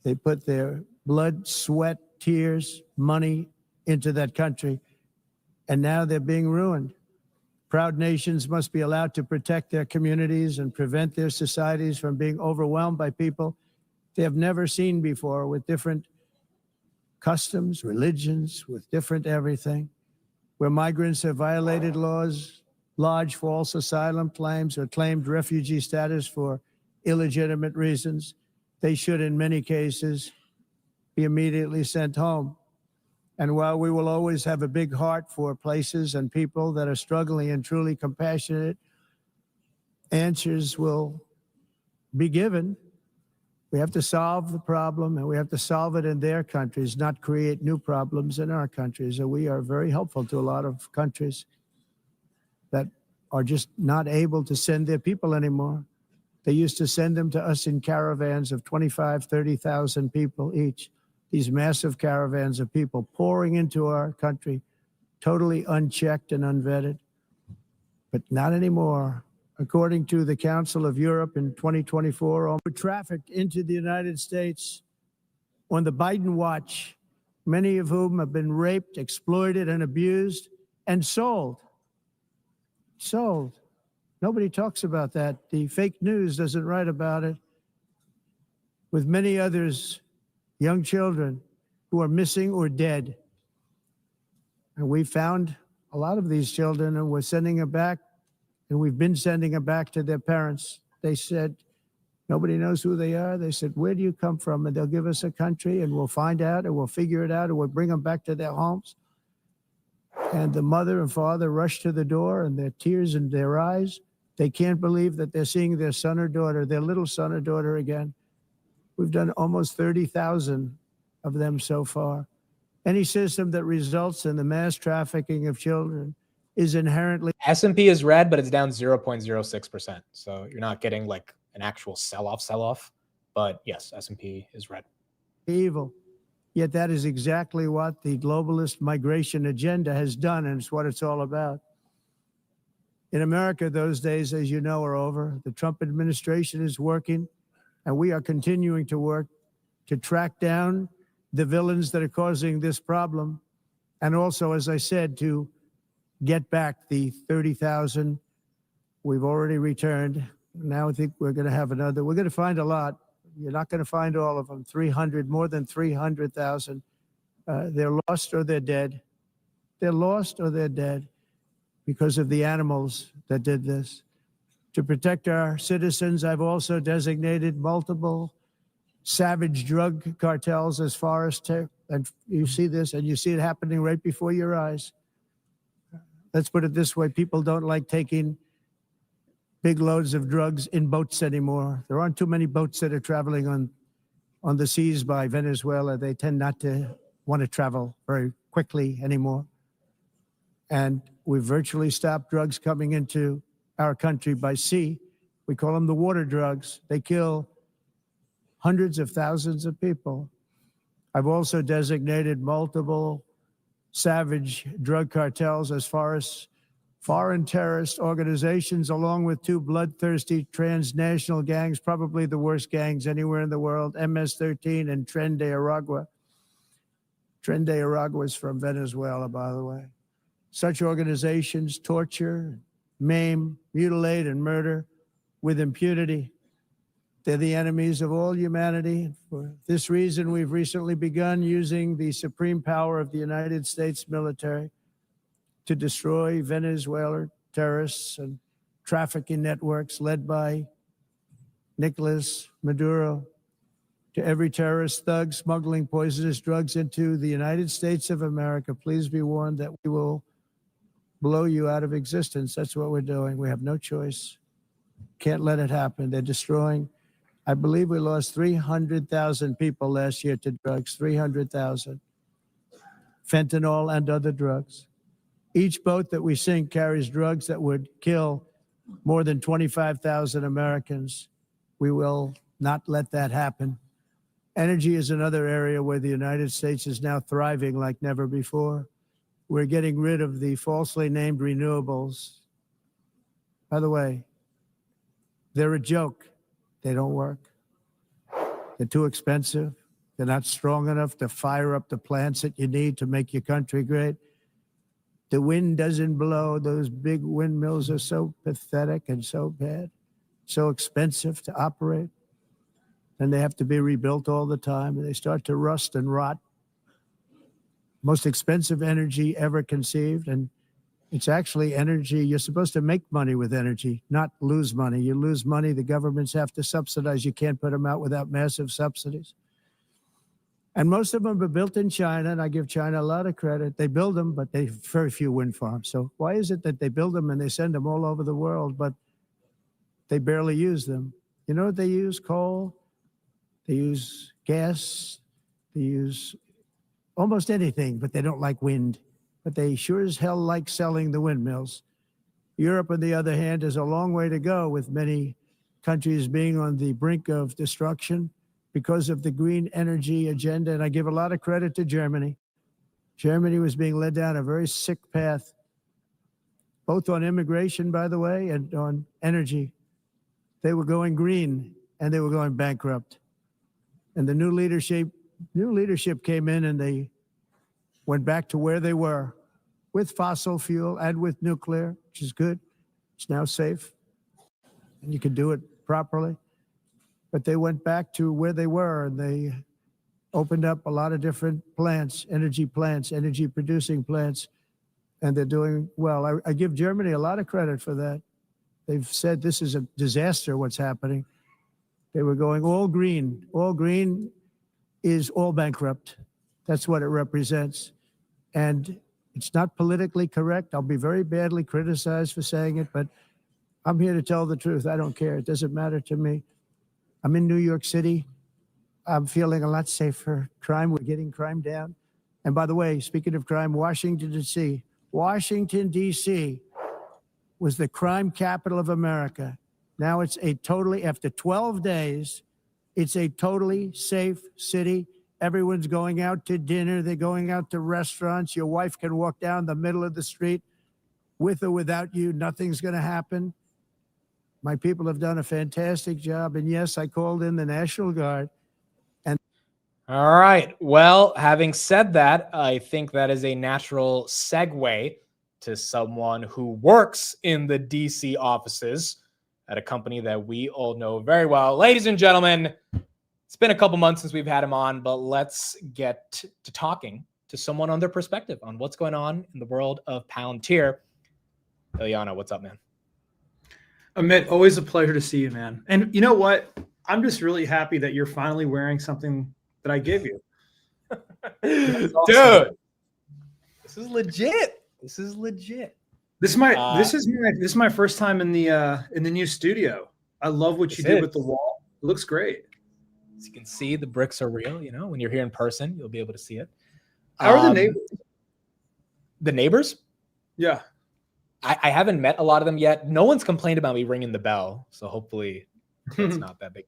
They put their blood, sweat, tears, money into that country. And now they're being ruined. Proud nations must be allowed to protect their communities and prevent their societies from being overwhelmed by people they have never seen before, with different customs, religions, with different everything. Where migrants have violated laws, lodged false asylum claims, or claimed refugee status for illegitimate reasons, they should, in many cases, be immediately sent home. And while we will always have a big heart for places and people that are struggling and truly compassionate, answers will be given. We have to solve the problem, and we have to solve it in their countries, not create new problems in our countries. And we are very helpful to a lot of countries that are just not able to send their people anymore. They used to send them to us in caravans of 25, 30,000 people each. These massive caravans of people pouring into our country, totally unchecked and unvetted. But not anymore. According to the Council of Europe in 2024, all were trafficked into the United States on the Biden watch, many of whom have been raped, exploited, and abused, and sold. Sold. Nobody talks about that. The fake news doesn't write about it. With many others, young children who are missing or dead. And we found a lot of these children, and we're sending them back, and we've been sending them back to their parents. They said, nobody knows who they are. They said, where do you come from? And they'll give us a country, and we'll find out, and we'll figure it out, and we'll bring them back to their homes. And the mother and father rushed to the door, and their tears in their eyes, They can't believe that they're seeing their son or daughter, their little son or daughter again. We've done almost 30,000 of them so far. Any system that results in the mass trafficking of children is inherently... S&P is red, but it's down 0.06%. So you're not getting like an actual sell-off. But yes, S&P is red. Evil. Yet that is exactly what the globalist migration agenda has done, and it's what it's all about. In America, those days, as you know, are over. The Trump administration is working, and we are continuing to work to track down the villains that are causing this problem. And also, as I said, to get back the 30,000 we've already returned. Now I think we're going to have another. We're going to find a lot. You're not going to find all of them. 300, more than 300,000. They're lost or they're dead. They're lost or they're dead because of the animals that did this. To protect our citizens, I've also designated multiple savage drug cartels as far as and you see this, and you see it happening right before your eyes. Let's put it this way. People don't like taking big loads of drugs in boats anymore. There aren't too many boats that are traveling on the seas by Venezuela. They tend not to want to travel very quickly anymore. And we virtually stopped drugs coming into our country by sea. We call them the water drugs. They kill hundreds of thousands of people. I've also designated multiple savage drug cartels as far as foreign terrorist organizations, along with two bloodthirsty transnational gangs, probably the worst gangs anywhere in the world, MS-13 and Tren de Aragua. Tren de Aragua is from Venezuela, by the way. Such organizations torture, maim, mutilate, and murder with impunity. They're the enemies of all humanity. For this reason, we've recently begun using the supreme power of the United States military to destroy Venezuela terrorists and trafficking networks led by Nicolas Maduro. To every terrorist thug smuggling poisonous drugs into the United States of America, please be warned that we will blow you out of existence. That's what we're doing. We have no choice. Can't let it happen. They're destroying. I believe we lost 300,000 people last year to drugs, 300,000. Fentanyl and other drugs. Each boat that we sink carries drugs that would kill more than 25,000 Americans. We will not let that happen. Energy is another area where the United States is now thriving like never before. We're getting rid of the falsely named renewables. By the way, they're a joke. They don't work. They're too expensive. They're not strong enough to fire up the plants that you need to make your country great. The wind doesn't blow. Those big windmills are so pathetic and so bad, so expensive to operate. And they have to be rebuilt all the time, and they start to rust and rot. Most expensive energy ever conceived, and it's actually energy. You're supposed to make money with energy, not lose money. You lose money, the governments have to subsidize. You can't put them out without massive subsidies. And most of them are built in China, and I give China a lot of credit. They build them, but they have very few wind farms. So why is it that they build them and they send them all over the world, but they barely use them? You know what they use? Coal. They use gas. They use almost anything, but they don't like wind. But they sure as hell like selling the windmills. Europe, on the other hand, has a long way to go, with many countries being on the brink of destruction because of the green energy agenda. And I give a lot of credit to Germany. Germany was being led down a very sick path, both on immigration, by the way, and on energy. They were going green and they were going bankrupt. And the new leadership came in, and they went back to where they were with fossil fuel and with nuclear, which is good. It's now safe, and you can do it properly. But they went back to where they were, and they opened up a lot of different plants, energy producing plants, and they're doing well. I give Germany a lot of credit for that. They've said this is a disaster, what's happening. They were going all green. All green is all bankrupt. That's what it represents. And it's not politically correct. I'll be very badly criticized for saying it, but I'm here to tell the truth. I don't care. It doesn't matter to me. I'm in New York City. I'm feeling a lot safer. Crime, we're getting crime down. And by the way, speaking of crime, Washington, D.C. was the crime capital of America. Now it's a totally, after 12 days, it's a totally safe city. Everyone's going out to dinner. They're going out to restaurants. Your wife can walk down the middle of the street with or without you. Nothing's going to happen. My people have done a fantastic job. And yes, I called in the National Guard. All right. Well, having said that, I think that is a natural segue to someone who works in the DC offices at a company that we all know very well. Ladies and gentlemen, it's been a couple months since we've had him on, but let's get to talking to someone on their perspective on what's going on in the world of Palantir. Eliano, what's up, man? Amit, always a pleasure to see you, man. And you know what? I'm just really happy that you're finally wearing something that I gave you. Dude, this is legit. This is legit. This is my first time in the new studio. I love what you did with the wall. It looks great. As you can see, the bricks are real. You know, when you're here in person, you'll be able to see it. How are the neighbors? The neighbors? Yeah. I haven't met a lot of them yet. No one's complained about me ringing the bell, so hopefully it's not that big.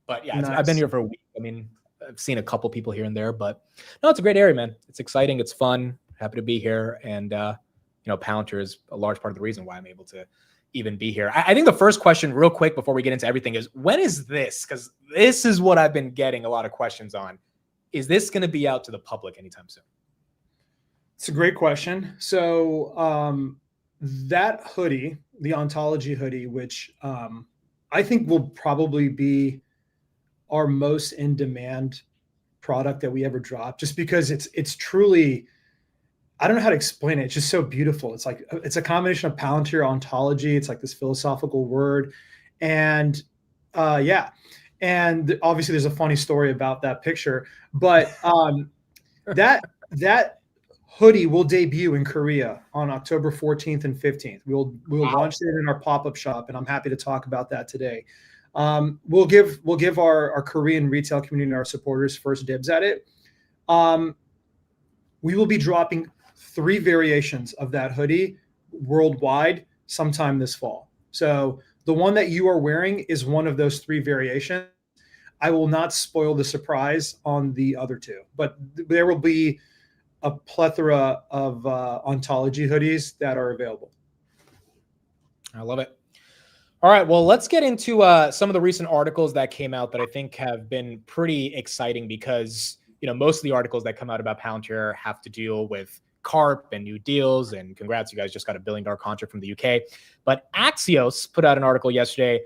But yeah, Nice. I've been here for a week. I mean, I've seen a couple people here and there, but no, it's a great area, man. It's exciting. It's fun. Happy to be here. And, Palantir is a large part of the reason why I'm able to even be here. I think the first question real quick before we get into everything is, when is this? Because this is what I've been getting a lot of questions on. Is this going to be out to the public anytime soon? It's a great question. So that hoodie, the Ontology hoodie, which I think will probably be our most in-demand product that we ever drop, just because it's truly, I don't know how to explain it. It's just so beautiful. It's like, it's a combination of Palantir, Ontology. It's like this philosophical word. And and obviously there's a funny story about that picture, but that hoodie will debut in Korea on October 14th and 15th. We'll launch it in our pop-up shop, and I'm happy to talk about that today. We'll give our Korean retail community and our supporters first dibs at it. We will be dropping 3 variations of that hoodie worldwide sometime this fall. So the one that you are wearing is one of those 3 variations. I will not spoil the surprise on the other 2, but there will be a plethora of Ontology hoodies that are available. I love it. All right, well, let's get into some of the recent articles that came out that I think have been pretty exciting, because most of the articles that come out about Palantir have to deal with CARP and new deals. And congrats, you guys just got a $1 billion contract from the UK. But Axios put out an article yesterday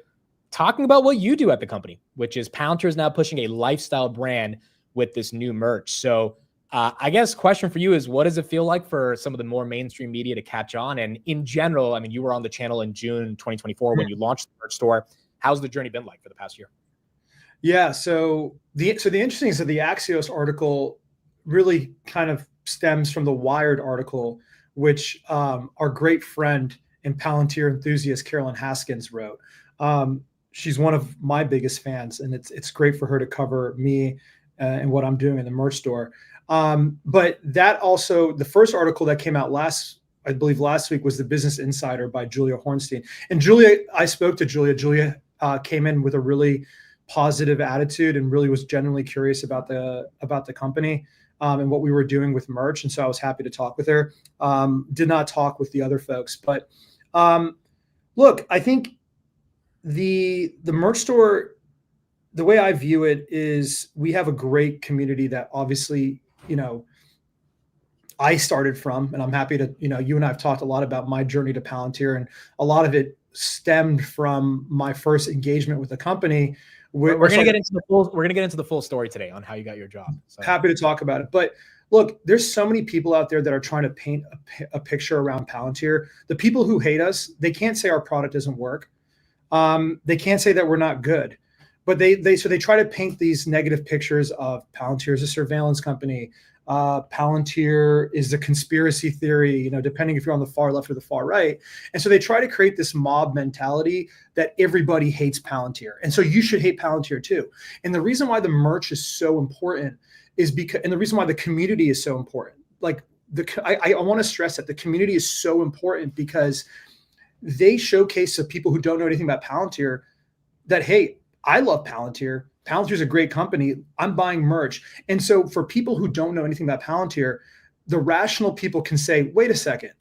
talking about what you do at the company, which is Palantir is now pushing a lifestyle brand with this new merch. So I guess question for you is, what does it feel like for some of the more mainstream media to catch on? And in general, I mean, you were on the channel in June 2024 when you launched the merch store. How's the journey been like for the past year? Yeah, so the interesting is that the Axios article really kind of stems from the Wired article, which our great friend and Palantir enthusiast Carolyn Haskins wrote. She's one of my biggest fans, and it's great for her to cover me and what I'm doing in the merch store. But that also, the first article that came out last week was the Business Insider by Julia Hornstein. And I spoke to Julia. Julia came in with a really positive attitude and really was genuinely curious about the company and what we were doing with merch. And so I was happy to talk with her. Did not talk with the other folks, but look, I think the merch store, the way I view it is, we have a great community that obviously, I started from, and I'm happy to, you and I have talked a lot about my journey to Palantir, and a lot of it stemmed from my first engagement with the company. We're going to get into the full story today on how you got your job. So. Happy to talk about it. But look, there's so many people out there that are trying to paint a picture around Palantir. The people who hate us, they can't say our product doesn't work. They can't say that we're not good. But they try to paint these negative pictures of Palantir as a surveillance company, Palantir is a conspiracy theory, depending if you're on the far left or the far right. And so they try to create this mob mentality that everybody hates Palantir. And so you should hate Palantir too. And the reason why the merch is so important is because, and the reason why the community is so important, like I want to stress that the community is so important because they showcase to people who don't know anything about Palantir that, hey, I love Palantir. Palantir is a great company. I'm buying merch. And so for people who don't know anything about Palantir, the rational people can say, wait a second,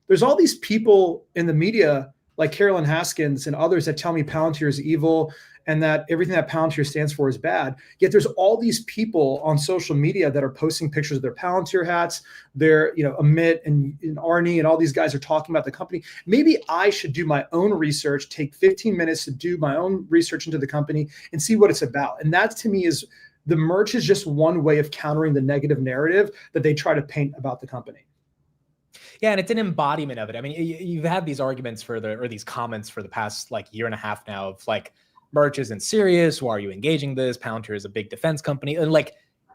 there's all these people in the media like Carolyn Haskins and others that tell me Palantir is evil and that everything that Palantir stands for is bad. Yet there's all these people on social media that are posting pictures of their Palantir hats. They're, Amit and Arnie and all these guys are talking about the company. Maybe I should do my own research, take 15 minutes to do my own research into the company and see what it's about. And that to me is the merch is just one way of countering the negative narrative that they try to paint about the company. Yeah, and it's an embodiment of it. I mean, you've had these arguments or these comments for the past year and a half now of merch isn't serious. Why are you engaging this? Palantir is a big defense company. And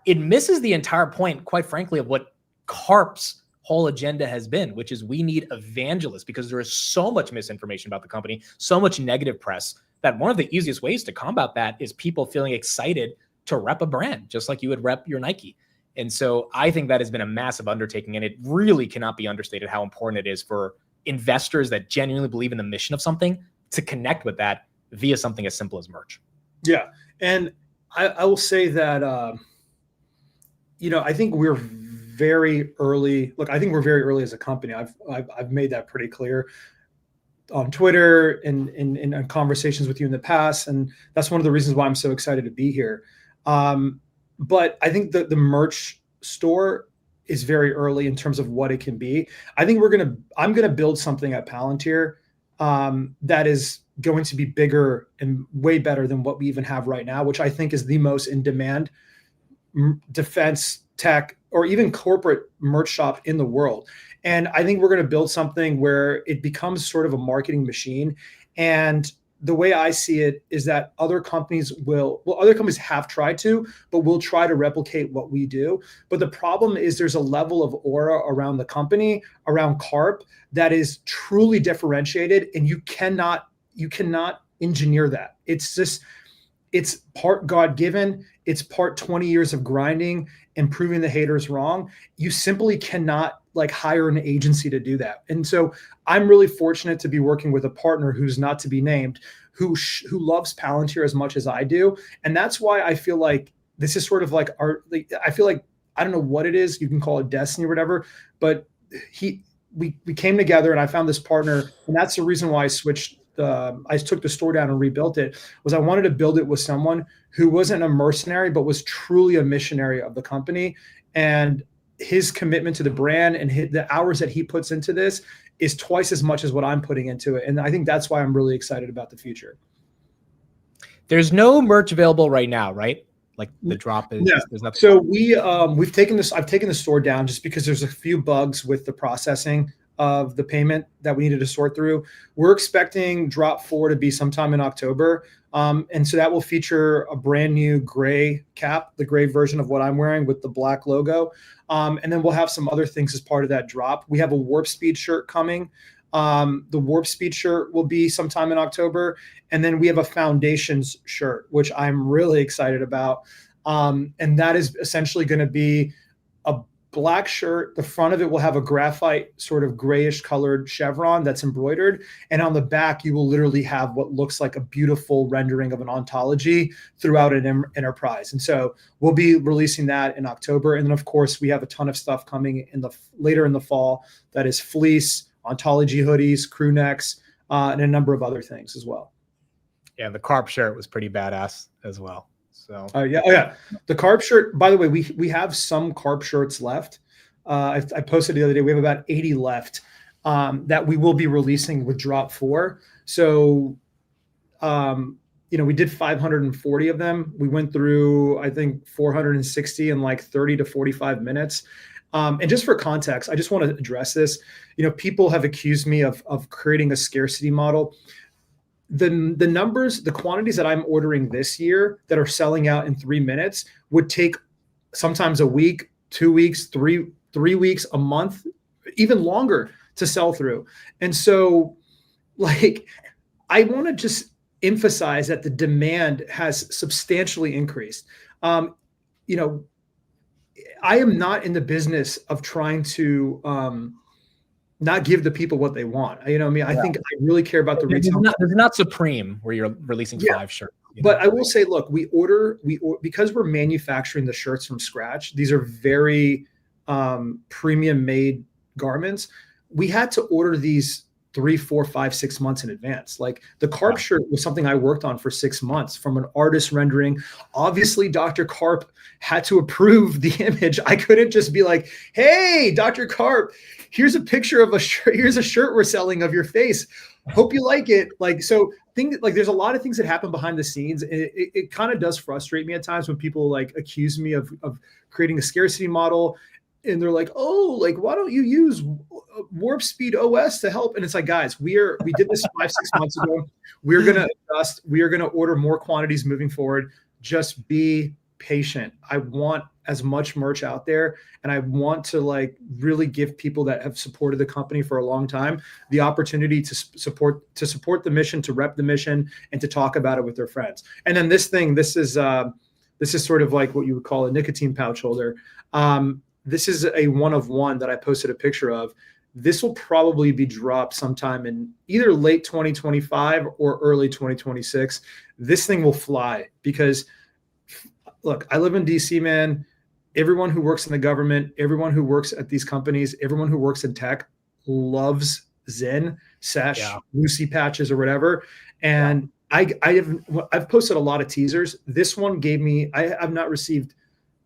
it misses the entire point, quite frankly, of what CARP's whole agenda has been, which is we need evangelists because there is so much misinformation about the company, so much negative press that one of the easiest ways to combat that is people feeling excited to rep a brand, just like you would rep your Nike. And so I think that has been a massive undertaking, and it really cannot be understated how important it is for investors that genuinely believe in the mission of something to connect with that via something as simple as merch. Yeah. And I will say that, I think we're very early. Look, I think we're very early as a company. I've made that pretty clear on Twitter and in conversations with you in the past. And that's one of the reasons why I'm so excited to be here. But I think that the merch store is very early in terms of what it can be. I think I'm going to build something at Palantir that is going to be bigger and way better than what we even have right now, which I think is the most in demand defense tech or even corporate merch shop in the world. And I think we're going to build something where it becomes sort of a marketing machine. And the way I see it is that other companies have tried to, but will try to replicate what we do. But the problem is there's a level of aura around the company, around CARP, that is truly differentiated, and you cannot engineer that. It's part God-given. It's part 20 years of grinding and proving the haters wrong. You simply cannot hire an agency to do that. And so I'm really fortunate to be working with a partner who's not to be named, who loves Palantir as much as I do. And that's why I feel like this is sort of I feel like, I don't know what it is, you can call it destiny or whatever, but we came together and I found this partner. And that's the reason why I switched. I took the store down and rebuilt it, was I wanted to build it with someone who wasn't a mercenary, but was truly a missionary of the company. And his commitment to the brand and the hours that he puts into this is twice as much as what I'm putting into it. And I think that's why I'm really excited about the future. There's no merch available right now, right? The drop is, yeah. There's nothing. So I've taken the store down just because there's a few bugs with the processing of the payment that we needed to sort through. We're expecting drop 4 to be sometime in October. And so that will feature a brand new gray cap, the gray version of what I'm wearing with the black logo. And then we'll have some other things as part of that drop. We have a Warp Speed shirt coming. The Warp Speed shirt will be sometime in October. And then we have a Foundations shirt, which I'm really excited about. And that is essentially going to be a black shirt. The front of it will have a graphite sort of grayish colored chevron that's embroidered. And on the back, you will literally have what looks like a beautiful rendering of an ontology throughout an enterprise. And so we'll be releasing that in October. And then of course, we have a ton of stuff coming later in the fall that is fleece, ontology hoodies, crew necks, and a number of other things as well. Yeah, the CARP shirt was pretty badass as well. So yeah. The CARP shirt, by the way, we have some CARP shirts left. I posted the other day, we have about 80 left that we will be releasing with drop 4. So, we did 540 of them. We went through, I think, 460 in 30 to 45 minutes. And just for context, I just want to address this. People have accused me of creating a scarcity model. The quantities that I'm ordering this year that are selling out in 3 minutes would take sometimes a week, 2 weeks, three weeks, a month, even longer to sell through. And so, like, I want to just emphasize that the demand has substantially increased. You know, I am not in the business of trying to not give the people what they want. You know what I mean? I think I really care about the retail. It's not Supreme where you're releasing 5 shirts. But I will say, look, we order because we're manufacturing the shirts from scratch. These are very premium made garments. We had to order these 3, 4, 5, 6 months in advance. Like the Karp shirt was something I worked on for 6 months from an artist rendering. Obviously, Dr. Karp had to approve the image. I couldn't just be like, hey, Dr. Karp, here's a picture of a shirt. Here's a shirt we're selling of your face. Hope you like it. Like, so there's a lot of things that happen behind the scenes. It kind of does frustrate me at times when people like accuse me of creating a scarcity model. And they're like, oh, like, why don't you use Warp Speed OS to help? And it's like, guys, we did this 5, 6 months ago. We're going to adjust. We are going to order more quantities moving forward. Just be patient. I want as much merch out there. And I want to like really give people that have supported the company for a long time the opportunity to support the mission, to rep the mission, and to talk about it with their friends. And then this is sort of like what you would call a nicotine pouch holder. This is a one of one that I posted a picture of. This will probably be dropped sometime in either late 2025 or early 2026. This thing will fly because, look, I live in DC, man. Everyone who works in the government, everyone who works at these companies, everyone who works in tech loves Zen, Sesh, Lucy patches or whatever. And I've posted a lot of teasers. This one gave me, I've not received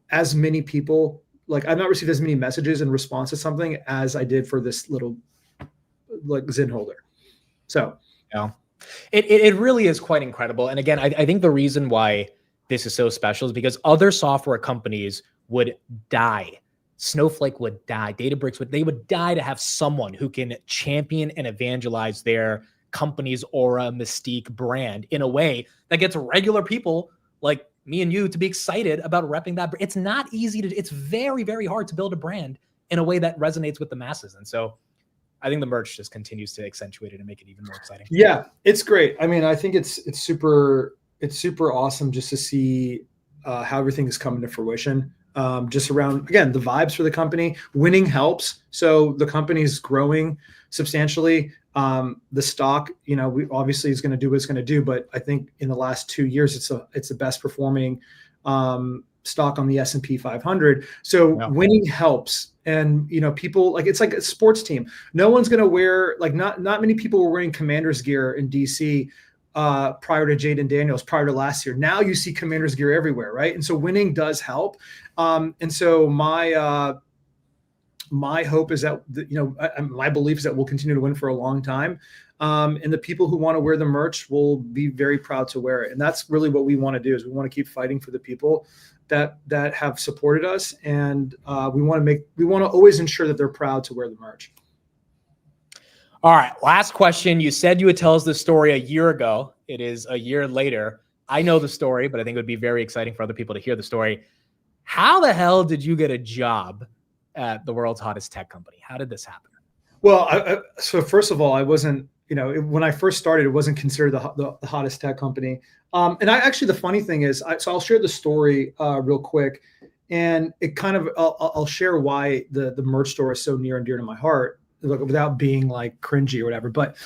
as many people. Like I've not received as many messages in response to something as I did for this little like Zen holder. So it really is quite incredible. And again, I think the reason why this is so special is because other software companies would die. Snowflake would die. Databricks would die to have someone who can champion and evangelize their company's aura, mystique, brand in a way that gets regular people like me and you to be excited about repping that. It's not easy it's very, very hard to build a brand in a way that resonates with the masses. And so I think the merch just continues to accentuate it and make it even more exciting. Yeah, it's great. I mean, I think it's super awesome just to see how everything is coming to fruition. Just around, again, the vibes for the company. Winning helps. So the company's growing substantially. The stock, we obviously is going to do what it's going to do, but I think in the last 2 years, it's the best performing stock on the S&P 500. So winning helps. And, people like, it's like a sports team. No one's going to wear, like not many people were wearing Commanders gear in DC prior to Jaden Daniels, prior to last year. Now you see Commanders gear everywhere, right? And so winning does help. And so my hope is that, my belief is that we'll continue to win for a long time. And the people who want to wear the merch will be very proud to wear it. And that's really what we want to do is we want to keep fighting for the people that have supported us. And we want to always ensure that they're proud to wear the merch. All right. Last question. You said you would tell us this story a year ago. It is a year later. I know the story, but I think it would be very exciting for other people to hear the story. How the hell did you get a job at the world's hottest tech company? How did this happen? Well, so first of all, I wasn't, when I first started, it wasn't considered the hottest tech company. And actually, the funny thing is, so I'll share the story real quick, and it kind of, I'll share why the merch store is so near and dear to my heart, without being like cringy or whatever. But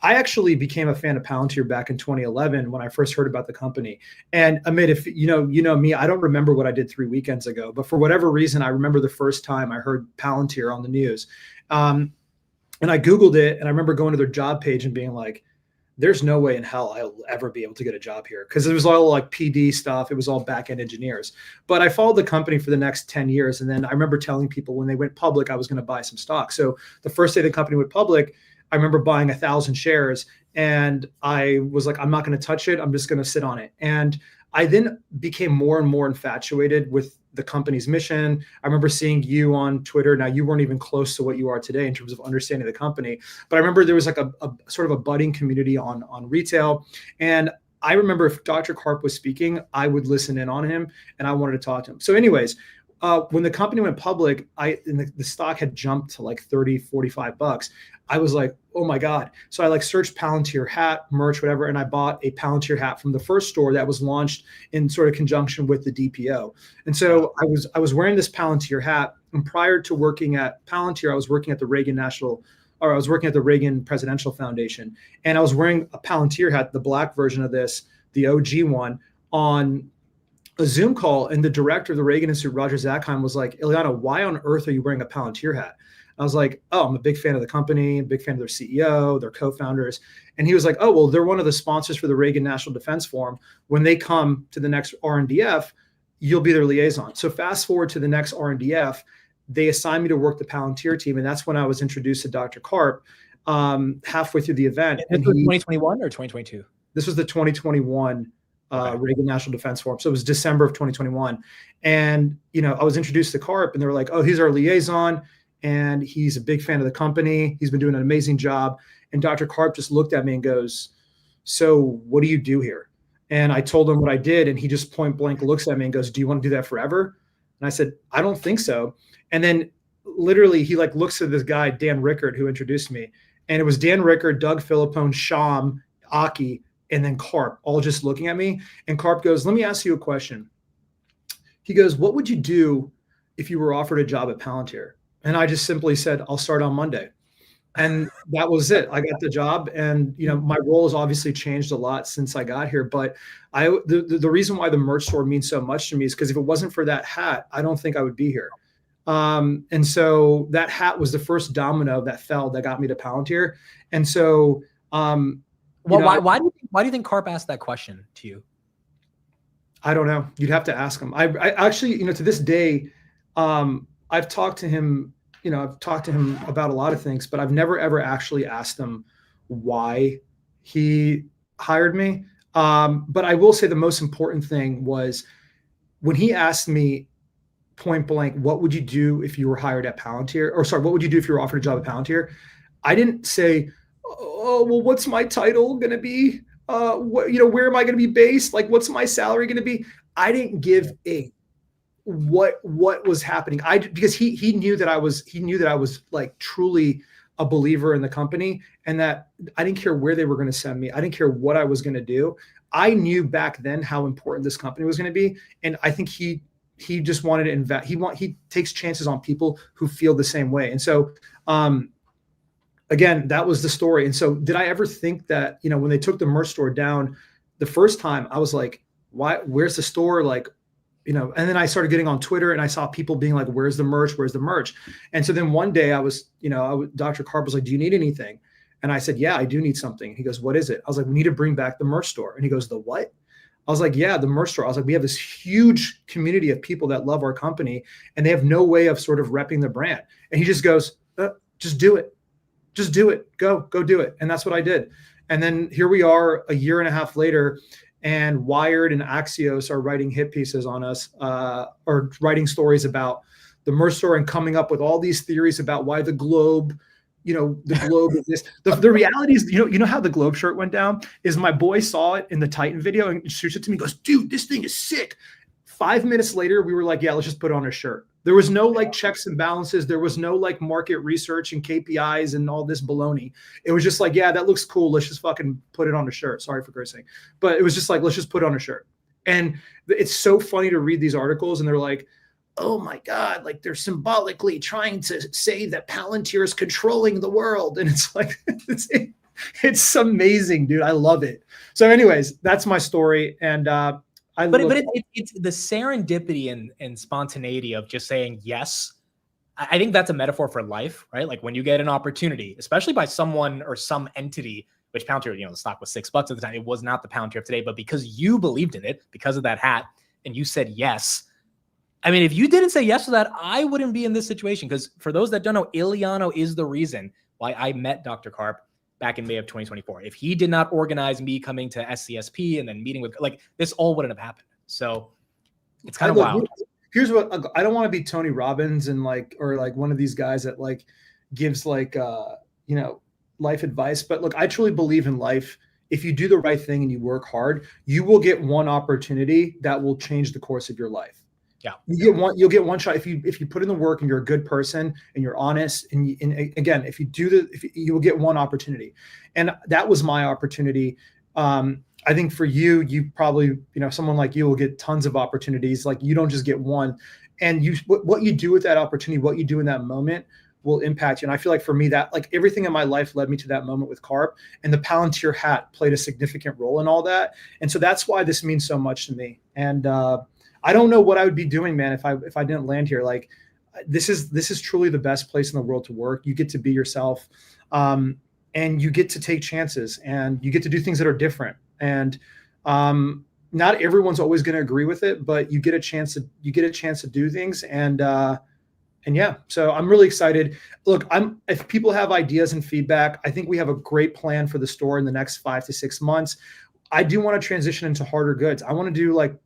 I actually became a fan of Palantir back in 2011 when I first heard about the company. And Amit, if you know me, I don't remember what I did 3 weekends ago, but for whatever reason, I remember the first time I heard Palantir on the news. And I Googled it, and I remember going to their job page and being like, there's no way in hell I'll ever be able to get a job here. Because it was all like PD stuff. It was all back-end engineers. But I followed the company for the next 10 years. And then I remember telling people when they went public, I was going to buy some stock. So the first day the company went public, I remember buying 1,000 shares. And I was like, I'm not going to touch it. I'm just going to sit on it. And I then became more and more infatuated with the company's mission. I remember seeing you on Twitter. Now, you weren't even close to what you are today in terms of understanding the company. But I remember there was like a sort of a budding community on retail. And I remember if Dr. Karp was speaking, I would listen in on him and I wanted to talk to him. So anyways, when the company went public, the stock had jumped to like 30, 45 bucks. I was like, oh my God. So I like searched Palantir hat, merch, whatever. And I bought a Palantir hat from the first store that was launched in sort of conjunction with the DPO. And so I was wearing this Palantir hat. And prior to working at Palantir, I was working at the Reagan Presidential Foundation. And I was wearing a Palantir hat, the black version of this, the OG one, on a Zoom call. And the director of the Reagan Institute, Roger Zakheim, was like, Eliano, why on earth are you wearing a Palantir hat? I was like, oh, I'm a big fan of the company, a big fan of their CEO, their co-founders. And he was like, oh, well, they're one of the sponsors for the Reagan National Defense Forum. When they come to the next RNDF, you'll be their liaison. So fast forward to the next RNDF, they assigned me to work the Palantir team. And that's when I was introduced to Dr. Karp halfway through the event. And this was 2021 or 2022? This was the 2021 Reagan National Defense Forum. So it was December of 2021. And, I was introduced to Karp and they were like, oh, he's our liaison. And he's a big fan of the company. He's been doing an amazing job. And Dr. Karp just looked at me and goes, so what do you do here? And I told him what I did. And he just point blank looks at me and goes, do you want to do that forever? And I said, I don't think so. And then literally he like looks at this guy, Dan Rickard, who introduced me. And it was Dan Rickard, Doug Philippone, Sham, Aki, and then Karp all just looking at me. And Karp goes, let me ask you a question. He goes, what would you do if you were offered a job at Palantir? And I just simply said, I'll start on Monday. And that was it. I got the job. And, my role has obviously changed a lot since I got here. But the reason why the merch store means so much to me is because if it wasn't for that hat, I don't think I would be here. And so that hat was the first domino that fell that got me to Palantir. And so, why do you think Karp asked that question to you? I don't know. You'd have to ask him. I actually, to this day, I've talked to him, about a lot of things, but I've never, ever actually asked him why he hired me. But I will say the most important thing was when he asked me point blank, what would you do if you were hired at Palantir? Or sorry, what would you do if you were offered a job at Palantir? I didn't say, oh, well, what's my title going to be? Where am I going to be based? Like, what's my salary going to be? I didn't give a what was happening. Because he knew that I was like truly a believer in the company and that I didn't care where they were going to send me. I didn't care what I was going to do. I knew back then how important this company was going to be. And I think he just wanted to invest. He takes chances on people who feel the same way. And so, again, that was the story. And so did I ever think that, when they took the merch store down the first time, I was like, why, where's the store? Like, and then I started getting on Twitter and I saw people being like, where's the merch? Where's the merch? And so then one day I was, Dr. Karp was like, do you need anything? And I said, yeah, I do need something. He goes, what is it? I was like, we need to bring back the merch store. And he goes, the what? I was like, yeah, the merch store. I was like, we have this huge community of people that love our company and they have no way of sort of repping the brand. And he just goes, just do it. Just do it. Go do it. And that's what I did. And then here we are a year and a half later, and Wired and Axios are writing hit pieces on us, or writing stories about the merch store and coming up with all these theories about why the Globe, the Globe is this. The reality is, you know how the Globe shirt went down is my boy saw it in the Titan video and shoots it to me, goes, dude, this thing is sick. 5 minutes later, we were like, yeah, let's just put it on a shirt. There was no like checks and balances. There was no like market research and KPIs and all this baloney. It was just like, yeah, that looks cool. Let's just fucking put it on a shirt. Sorry for cursing. But it was just like, let's just put it on a shirt. And it's so funny to read these articles and they're like, oh my God, like they're symbolically trying to say that Palantir is controlling the world. And it's like, it's amazing, dude. I love it. So anyways, that's my story. And, it's the serendipity and spontaneity of just saying yes. I think that's a metaphor for life, right? Like when you get an opportunity, especially by someone or some entity, which Palantir, the stock was $6 at the time. It was not the Palantir of today, but because you believed in it, because of that hat, and you said yes. I mean, if you didn't say yes to that, I wouldn't be in this situation. Because for those that don't know, Eliano is the reason why I met Dr. Karp back in May of 2024. If he did not organize me coming to SCSP and then meeting with, like, this all wouldn't have happened. So it's kind of wild. Here's what I don't want to be Tony Robbins and or one of these guys that like gives life advice. But look, I truly believe in life. If you do the right thing and you work hard, you will get one opportunity that will change the course of your life. Yeah. You'll get one shot if you put in the work and you're a good person and you're honest. And again, if you do you will get one opportunity. And that was my opportunity. I think for you probably, someone like you will get tons of opportunities. Like you don't just get one. And what you do with that opportunity, what you do in that moment will impact you. And I feel like for me, that like everything in my life led me to that moment with Carp, and the Palantir hat played a significant role in all that. And so that's why this means so much to me. And I don't know what I would be doing, man, if I didn't land here. Like this is truly the best place in the world to work. You get to be yourself, and you get to take chances, and you get to do things that are different. And not everyone's always going to agree with it, but you get a chance to do things. And yeah, so I'm really excited. Look, if people have ideas and feedback, I think we have a great plan for the store in the next 5 to 6 months. I do want to transition into harder goods. I want to do like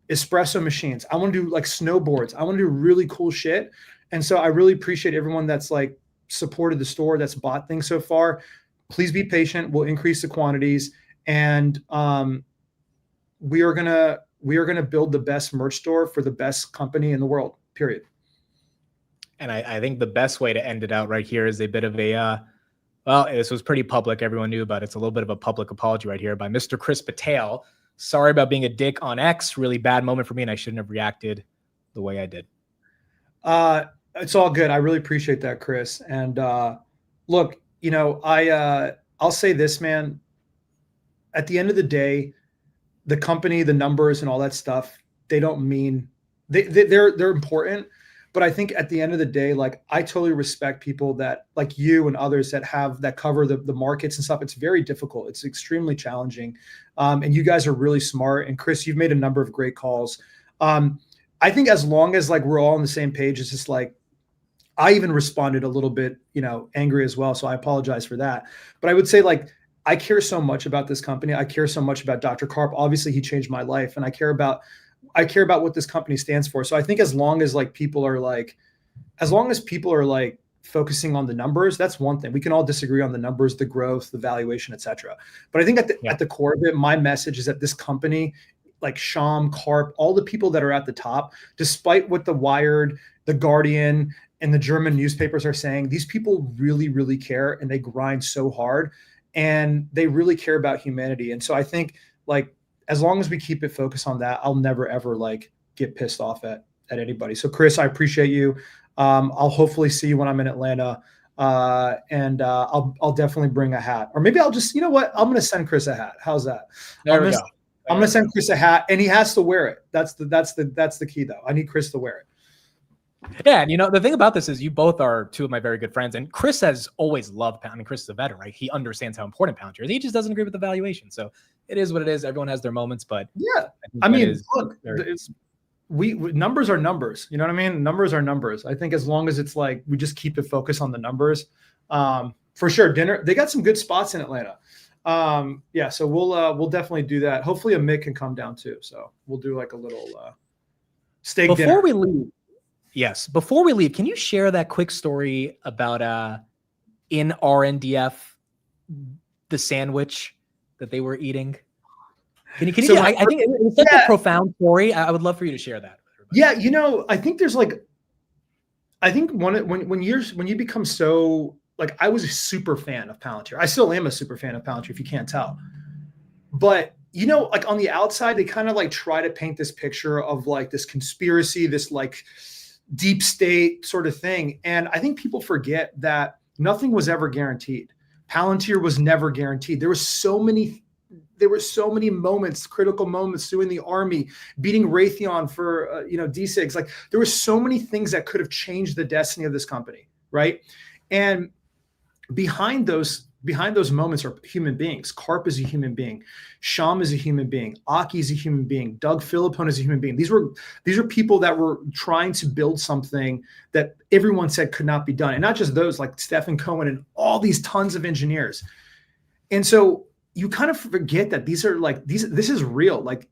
espresso machines. I want to do like snowboards. I want to do really cool shit. And so I really appreciate everyone that's like supported the store, that's bought things so far. Please be patient. We'll increase the quantities, and we are gonna build the best merch store for the best company in the world, period. And I think the best way to end it out right here is a bit of a, well, this was pretty public. Everyone knew about it. It's a little bit of a public apology right here by Mr. Kris Patel. Sorry about being a dick on X. Really bad moment for me, and I shouldn't have reacted the way I did. It's all good. I really appreciate that, Kris. And look, I'll say this, man. At the end of the day, the company, the numbers, and all that stuff, they don't mean they're important. But I think at the end of the day, like I totally respect people that like you and others that cover the markets and stuff. It's very difficult. It's extremely challenging. And you guys are really smart. And Kris, you've made a number of great calls. I think as long as like we're all on the same page, it's just like, I even responded a little bit, angry as well. So I apologize for that. But I would say like, I care so much about this company. I care so much about Dr. Karp. Obviously he changed my life, and I care about what this company stands for. So I think as long as people are focusing on the numbers, that's one thing. We can all disagree on the numbers, the growth, the valuation, etc. But I think at the core of it, my message is that this company, like Sham, Karp, all the people that are at the top, despite what the Wired, the Guardian, and the German newspapers are saying, these people really, really care, and they grind so hard, and they really care about humanity. And so I think like, as long as we keep it focused on that, I'll never, ever like get pissed off at anybody. So Kris, I appreciate you. I'll hopefully see you when I'm in Atlanta. And I'll definitely bring a hat, or maybe I'll just, you know what? I'm going to send Kris a hat. How's that? I'm going to send Kris a hat, and he has to wear it. That's the key though. I need Kris to wear it. Yeah, and the thing about this is you both are two of my very good friends, and Kris has always loved Palantir. I mean, Kris is a veteran, right? He understands how important Palantir is. He just doesn't agree with the valuation. So it is what it is. Everyone has their moments, but yeah, I mean, look, numbers are numbers. You know what I mean? Numbers are numbers. I think as long as it's like we just keep it focused on the numbers, for sure. Dinner, they got some good spots in Atlanta. Yeah, so we'll definitely do that. Hopefully, a Mick can come down too. So we'll do like a little steak dinner. Before we leave. Yes. Before we leave, can you share that quick story about in RNDF, the sandwich that they were eating? Can you So I think it's such a profound story. I would love for you to share that. Yeah, I think there's like, I think when you become so like, I was a super fan of Palantir. I still am a super fan of Palantir, if you can't tell. But like on the outside, they kind of like try to paint this picture of like this conspiracy, this like deep state sort of thing. And I think people forget that nothing was ever guaranteed. Palantir was never guaranteed. There were so many moments, critical moments, suing the army, beating Raytheon for D6. Like there were so many things that could have changed the destiny of this company, right? And behind those moments are human beings. Karp is a human being. Sham is a human being. Aki is a human being. Doug Philippone is a human being. These are people that were trying to build something that everyone said could not be done. And not just those, like Stephen Cohen and all these tons of engineers. And so you kind of forget that this is real. Like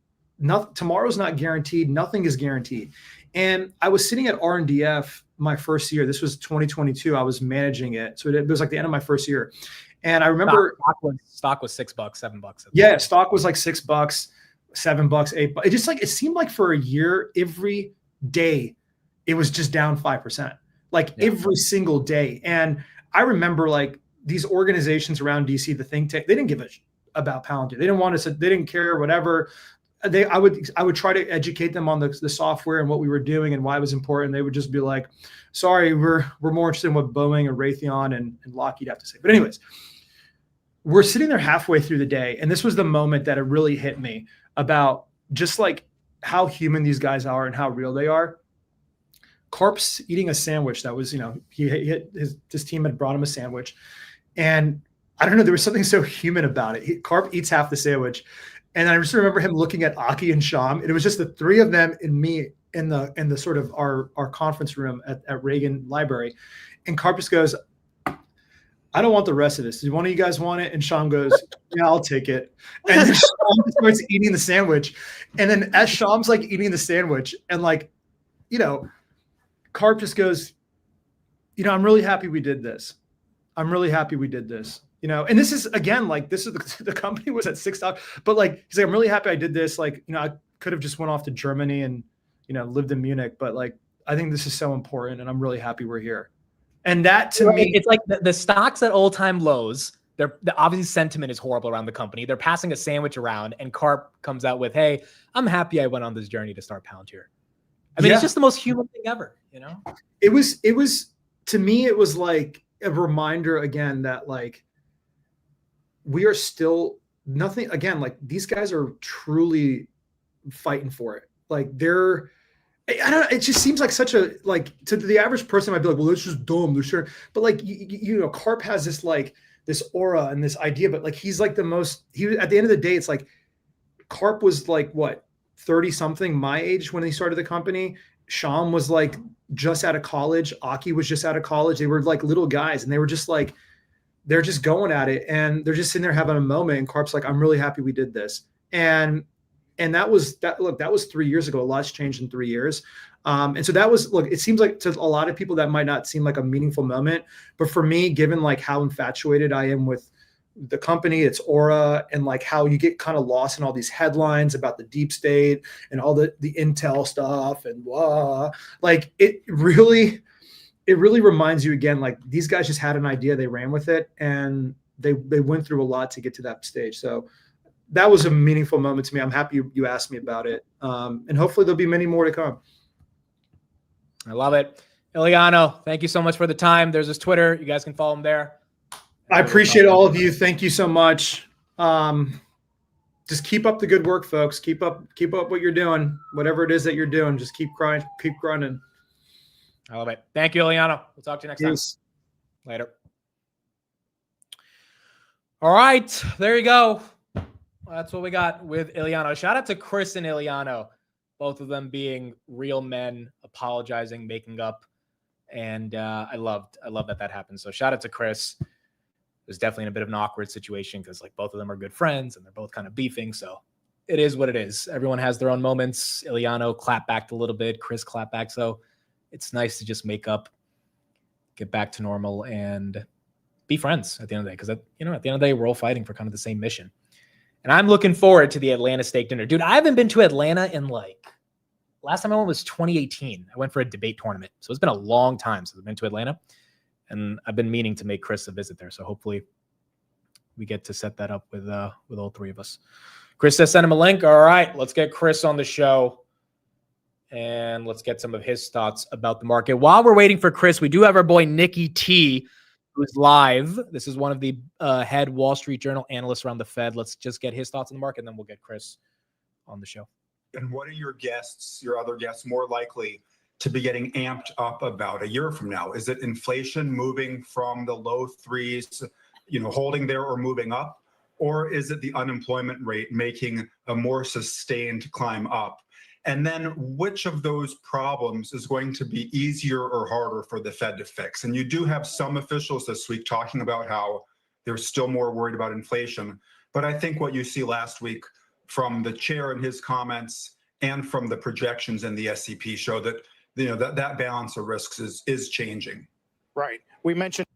tomorrow's not guaranteed. Nothing is guaranteed. And I was sitting at RNDF my first year. This was 2022. I was managing it. So it was like the end of my first year. And I remember stock was $6, $7. Yeah, stock was like $6. $7, $8. It just like, it seemed like for a year, every day, it was just down 5%, like every single day. And I remember like these organizations around DC, the think tank, they didn't give a about Palantir. They didn't want us, they didn't care, whatever. I would try to educate them on the software and what we were doing and why it was important. They would just be like, sorry, we're more interested in what Boeing and Raytheon and Lockheed have to say. But anyways, we're sitting there halfway through the day. And this was the moment that it really hit me about just like how human these guys are and how real they are. Karp's eating a sandwich that was, his team had brought him a sandwich. And I don't know, there was something so human about it. Karp eats half the sandwich. And I just remember him looking at Aki and Sham. And it was just the three of them and me in the sort of our conference room at Reagan Library. And Karp just goes, I don't want the rest of this. Do one of you guys want it? And Sham goes, yeah, I'll take it. And then Sham starts eating the sandwich. And then as Sham's like eating the sandwich and like, Karp just goes, I'm really happy we did this. I'm really happy we did this. And this is, again, like, this is the company was at $6, but like, he's like, I'm really happy I did this. Like, I could have just went off to Germany and, lived in Munich, but like, I think this is so important and I'm really happy we're here. And that to me, it's like the stocks at all time lows. The obviously sentiment is horrible around the company. They're passing a sandwich around and Karp comes out with, hey, I'm happy I went on this journey to start Palantir. I mean, it's just the most human thing ever, It was, to me, it was like a reminder again that like, we are still nothing, again, like these guys are truly fighting for it. Like I don't know, it just seems like such a, like to the average person might be like, well, it's just dumb. They're sure. But like, Karp has this, like this aura and this idea, but like, he's like at the end of the day, it's like Karp was like, what, 30 something my age when he started the company. Sham was like just out of college. Aki was just out of college. They were like little guys and they were just like, they're just going at it and they're just sitting there having a moment. And Karp's like, I'm really happy we did this. And that was 3 years ago. A lot's changed in 3 years. And so that was, it seems like to a lot of people that might not seem like a meaningful moment, but for me, given like how infatuated I am with the company, its aura, and like how you get kind of lost in all these headlines about the deep state and all the Intel stuff and blah, like it really reminds you again, like these guys just had an idea, they ran with it, and they went through a lot to get to that stage. So that was a meaningful moment to me. I'm happy you asked me about it. And hopefully there'll be many more to come. I love it. Eliano, thank you so much for the time. There's his Twitter. You guys can follow him there. I appreciate all of you. Thank you so much. Just keep up the good work, folks. Keep up what you're doing. Whatever it is that you're doing, just keep grinding. I love it. Thank you, Eliano. We'll talk to you next time. Later. All right. There you go. That's what we got with Eliano. Shout out to Kris and Eliano, both of them being real men, apologizing, making up. And I love that happened. So shout out to Kris. It was definitely in a bit of an awkward situation because like both of them are good friends and they're both kind of beefing. So it is what it is. Everyone has their own moments. Eliano clapped back a little bit. Kris clapped back. So it's nice to just make up, get back to normal, and be friends at the end of the day. Because at the end of the day, we're all fighting for kind of the same mission. And I'm looking forward to the Atlanta steak dinner. Dude, I haven't been to Atlanta in last time I went was 2018. I went for a debate tournament. So it's been a long time since I've been to Atlanta. And I've been meaning to make Kris a visit there. So hopefully we get to set that up with all three of us. Kris says send him a link. All right, let's get Kris on the show. And let's get some of his thoughts about the market. While we're waiting for Kris, we do have our boy Nikki T, who's live. This is one of the head Wall Street Journal analysts around the Fed. Let's just get his thoughts on the market, and then we'll get Kris on the show. And what are your other guests, more likely to be getting amped up about a year from now? Is it inflation moving from the low threes, holding there or moving up? Or is it the unemployment rate making a more sustained climb up? And then which of those problems is going to be easier or harder for the Fed to fix? And you do have some officials this week talking about how they're still more worried about inflation. But I think what you see last week from the chair and his comments and from the projections in the SEP show that that balance of risks is changing. Right. We mentioned.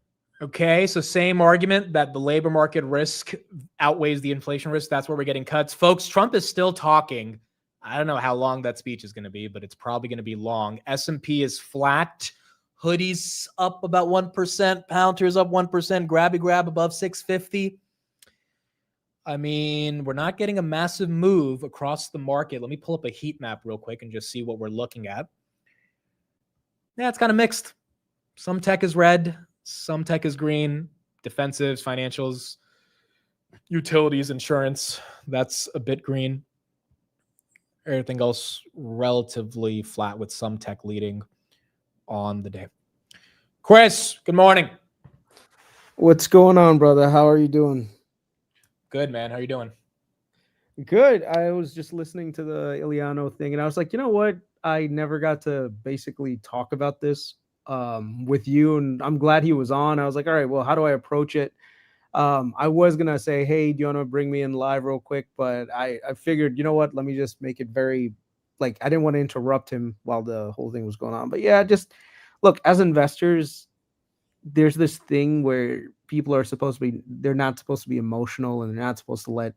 Okay, so same argument that the labor market risk outweighs the inflation risk. That's where we're getting cuts. Folks, Trump is still talking. I don't know how long that speech is going to be, but it's probably going to be long. S&P is flat. Hoodies up about 1%. Palantir's up 1%. Grab above 650. I mean, we're not getting a massive move across the market. Let me pull up a heat map real quick and just see what we're looking at. Yeah, it's kind of mixed. Some tech is red. Some tech is green. Defensives, financials, utilities, insurance. That's a bit green. Everything else relatively flat with some tech leading on the day. Kris, good morning. What's going on, brother? How are you doing? Good, man. How are you doing? Good. I was just listening to the Eliano thing, and I was like, you know what? I never got to basically talk about this with you, and I'm glad he was on. I was like, all right, well, how do I approach it? I was gonna say, hey, do you want to bring me in live real quick? But I figured, you know what? Let me just make it very, like, I didn't want to interrupt him while the whole thing was going on. But yeah, just look, as investors, there's this thing where people are supposed to be, they're not supposed to be emotional, and they're not supposed to let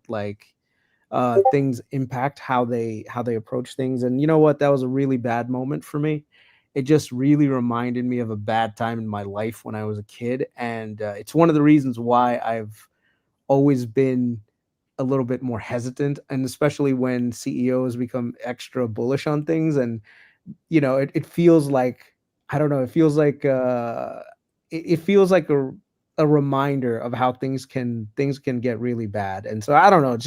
things impact how they approach things. And you know what? That was a really bad moment for me. It just really reminded me of a bad time in my life when I was a kid. And it's one of the reasons why I've always been a little bit more hesitant, and especially when CEOs become extra bullish on things. And, you know, it feels like, I don't know, it feels like it feels like a reminder of how things can get really bad. And so I don't know,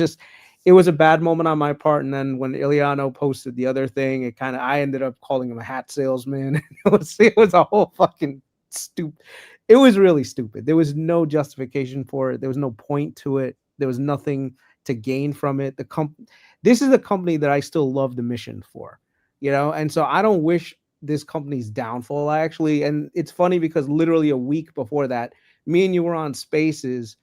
it was a bad moment on my part. And then when Eliano posted the other thing, I ended up calling him a hat salesman. It was a whole fucking stupid. It was really stupid. There was no justification for it. There was no point to it. There was nothing to gain from it. This is a company that I still love the mission for, you know? And so I don't wish this company's downfall, and it's funny because literally a week before that, me and you were on Spaces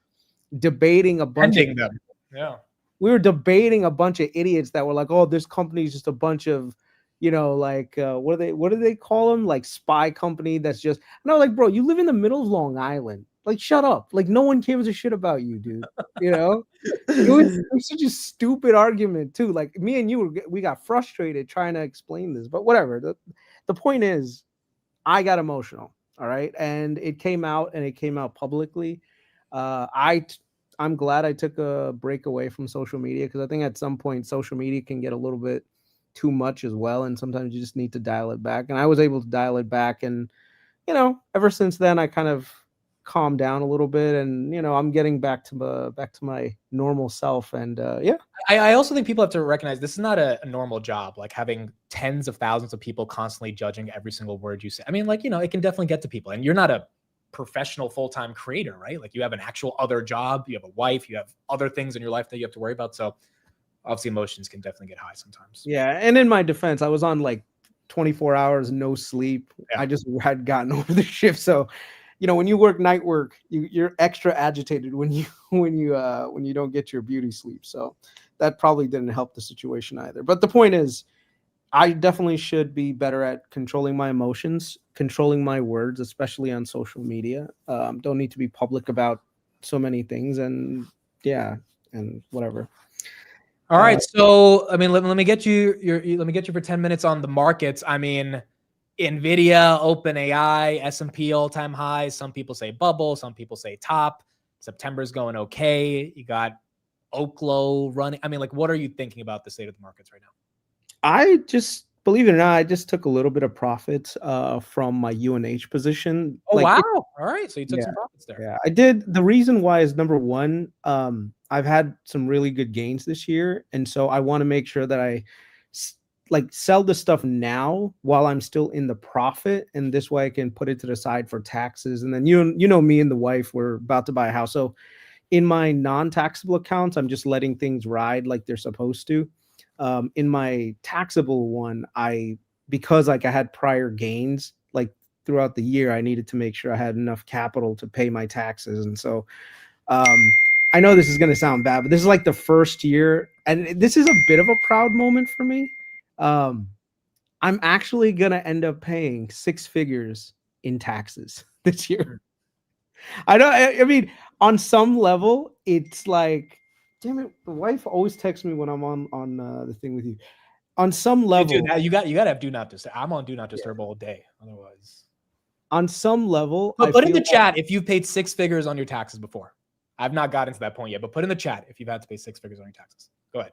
debating a bunch of them. Yeah. We were debating a bunch of idiots that were like, oh, this company is just a bunch of, you know, like, what do they call them? Like spy company that's just, and I was like, bro, you live in the middle of Long Island. Like, shut up. Like, no one gives a shit about you, dude. You know? it was such a stupid argument, too. Like, me and you, we got frustrated trying to explain this, but whatever. The point is, I got emotional, all right? And it came out, and it came out publicly. I'm glad I took a break away from social media, because I think at some point social media can get a little bit too much as well, and sometimes you just need to dial it back. And I was able to dial it back, and you know, ever since then I kind of calmed down a little bit, and you know, I'm getting back to my normal self. And yeah, I also think people have to recognize this is not a normal job, like having tens of thousands of people constantly judging every single word you say. I mean, like, you know, it can definitely get to people, and you're not a professional full-time creator, right? Like, you have an actual other job, you have a wife, you have other things in your life that you have to worry about. So obviously emotions can definitely get high sometimes. Yeah. And in my defense, I was on like 24 hours, no sleep. Yeah. I just had gotten over the shift. So, you know, when you work night work, you're extra agitated when you don't get your beauty sleep. So that probably didn't help the situation either. But the point is, I definitely should be better at controlling my emotions, controlling my words, especially on social media. Don't need to be public about so many things, and yeah, and whatever. All right. So, I mean, let me get you for 10 minutes on the markets. I mean, Nvidia, Openai, S&P all-time highs. Some people say bubble, some people say top. September's going okay. You got Oklo running. I mean, like, what are you thinking about the state of the markets right now? I just, believe it or not, I just took a little bit of profits from my UNH position. Oh, wow. All right. So you took some profits there. Yeah, I did. The reason why is, number one, I've had some really good gains this year. And so I want to make sure that I sell the stuff now while I'm still in the profit. And this way I can put it to the side for taxes. And then, you know, me and the wife, we're about to buy a house. So in my non-taxable accounts, I'm just letting things ride like they're supposed to. In my taxable one, because like I had prior gains like throughout the year, I needed to make sure I had enough capital to pay my taxes. And so I know this is going to sound bad, but this is like the first year, and this is a bit of a proud moment for me. I'm actually going to end up paying 6 figures in taxes this year. I know. I mean, on some level, it's like, damn it, the wife always texts me when I'm on the thing with you. On some level, Dude, you got to have do not disturb. I'm on do not disturb all day. Otherwise, on some level, but I put in feel the chat if you've paid 6 figures on your taxes before. I've not gotten to that point yet, but put in the chat if you've had to pay 6 figures on your taxes. Go ahead.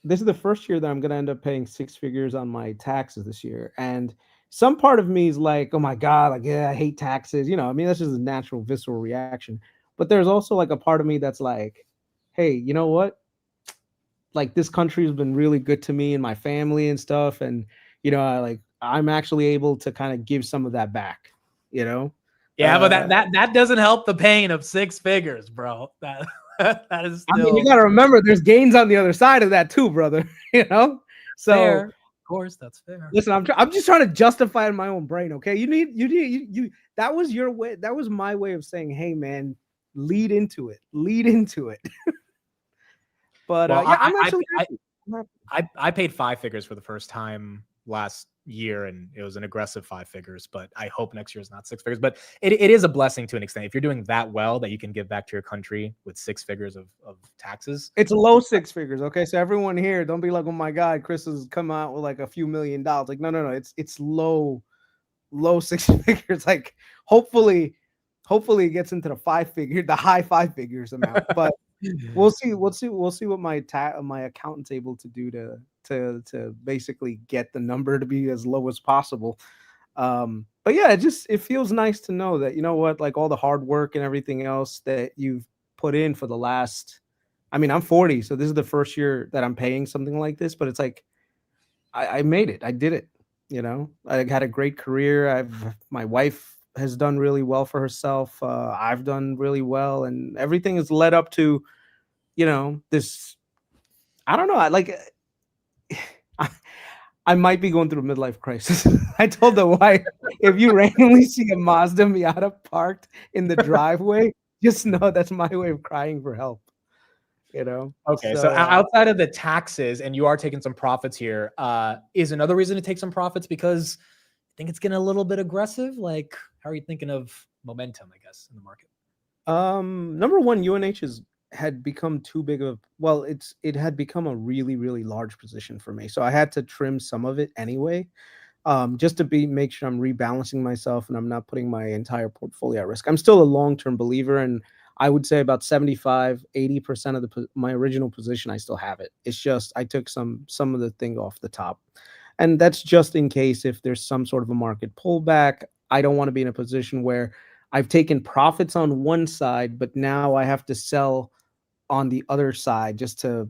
this is the first year that I'm going to end up paying 6 figures on my taxes this year, and some part of me is like, oh my god, like yeah, I hate taxes. You know, I mean that's just a natural visceral reaction. But there's also like a part of me that's like, hey, you know what? Like this country has been really good to me and my family and stuff, and you know, I'm actually able to kind of give some of that back. You know. Yeah, but that doesn't help the pain of 6 figures, bro. That is still. I mean, you got to remember, there's gains on the other side of that too, brother. You know. So fair. Of course, that's fair. Listen, I'm just trying to justify in my own brain. Okay, you. That was your way. That was my way of saying, hey, man, lead into it. But well, yeah, I'm actually. I paid 5 figures for the first time last year, and it was an aggressive 5 figures. But I hope next year is not 6 figures. But it is a blessing to an extent. If you're doing that well, that you can give back to your country with 6 figures of taxes. It's low 6 figures. Okay, so everyone here, don't be like, oh my god, Kris has come out with like a few $1 million. Like no, it's low 6 figures. Like hopefully it gets into the high 5 figures amount. But we'll see what my accountant's able to do to basically get the number to be as low as possible. But yeah, it feels nice to know that, you know what, like all the hard work and everything else that you've put in for the last, I mean, I'm 40, so this is the first year that I'm paying something like this, but it's like I made it. I did it. You know, I had a great career. My wife has done really well for herself. I've done really well, and everything has led up to, you know, this. I don't know. I might be going through a midlife crisis. I told the wife, if you randomly see a Mazda Miata parked in the driveway, just know that's my way of crying for help. You know. Okay, so outside of the taxes, and you are taking some profits here, is another reason to take some profits because I think it's getting a little bit aggressive. Like, how are you thinking of momentum, I guess, in the market? Number one, UNH had become too big of, well, it had become a really, really large position for me. So I had to trim some of it anyway, just to make sure I'm rebalancing myself and I'm not putting my entire portfolio at risk. I'm still a long-term believer, and I would say about 75-80% of my original position, I still have it. It's just I took some of the thing off the top. And that's just in case if there's some sort of a market pullback. I don't want to be in a position where I've taken profits on one side, but now I have to sell on the other side just to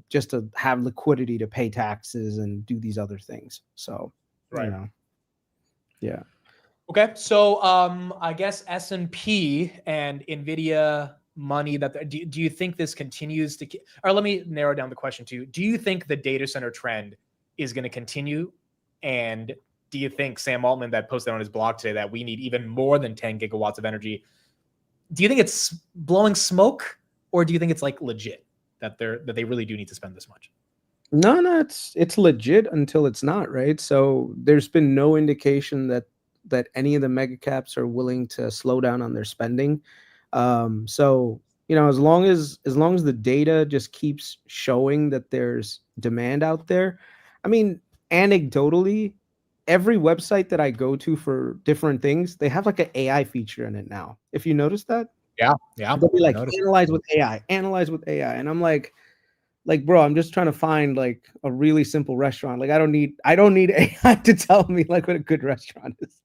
have liquidity to pay taxes and do these other things. So, right. You know, yeah. Okay, so I guess S&P and Nvidia money that do you think this continues to, or let me narrow down the question to, do you think the data center trend is going to continue? And do you think Sam Altman that posted on his blog today that we need even more than 10 gigawatts of energy, do you think it's blowing smoke, or do you think it's like legit that they really do need to spend this much? No, it's legit until it's not, right? So there's been no indication that any of the mega caps are willing to slow down on their spending. So, you know, as long as the data just keeps showing that there's demand out there, I mean, anecdotally, every website that I go to for different things, they have like an AI feature in it now. If you notice that, yeah, they'll be like analyze with AI, and I'm like, bro, I'm just trying to find like a really simple restaurant. Like I don't need AI to tell me like what a good restaurant is,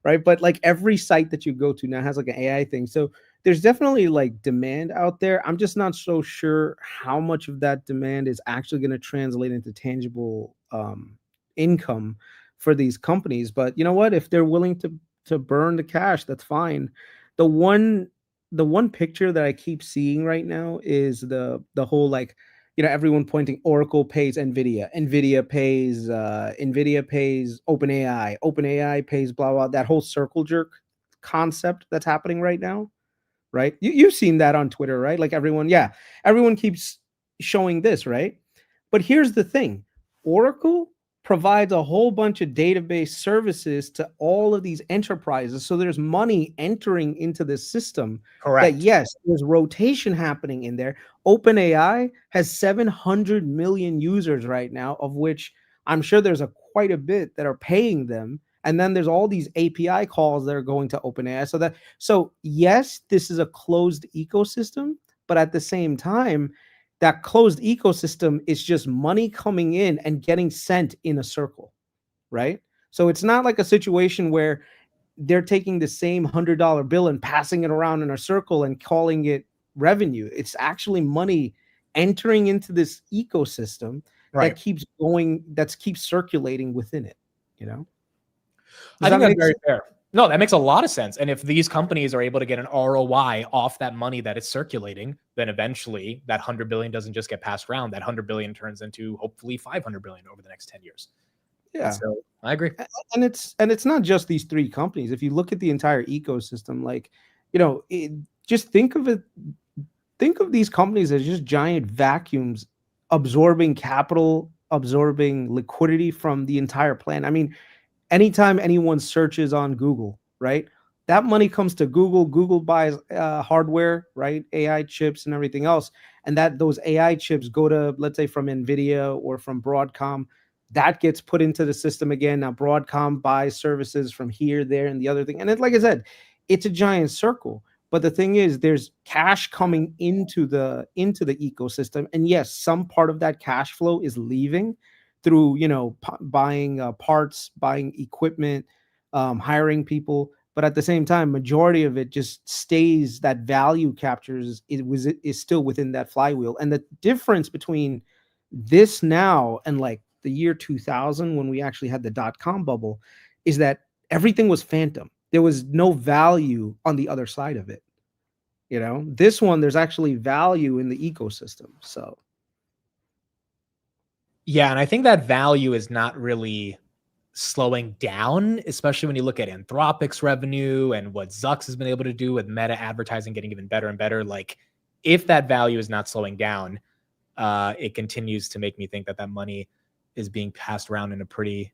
right? But like every site that you go to now has like an AI thing. So there's definitely like demand out there. I'm just not so sure how much of that demand is actually going to translate into tangible income for these companies. But you know what? If they're willing to burn the cash, that's fine. The one picture that I keep seeing right now is the whole like, you know, everyone pointing Oracle pays Nvidia, Nvidia pays Openai, Openai pays blah blah. That whole circle jerk concept that's happening right now, right? You've seen that on Twitter, right? Like everyone keeps showing this, right? But here's the thing: Oracle provides a whole bunch of database services to all of these enterprises. So there's money entering into the system. Correct. That yes, there's rotation happening in there. OpenAI has 700 million users right now, of which I'm sure there's quite a bit that are paying them. And then there's all these API calls that are going to OpenAI. So yes, this is a closed ecosystem, but at the same time, that closed ecosystem is just money coming in and getting sent in a circle, right? So it's not like a situation where they're taking the same $100 bill and passing it around in a circle and calling it revenue. It's actually money entering into this ecosystem that keeps going, that keeps circulating within it, you know? I think that's very fair. No, that makes a lot of sense. And if these companies are able to get an ROI off that money that is circulating, then eventually that 100 billion doesn't just get passed around. That 100 billion turns into hopefully 500 billion over the next 10 years. Yeah. So I agree. And it's not just these three companies. If you look at the entire ecosystem, like, you know, just think of these companies as just giant vacuums absorbing capital, absorbing liquidity from the entire plan. I mean, anytime anyone searches on Google, right, that money comes to Google. Google buys hardware, right, AI chips and everything else, and those AI chips go to, let's say, from Nvidia or from Broadcom. That gets put into the system again. Now Broadcom buys services from here, there, and the other thing. And like I said, it's a giant circle. But the thing is, there's cash coming into the ecosystem, and yes, some part of that cash flow is leaving through, you know, buying parts, buying equipment, hiring people. But at the same time, majority of it just stays, that value captures, is still within that flywheel. And the difference between this now and like the year 2000, when we actually had the .com bubble, is that everything was phantom. There was no value on the other side of it. You know, this one, there's actually value in the ecosystem. So yeah, and I think that value is not really slowing down, especially when you look at Anthropic's revenue and what Zucks has been able to do with Meta advertising getting even better and better. Like, if that value is not slowing down, it continues to make me think that money is being passed around in a pretty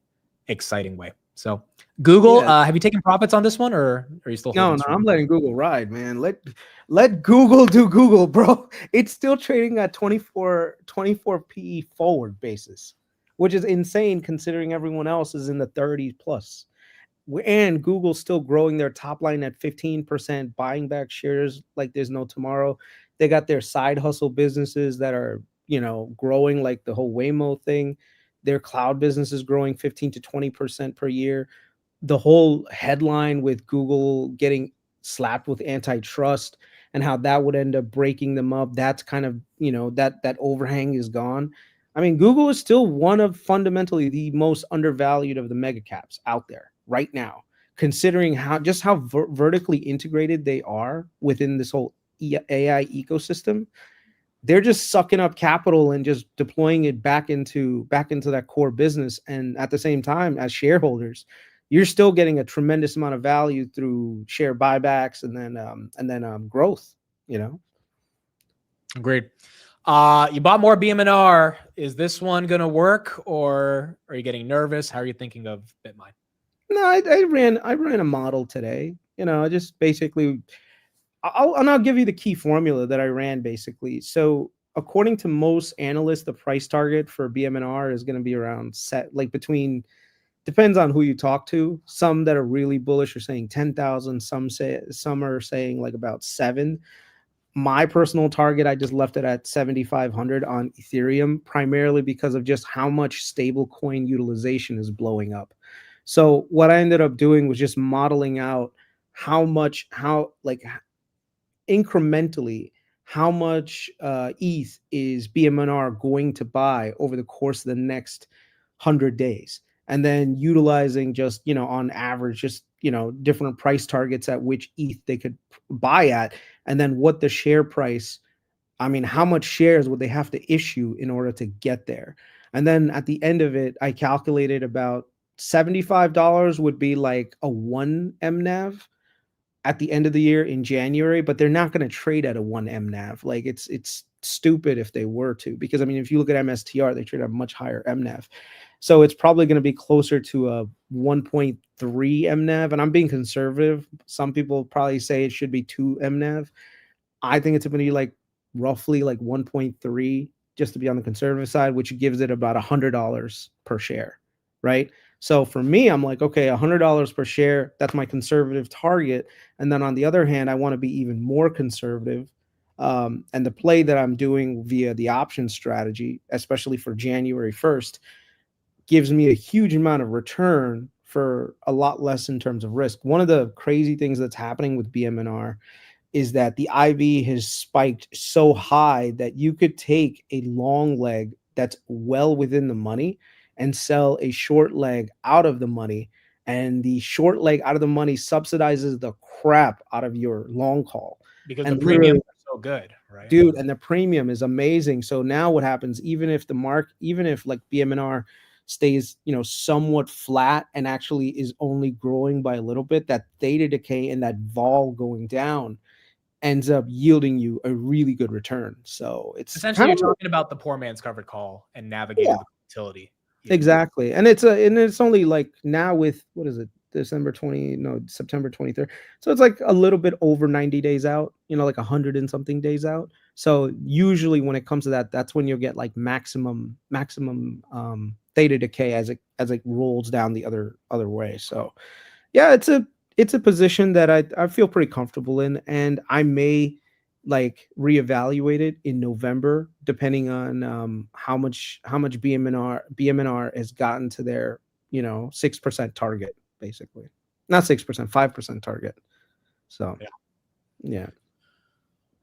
exciting way. So Google, have you taken profits on this one, or are you still? No, I'm letting Google ride, man. Let Google do Google, bro. It's still trading at 24 PE forward basis, which is insane considering everyone else is in the 30s plus. And Google's still growing their top line at 15%, buying back shares like there's no tomorrow. They got their side hustle businesses that are, you know, growing, like the whole Waymo thing. Their cloud business is growing 15 to 20% per year. The whole headline with Google getting slapped with antitrust and how that would end up breaking them up, that's kind of, you know, that overhang is gone. I mean, Google is still one of fundamentally the most undervalued of the mega caps out there right now, considering how vertically integrated they are within this whole AI ecosystem. They're just sucking up capital and just deploying it back into that core business. And at the same time, as shareholders, you're still getting a tremendous amount of value through share buybacks and then growth, you know? Agreed. You bought more BM&R. Is this one going to work, or are you getting nervous? How are you thinking of BitMine? No, I ran a model today. You know, I just basically, I'll give you the key formula that I ran basically. So according to most analysts, the price target for BM&R is going to be around between, depends on who you talk to. Some that are really bullish are saying 10,000. Some are saying like about 7. My personal target, I just left it at 7,500 on Ethereum, primarily because of just how much stable coin utilization is blowing up. So what I ended up doing was just modeling out incrementally how much ETH is BM&R going to buy over the course of the next 100 days. And then utilizing just, you know, on average, just, you know, different price targets at which ETH they could buy at. And then what the share price, I mean, how much shares would they have to issue in order to get there? And then at the end of it, I calculated about $75 would be like a 1 MNAV at the end of the year in January, but they're not going to trade at a 1 MNAV. Like it's stupid if they were to, because I mean, if you look at MSTR, they trade at a much higher MNAV. So it's probably going to be closer to a 1.3 MNAV, and I'm being conservative. Some people probably say it should be 2 MNAV. I think it's going to be like roughly like 1.3, just to be on the conservative side, which gives it about $100 per share, right? So for me, I'm like, okay, $100 per share, that's my conservative target. And then on the other hand, I want to be even more conservative. And the play that I'm doing via the option strategy, especially for January 1st, gives me a huge amount of return for a lot less in terms of risk. One of the crazy things that's happening with BMNR is that the IV has spiked so high that you could take a long leg that's well within the money and sell a short leg out of the money. And the short leg out of the money subsidizes the crap out of your long call. Because And the premiums are so good, right? dude, and the premium is amazing. So now what happens, even if like BMNR stays, somewhat flat and actually is only growing by a little bit, that theta decay and that vol going down ends up yielding you a really good return. So it's Essentially, you're talking about the poor man's covered call and navigating the volatility. Exactly. And it's only like now with, what is it, September 23rd. So it's like a little bit over 90 days out, like 100 and something days out. So usually when it comes to that, that's when you'll get like maximum theta decay as it rolls down the other way. So yeah, it's a position that I feel pretty comfortable in, and I may like reevaluate it in November, depending on how much BMNR has gotten to their 6% target, basically. Not 6%, 5% target. So yeah.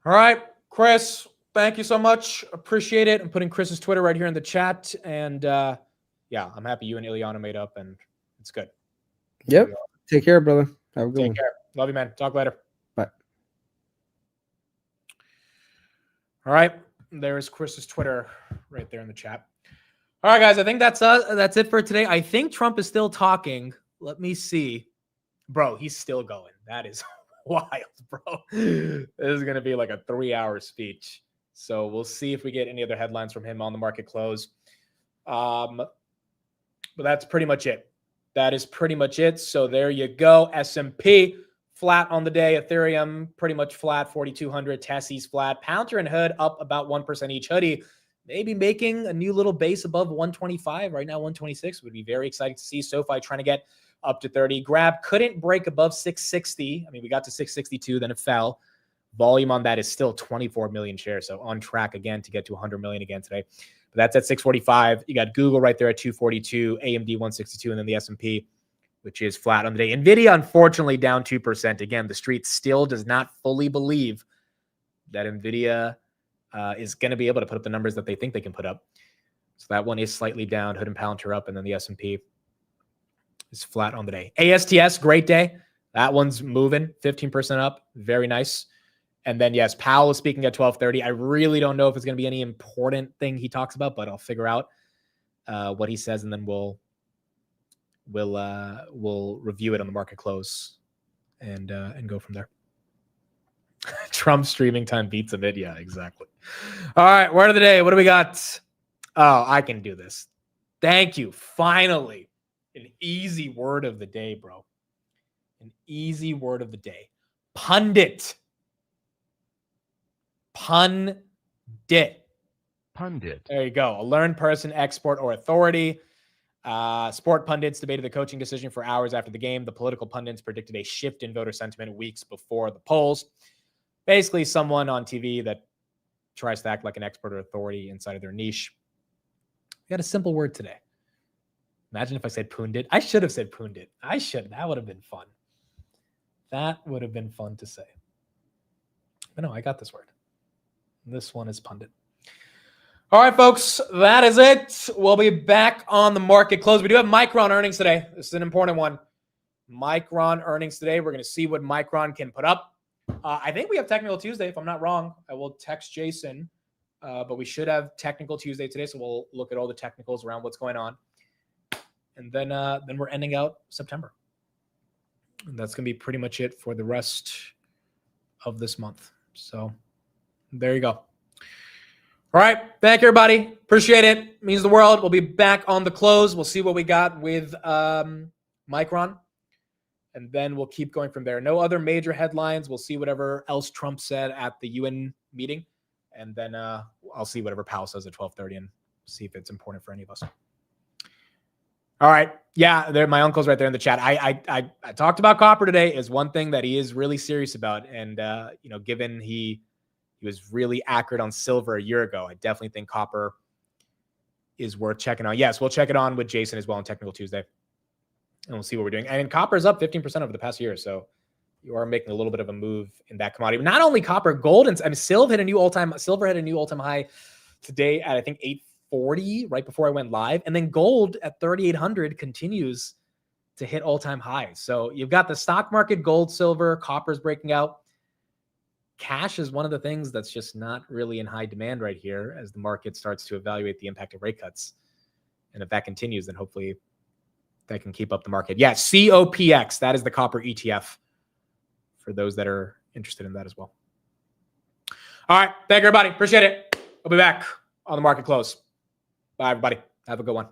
All right, Kris, thank you so much. Appreciate it. I'm putting Chris's Twitter right here in the chat. And yeah, I'm happy you and Eliano made up, and it's good. Yep. Take care, brother. Have a good one. Take care. Love you, man. Talk later. Bye. All right. There's Chris's Twitter right there in the chat. All right, guys. I think that's it for today. I think Trump is still talking. Let me see. Bro, he's still going. That is wild, bro. This is going to be like a 3-hour speech. So we'll see if we get any other headlines from him on the market close. But that's pretty much it. That is pretty much it. So there you go. S&P flat on the day. Ethereum pretty much flat, 4,200. Tessie's flat. Palantir and Hood up about 1% each. Hoodie maybe making a new little base above 125. Right now, 126 would be very exciting to see. SoFi trying to get up to 30. Grab couldn't break above 660. I mean, we got to 662, then it fell. Volume on that is still 24 million shares. So on track again to get to 100 million again today. But that's at 645. You got Google right there at 242, AMD 162, and then the S&P, which is flat on the day. Nvidia, unfortunately, down 2%. Again, the street still does not fully believe that Nvidia is going to be able to put up the numbers that they think they can put up. So that one is slightly down. Hood and Palantir up, and then the S&P is flat on the day. ASTS, great day. That one's moving, 15% up. Very nice. And then, yes, Powell is speaking at 12:30. I really don't know if it's going to be any important thing he talks about, but I'll figure out what he says, and then we'll review it on the market close and go from there. Trump streaming time beats Nvidia. Exactly. All right, word of the day. What do we got? Oh, I can do this. Thank you. Finally, an easy word of the day, bro. An easy word of the day. Pundit. Pundit. There you go. A learned person, expert, or authority. Sport pundits debated the coaching decision for hours after the game. The political pundits predicted a shift in voter sentiment weeks before the polls. Basically, someone on TV that tries to act like an expert or authority inside of their niche. We got a simple word today. Imagine if I said pundit. I should have said pundit. I should. That would have been fun. That would have been fun to say. But no, I got this word. This one is pundit. All right, folks, that is it. We'll be back on the market close. We do have Micron earnings today. This is an important one. Micron earnings today. We're going to see what Micron can put up. I think we have Technical Tuesday, if I'm not wrong. I will text Jason, but we should have Technical Tuesday today, so we'll look at all the technicals around what's going on. And then we're ending out September. And that's going to be pretty much it for the rest of this month. So there you go. All right. Thank you, everybody. Appreciate it. Means the world. We'll be back on the close. We'll see what we got with Micron. And then we'll keep going from there. No other major headlines. We'll see whatever else Trump said at the UN meeting. And then I'll see whatever Powell says at 12:30 and see if it's important for any of us. All right. Yeah, my uncle's right there in the chat. I talked about copper today is one thing that he is really serious about. And, given he was really accurate on silver a year ago, I definitely think copper is worth checking on. Yes, we'll check it on with Jason as well on Technical Tuesday. And we'll see what we're doing. And copper is up 15% over the past year. So you are making a little bit of a move in that commodity. But not only copper, gold, and silver hit a new all-time high today at, I think, 840 right before I went live. And then gold at 3,800 continues to hit all-time highs. So you've got the stock market, gold, silver, copper's breaking out. Cash is one of the things that's just not really in high demand right here as the market starts to evaluate the impact of rate cuts. And if that continues, then hopefully that can keep up the market. Yeah, COPX, that is the copper ETF for those that are interested in that as well. All right. Thank you, everybody. Appreciate it. We'll be back on the market close. Bye, everybody. Have a good one.